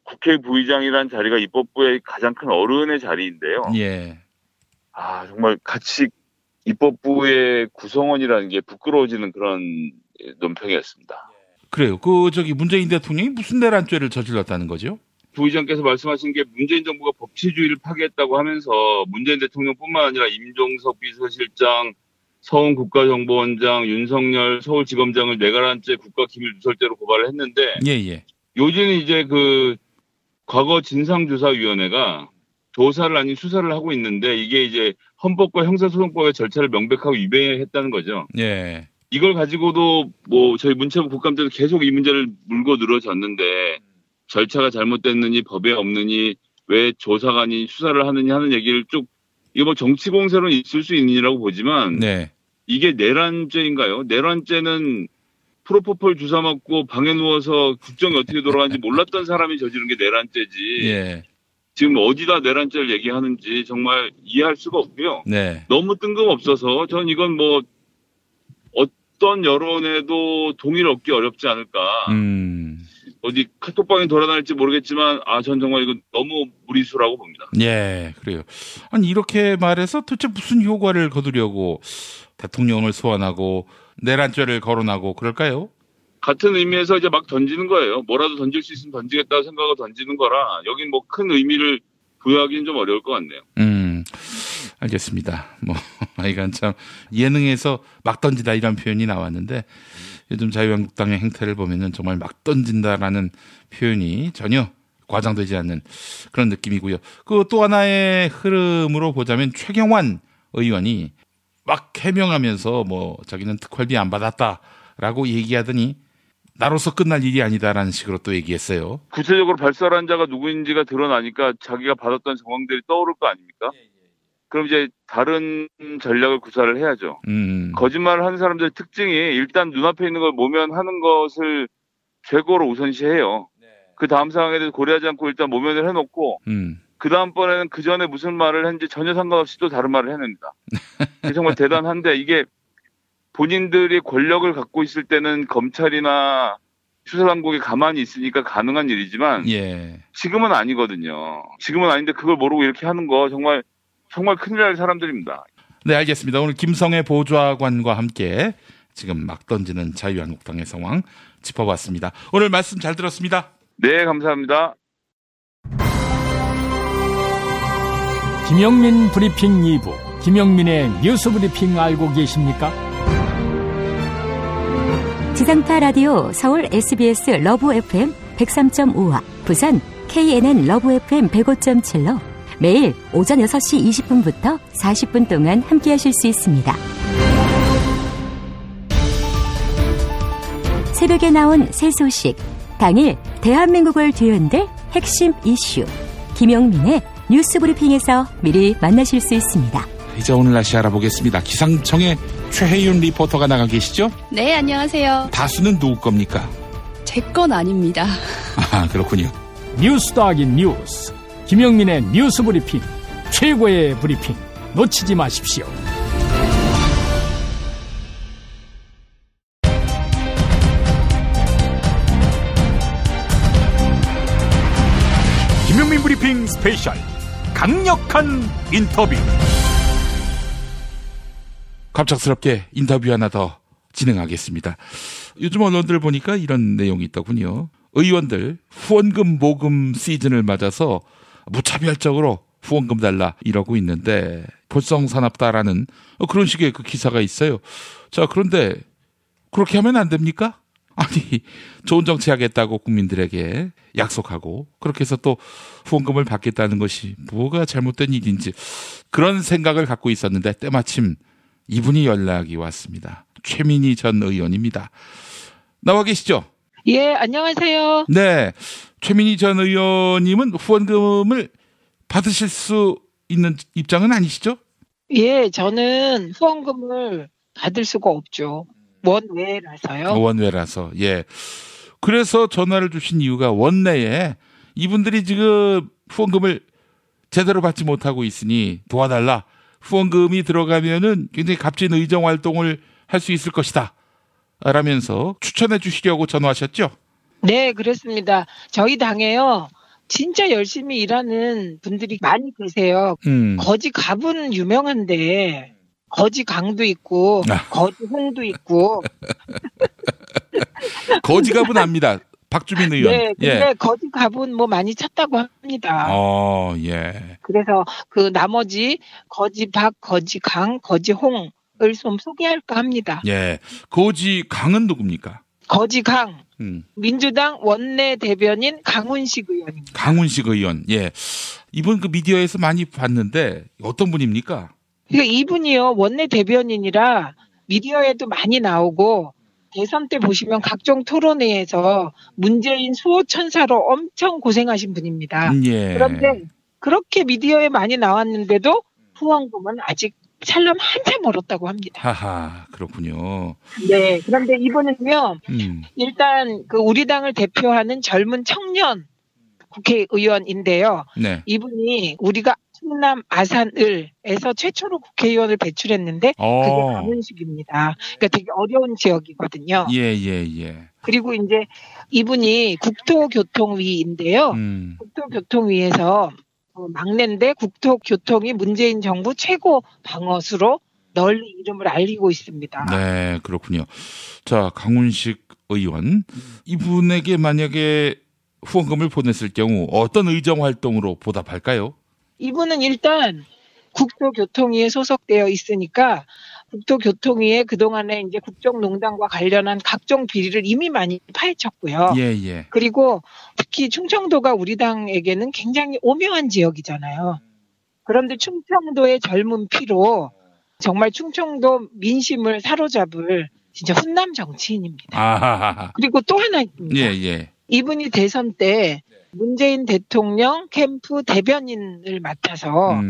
국회 부의장이라는 자리가 입법부의 가장 큰 어른의 자리인데요. 정말 같이 입법부의 구성원이라는 게 부끄러워지는 그런 논평이었습니다. 그래요. 문재인 대통령이 무슨 내란죄를 저질렀다는 거죠? 부의장께서 말씀하신 게 문재인 정부가 법치주의를 파괴했다고 하면서 문재인 대통령뿐만 아니라 임종석 비서실장, 서훈 국가정보원장, 윤석열 서울지검장을 내란죄 국가기밀누설죄로 고발을 했는데 요즘은 이제 그 과거 진상조사위원회가 조사를 아닌 수사를 하고 있는데 이게 이제 헌법과 형사소송법의 절차를 명백하게 위배했다는 거죠. 이걸 가지고도 뭐 저희 문체부 국감때도 계속 이 문제를 물고 늘어졌는데 절차가 잘못됐느니 법에 없느니 왜 조사가 아닌 수사를 하느냐 하는 얘기를 쭉 이거 뭐 정치 공세로는 있을 수 있느냐고 보지만 이게 내란죄인가요? 내란죄는 프로포폴 주사 맞고 방에 누워서 국정이 어떻게 돌아가는지 몰랐던 사람이 저지른 게 내란죄지. 지금 어디다 내란죄를 얘기하는지 정말 이해할 수가 없고요. 너무 뜬금없어서 저는 이건 뭐 어떤 여론에도 동의를 얻기 어렵지 않을까. 어디 카톡방에 돌아다닐지 모르겠지만 전 정말 이건 너무 무리수라고 봅니다. 그래요. 아니 이렇게 말해서 도대체 무슨 효과를 거두려고 대통령을 소환하고 내란죄를 거론하고 그럴까요? 같은 의미에서 이제 막 던지는 거예요. 뭐라도 던질 수 있으면 던지겠다고 생각하고 던지는 거라 여긴 뭐 큰 의미를 부여하기는 좀 어려울 것 같네요. 알겠습니다. 이건 참 예능에서 막 던지다 이런 표현이 나왔는데 요즘 자유한국당의 행태를 보면은 정말 막 던진다라는 표현이 전혀 과장되지 않는 그런 느낌이고요. 그 또 하나의 흐름으로 보자면 최경환 의원이 막 해명하면서 자기는 특활비 안 받았다라고 얘기하더니 나로서 끝날 일이 아니다라는 식으로 또 얘기했어요. 구체적으로 발설한 자가 누구인지가 드러나니까 자기가 받았던 정황들이 떠오를 거 아닙니까? 그럼 이제 다른 전략을 구사를 해야죠. 거짓말을 하는 사람들의 특징이 일단 눈앞에 있는 걸 모면하는 것을 최고로 우선시해요. 그 다음 상황에 대해서 고려하지 않고 일단 모면을 해놓고 그 다음번에는 그 전에 무슨 말을 했는지 전혀 상관없이 또 다른 말을 해냅니다. 정말 대단한데 이게 본인들이 권력을 갖고 있을 때는 검찰이나 수사당국이 가만히 있으니까 가능한 일이지만 지금은 아니거든요. 지금은 아닌데 그걸 모르고 이렇게 하는 거 정말 큰일 날 사람들입니다. 네, 알겠습니다. 오늘 김성애 보좌관과 함께 지금 막 던지는 자유한국당의 상황 짚어봤습니다. 오늘 말씀 잘 들었습니다. 네, 감사합니다. 김영민 브리핑 2부, 김영민의 뉴스 브리핑 알고 계십니까? 지상파 라디오 서울 SBS 러브 FM 103.5와 부산 KNN 러브 FM 105.7로 매일 오전 6시 20분부터 40분 동안 함께하실 수 있습니다. 새벽에 나온 새 소식, 당일 대한민국을 뒤흔들 핵심 이슈, 김영민의 뉴스 브리핑에서 미리 만나실 수 있습니다. 이제 오늘 날씨 알아보겠습니다. 기상청의 최혜윤 리포터가 나가 계시죠? 네, 안녕하세요. 다수는 누구 겁니까? 제 건 아닙니다. 아, 그렇군요. 뉴스 더하기 뉴스, 김영민의 뉴스 브리핑, 최고의 브리핑, 놓치지 마십시오. 김영민 브리핑 스페셜 강력한 인터뷰. 갑작스럽게 인터뷰 하나 더 진행하겠습니다. 요즘 언론들 보니까 이런 내용이 있더군요. 의원들 후원금 모금 시즌을 맞아서 무차별적으로 후원금 달라 이러고 있는데 볼성사납다라는 그런 식의 그 기사가 있어요. 자, 그런데 그렇게 하면 안 됩니까? 아니, 좋은 정치하겠다고 국민들에게 약속하고 그렇게 해서 또 후원금을 받겠다는 것이 뭐가 잘못된 일인지 그런 생각을 갖고 있었는데 때마침 이분이 연락이 왔습니다. 최민희 전 의원입니다. 나와 계시죠? 예, 안녕하세요. 네, 최민희 전 의원님은 후원금을 받으실 수 있는 입장은 아니시죠? 예, 저는 후원금을 받을 수가 없죠. 원외라서요. 원외라서, 예. 그래서 전화를 주신 이유가 원내에 이분들이 지금 후원금을 제대로 받지 못하고 있으니 도와달라. 후원금이 들어가면은 굉장히 값진 의정 활동을 할 수 있을 것이다. 라면서 추천해 주시려고 전화하셨죠? 네, 그렇습니다. 저희 당에요. 진짜 열심히 일하는 분들이 많이 계세요. 거지 갑은 유명한데 거지 강도 있고 거지 홍도 있고. 거지 갑은 압니다. 박주민 의원. 네, 근데 예. 거지 갑은 뭐 많이 찾다고 합니다. 예. 그래서 그 나머지 거지 박, 거지 강, 거지 홍을 좀 소개할까 합니다. 예. 거지 강은 누굽니까? 거지 강. 민주당 원내 대변인 강훈식 의원입니다. 강훈식 의원. 예. 이분 그 미디어에서 많이 봤는데 어떤 분입니까? 그러니까 이분이요. 원내 대변인이라 미디어에도 많이 나오고 대선 때 보시면 각종 토론회에서 문재인 수호천사로 엄청 고생하신 분입니다. 예. 그런데 그렇게 미디어에 많이 나왔는데도 후원금은 아직 찰럼 한참 멀었다고 합니다. 하하, 그렇군요. 네, 그런데 이분은요, 일단 그 우리 당을 대표하는 젊은 청년 국회의원인데요. 네. 이분이 우리가 충남 아산을에서 최초로 국회의원을 배출했는데 그게 강훈식입니다. 그러니까 되게 어려운 지역이거든요. 예. 그리고 이제 이분이 국토교통위인데요. 국토교통위에서 막내인데 국토교통이 문재인 정부 최고 방어수로 널리 이름을 알리고 있습니다. 네, 그렇군요. 자, 강훈식 의원. 이분에게 만약에 후원금을 보냈을 경우 어떤 의정 활동으로 보답할까요? 이분은 일단 국토교통위에 소속되어 있으니까 국토교통위에 그동안에 이제 국정농단과 관련한 각종 비리를 이미 많이 파헤쳤고요. 예. 그리고 특히 충청도가 우리 당에게는 굉장히 오묘한 지역이잖아요. 그런데 충청도의 젊은 피로 정말 충청도 민심을 사로잡을 진짜 훈남 정치인입니다. 아하하. 그리고 또 하나 있습니다. 예. 이분이 대선 때 문재인 대통령 캠프 대변인을 맡아서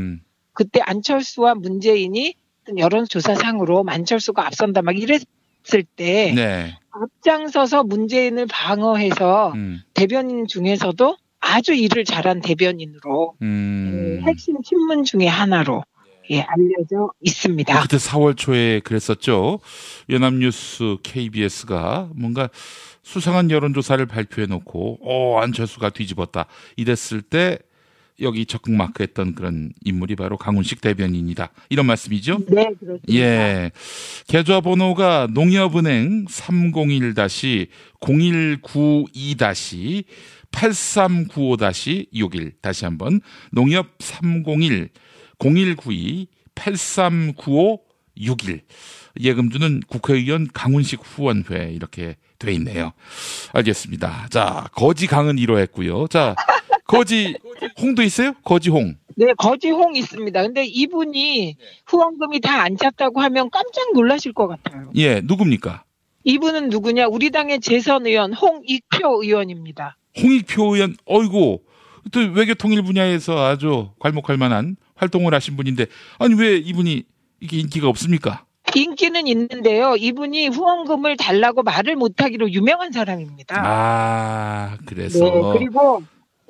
그때 안철수와 문재인이 여론조사상으로 안철수가 앞선다 막 이랬을 때 앞장서서 문재인을 방어해서 대변인 중에서도 아주 일을 잘한 대변인으로 핵심 신문 중에 하나로 알려져 있습니다. 그때 4월 초에 그랬었죠. 연합뉴스 KBS가 뭔가 수상한 여론조사를 발표해놓고 안철수가 뒤집었다 이랬을 때 여기 적극 마크했던 그런 인물이 바로 강훈식 대변인이다. 이런 말씀이죠? 네, 그렇습니다. 예. 계좌번호가 농협은행 301-8392-8395-61 다시 한번 농협 301-0192-8395-61 예금주는 국회의원 강훈식 후원회 이렇게 돼 있네요. 알겠습니다. 자, 거지강은 1호 했고요. 자, 거지홍도 있어요? 거지홍. 네, 거지홍 있습니다. 근데 이분이 후원금이 다 안 찼다고 하면 깜짝 놀라실 것 같아요. 예, 누굽니까? 이분은 누구냐? 우리 당의 재선 의원 홍익표 의원입니다. 홍익표 의원, 어이고, 또 외교통일 분야에서 아주 괄목할 만한 활동을 하신 분인데, 아니 왜 이분이 이게 인기가 없습니까? 인기는 있는데요. 이분이 후원금을 달라고 말을 못하기로 유명한 사람입니다. 아, 그래서. 네, 그리고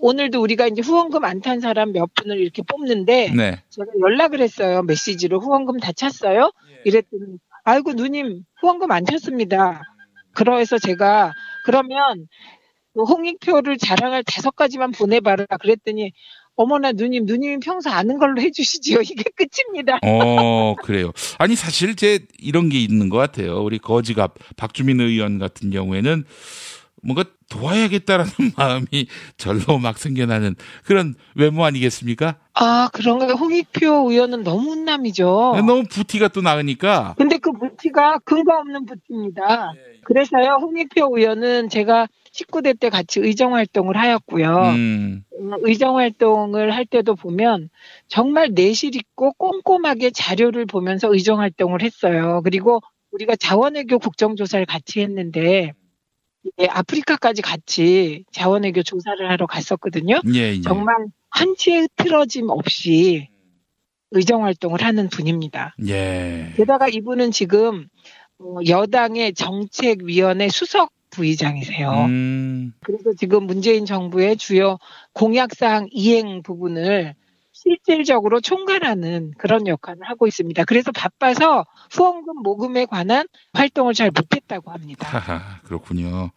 오늘도 우리가 이제 후원금 안 탄 사람 몇 분을 이렇게 뽑는데 네. 제가 연락을 했어요. 메시지로 후원금 다 찼어요? 이랬더니 아이고 누님 후원금 안 찼습니다. 그래서 제가 그러면 홍익표를 자랑할 5가지만 보내봐라 그랬더니 어머나 누님이 평소 아는 걸로 해주시지요. 이게 끝입니다. 그래요. 아니 사실 이런 게 있는 것 같아요. 우리 거지갑 박주민 의원 같은 경우에는 뭔가 도와야겠다라는 마음이 절로 막 생겨나는 그런 외모 아니겠습니까? 아, 그런가요? 홍익표 의원은 너무 훈남이죠. 너무 부티가 또 나으니까. 근데 그 부티가 근거 없는 부티입니다. 그래서요, 홍익표 의원은 제가 19대 때 같이 의정활동을 하였고요. 의정활동을 할 때도 보면 정말 내실 있고 꼼꼼하게 자료를 보면서 의정활동을 했어요. 그리고 우리가 자원외교 국정조사를 같이 했는데 아프리카까지 같이 자원외교 조사를 하러 갔었거든요. 예. 정말 한치의 흐트러짐 없이 의정활동을 하는 분입니다. 예. 게다가 이분은 지금 여당의 정책위원회 수석 부의장이세요. 그래서 지금 문재인 정부의 주요 공약사항 이행 부분을 실질적으로 총괄하는 그런 역할을 하고 있습니다. 그래서 바빠서 후원금 모금에 관한 활동을 잘 못했다고 합니다. 그렇군요.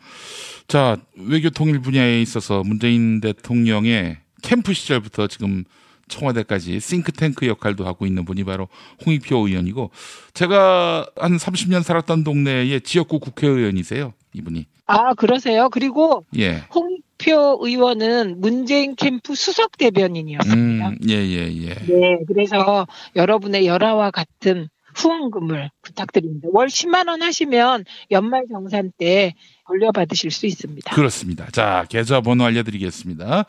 자, 외교통일 분야에 있어서 문재인 대통령의 캠프 시절부터 지금 청와대까지 싱크탱크 역할도 하고 있는 분이 바로 홍익표 의원이고 제가 한 30년 살았던 동네의 지역구 국회의원이세요. 이분이. 아, 그러세요? 그리고 예. 홍익표 의원은 문재인 캠프 수석 대변인이었습니다. 예. 네, 그래서 여러분의 열화와 같은 후원금을 부탁드립니다. 월 10만 원 하시면 연말 정산 때 돌려받으실 수 있습니다. 그렇습니다. 자, 계좌번호 알려드리겠습니다.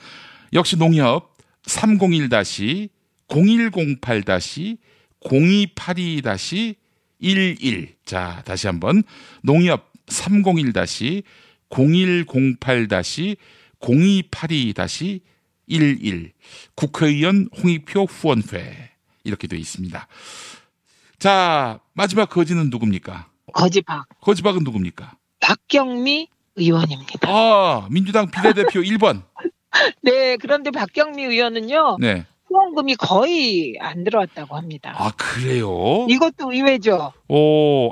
역시 농협 301-0108-0282-11 자, 다시 한번 농협 301-0108-0282-11 국회의원 홍익표 후원회 이렇게 되어 있습니다. 자, 마지막 거지는 누굽니까? 거지박은 누굽니까? 박경미 의원입니다. 아, 민주당 비례대표 1번. 네, 그런데 박경미 의원은요. 네. 후원금이 거의 안 들어왔다고 합니다. 아, 그래요? 이것도 의외죠.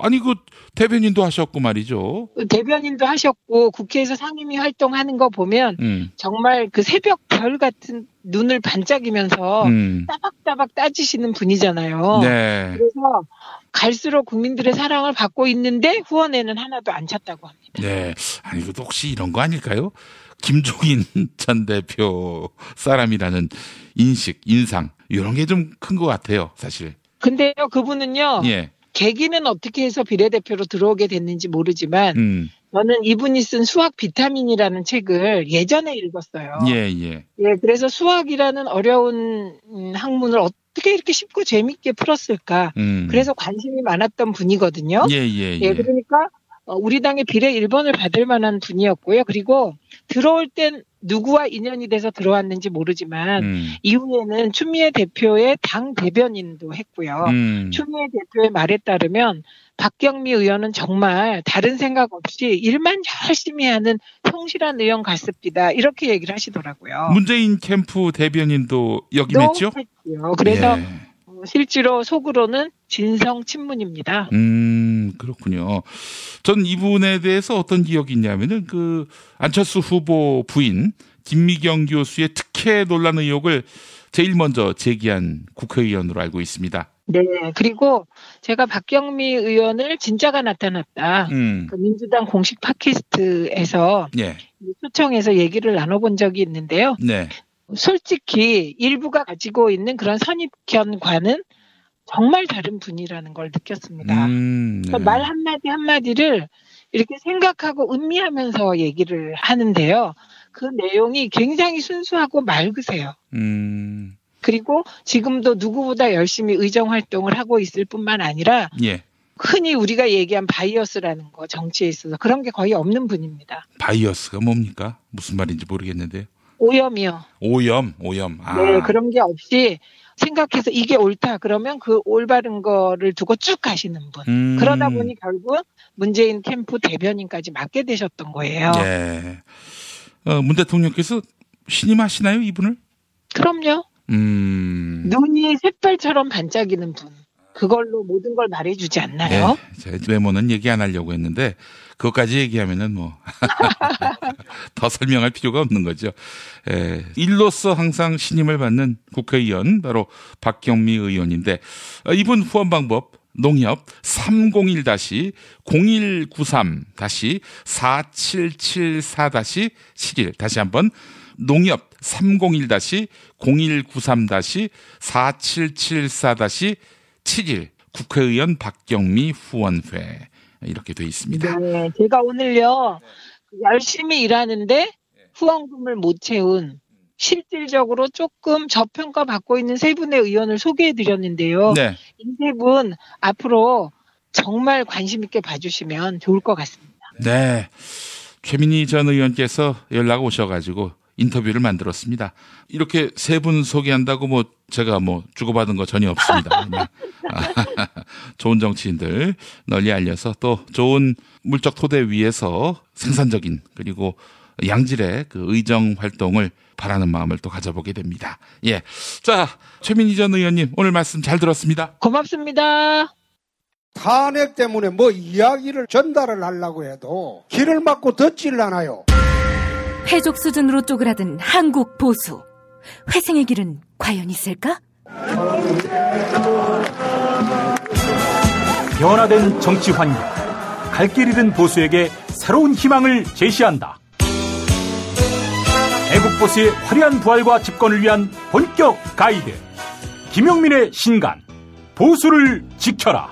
아니 그 대변인도 하셨고 말이죠. 대변인도 하셨고 국회에서 상임위 활동하는 거 보면 정말 그 새벽 별 같은 눈을 반짝이면서 따박따박 따지시는 분이잖아요. 네. 그래서 갈수록 국민들의 사랑을 받고 있는데 후원에는 하나도 안 찼다고 합니다. 네. 아니 이것도 혹시 이런 거 아닐까요? 김종인 전 대표 사람이라는 인상 이런 게 좀 큰 것 같아요, 사실. 근데요, 그분은요. 예. 계기는 어떻게 해서 비례대표로 들어오게 됐는지 모르지만 저는 이분이 쓴 수학 비타민이라는 책을 예전에 읽었어요. 예, 그래서 수학이라는 어려운 학문을 어떻게 이렇게 쉽고 재밌게 풀었을까. 그래서 관심이 많았던 분이거든요. 예. 그러니까 우리 당의 비례 1번을 받을 만한 분이었고요. 그리고 들어올 땐 누구와 인연이 돼서 들어왔는지 모르지만 이후에는 추미애 대표의 당 대변인도 했고요. 추미애 대표의 말에 따르면 박경미 의원은 정말 다른 생각 없이 일만 열심히 하는 성실한 의원 같습니다. 이렇게 얘기를 하시더라고요. 문재인 캠프 대변인도 역임했죠? 그래서 실제로 속으로는 진성 친문입니다. 그렇군요. 전 이분에 대해서 어떤 기억이 있냐면은 그 안철수 후보 부인 김미경 교수의 특혜 논란 의혹을 제일 먼저 제기한 국회의원으로 알고 있습니다. 네, 그리고 제가 박경미 의원을 진짜가 나타났다. 그 민주당 공식 팟캐스트에서 초청해서 얘기를 나눠본 적이 있는데요. 네. 솔직히 일부가 가지고 있는 그런 선입견과는 정말 다른 분이라는 걸 느꼈습니다. 말 한마디 한마디를 이렇게 생각하고 음미하면서 얘기를 하는데요. 그 내용이 굉장히 순수하고 맑으세요. 그리고 지금도 누구보다 열심히 의정 활동을 하고 있을 뿐만 아니라 흔히 우리가 얘기한 바이어스라는 거, 정치에 있어서 그런 게 거의 없는 분입니다. 바이어스가 뭡니까? 무슨 말인지 모르겠는데요. 오염이요. 오염. 네, 그런 게 없이 생각해서 이게 옳다 그러면 그 올바른 거를 두고 쭉 가시는 분. 그러다 보니 결국 문재인 캠프 대변인까지 맡게 되셨던 거예요. 네. 문 대통령께서 신임하시나요, 이분을? 그럼요. 눈이 샛별처럼 반짝이는 분. 그걸로 모든 걸 말해주지 않나요? 제 외모는 얘기 안 하려고 했는데 그것까지 얘기하면은 뭐 더 설명할 필요가 없는 거죠. 일로서 항상 신임을 받는 국회의원 바로 박경미 의원인데 이분 후원 방법 농협 301-0193-4774-71 다시 한번 농협 301-03-공일구삼-4774-71 국회의원 박경미 후원회 이렇게 돼 있습니다. 네, 제가 오늘요 열심히 일하는데 후원금을 못 채운 실질적으로 조금 저평가 받고 있는 세 분의 의원을 소개해 드렸는데요. 네. 이 세 분 앞으로 정말 관심 있게 봐주시면 좋을 것 같습니다. 네, 최민희 전 의원께서 연락 오셔가지고 인터뷰를 만들었습니다. 이렇게 세 분 소개한다고 뭐 제가 뭐 주고받은 거 전혀 없습니다. 좋은 정치인들 널리 알려서 또 좋은 물적 토대 위에서 생산적인 그리고 양질의 그 의정 활동을 바라는 마음을 또 가져보게 됩니다. 예. 자, 최민희 전 의원님 오늘 말씀 잘 들었습니다. 고맙습니다. 탄핵 때문에 뭐 이야기를 전달을 하려고 해도 길을 막고 듣지를 않아요. 패족 수준으로 쪼그라든 한국 보수. 회생의 길은 과연 있을까? 변화된 정치 환경. 갈 길 잃은 보수에게 새로운 희망을 제시한다. 애국 보수의 화려한 부활과 집권을 위한 본격 가이드. 김용민의 신간. 보수를 지켜라.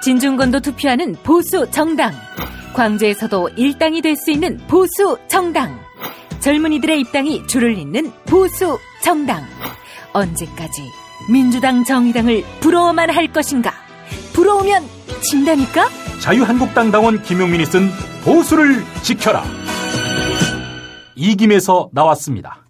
진중권도 투표하는 보수 정당. 광주에서도 일당이 될 수 있는 보수 정당. 젊은이들의 입당이 줄을 잇는 보수 정당. 언제까지 민주당 정의당을 부러워만 할 것인가? 부러우면 진다니까? 자유한국당 당원 김용민이 쓴 보수를 지켜라. 이김에서 나왔습니다.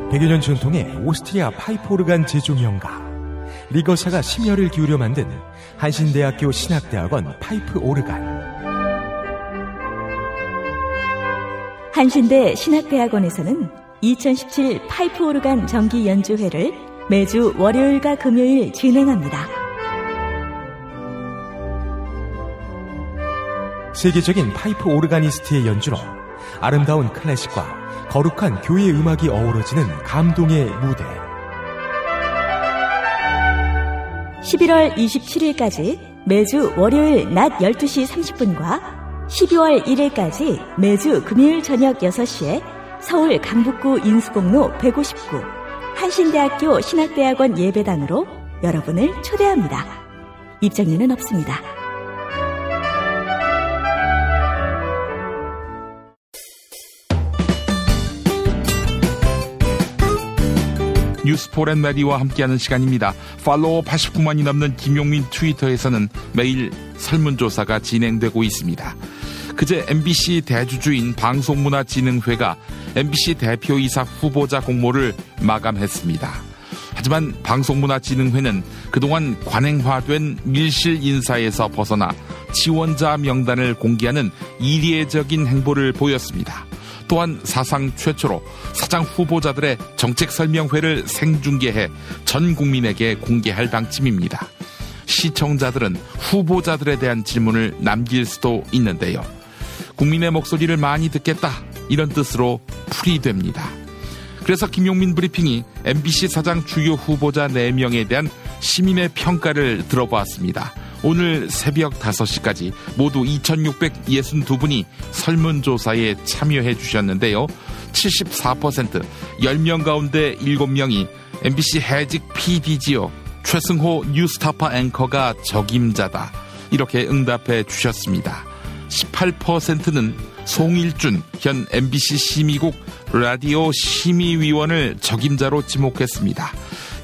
백여 년 전통의 오스트리아 파이프 오르간 제조 명가 리거사가 심혈을 기울여 만든 한신대학교 신학대학원 파이프 오르간. 한신대 신학대학원에서는 2017 파이프 오르간 정기 연주회를 매주 월요일과 금요일 진행합니다. 세계적인 파이프 오르가니스트의 연주로 아름다운 클래식과 거룩한 교회 음악이 어우러지는 감동의 무대. 11월 27일까지 매주 월요일 낮 12시 30분과 12월 1일까지 매주 금요일 저녁 6시에 서울 강북구 인수공로 159 한신대학교 신학대학원 예배당으로 여러분을 초대합니다. 입장료는 없습니다. 뉴스포렌 메디와 함께하는 시간입니다. 팔로워 89만이 넘는 김용민 트위터에서는 매일 설문조사가 진행되고 있습니다. 그제 MBC 대주주인 방송문화진흥회가 MBC 대표이사 후보자 공모를 마감했습니다. 하지만 방송문화진흥회는 그동안 관행화된 밀실 인사에서 벗어나 지원자 명단을 공개하는 이례적인 행보를 보였습니다. 또한 사상 최초로 사장 후보자들의 정책설명회를 생중계해 전 국민에게 공개할 방침입니다. 시청자들은 후보자들에 대한 질문을 남길 수도 있는데요. 국민의 목소리를 많이 듣겠다, 이런 뜻으로 풀이됩니다. 그래서 김용민 브리핑이 MBC 사장 주요 후보자 4명에 대한 시민의 평가를 들어보았습니다. 오늘 새벽 5시까지 모두 2662분이 설문조사에 참여해 주셨는데요. 74%, 10명 가운데 7명이 MBC 해직 PD지요. 최승호 뉴스타파 앵커가 적임자다, 이렇게 응답해 주셨습니다. 18%는 송일준 현 MBC 심의국 라디오 심의위원을 적임자로 지목했습니다.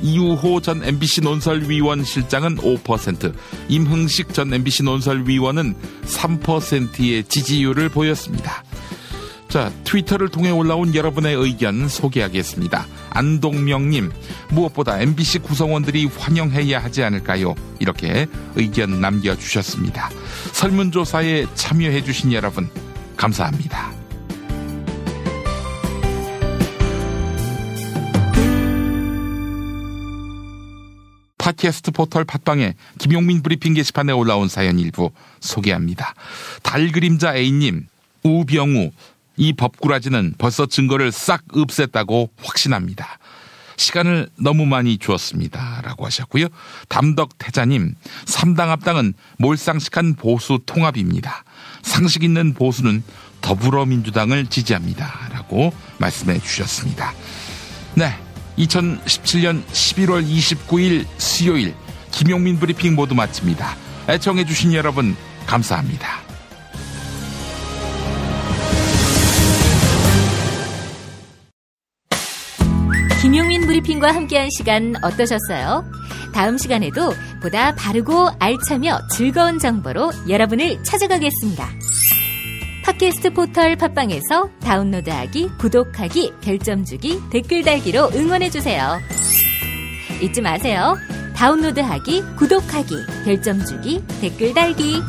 이우호 전 MBC 논설위원 실장은 5%, 임흥식 전 MBC 논설위원은 3%의 지지율을 보였습니다. 자, 트위터를 통해 올라온 여러분의 의견 소개하겠습니다. 안동명님, 무엇보다 MBC 구성원들이 환영해야 하지 않을까요? 이렇게 의견 남겨주셨습니다. 설문조사에 참여해주신 여러분, 감사합니다. 팟캐스트 포털 팟빵에 김용민 브리핑 게시판에 올라온 사연 일부 소개합니다. 달그림자 A님, 우병우, 이 법꾸라지는 벌써 증거를 싹 없앴다고 확신합니다. 시간을 너무 많이 주었습니다, 라고 하셨고요. 담덕태자님, 3당 합당은 몰상식한 보수 통합입니다. 상식 있는 보수는 더불어민주당을 지지합니다, 라고 말씀해 주셨습니다. 네, 2017년 11월 29일 수요일 김용민 브리핑 모두 마칩니다. 애청해 주신 여러분 감사합니다. 김용민 브리핑과 함께한 시간 어떠셨어요? 다음 시간에도 보다 바르고 알차며 즐거운 정보로 여러분을 찾아가겠습니다. 팟캐스트 포털 팟빵에서 다운로드하기, 구독하기, 별점 주기, 댓글 달기로 응원해주세요. 잊지 마세요. 다운로드하기, 구독하기, 별점 주기, 댓글 달기.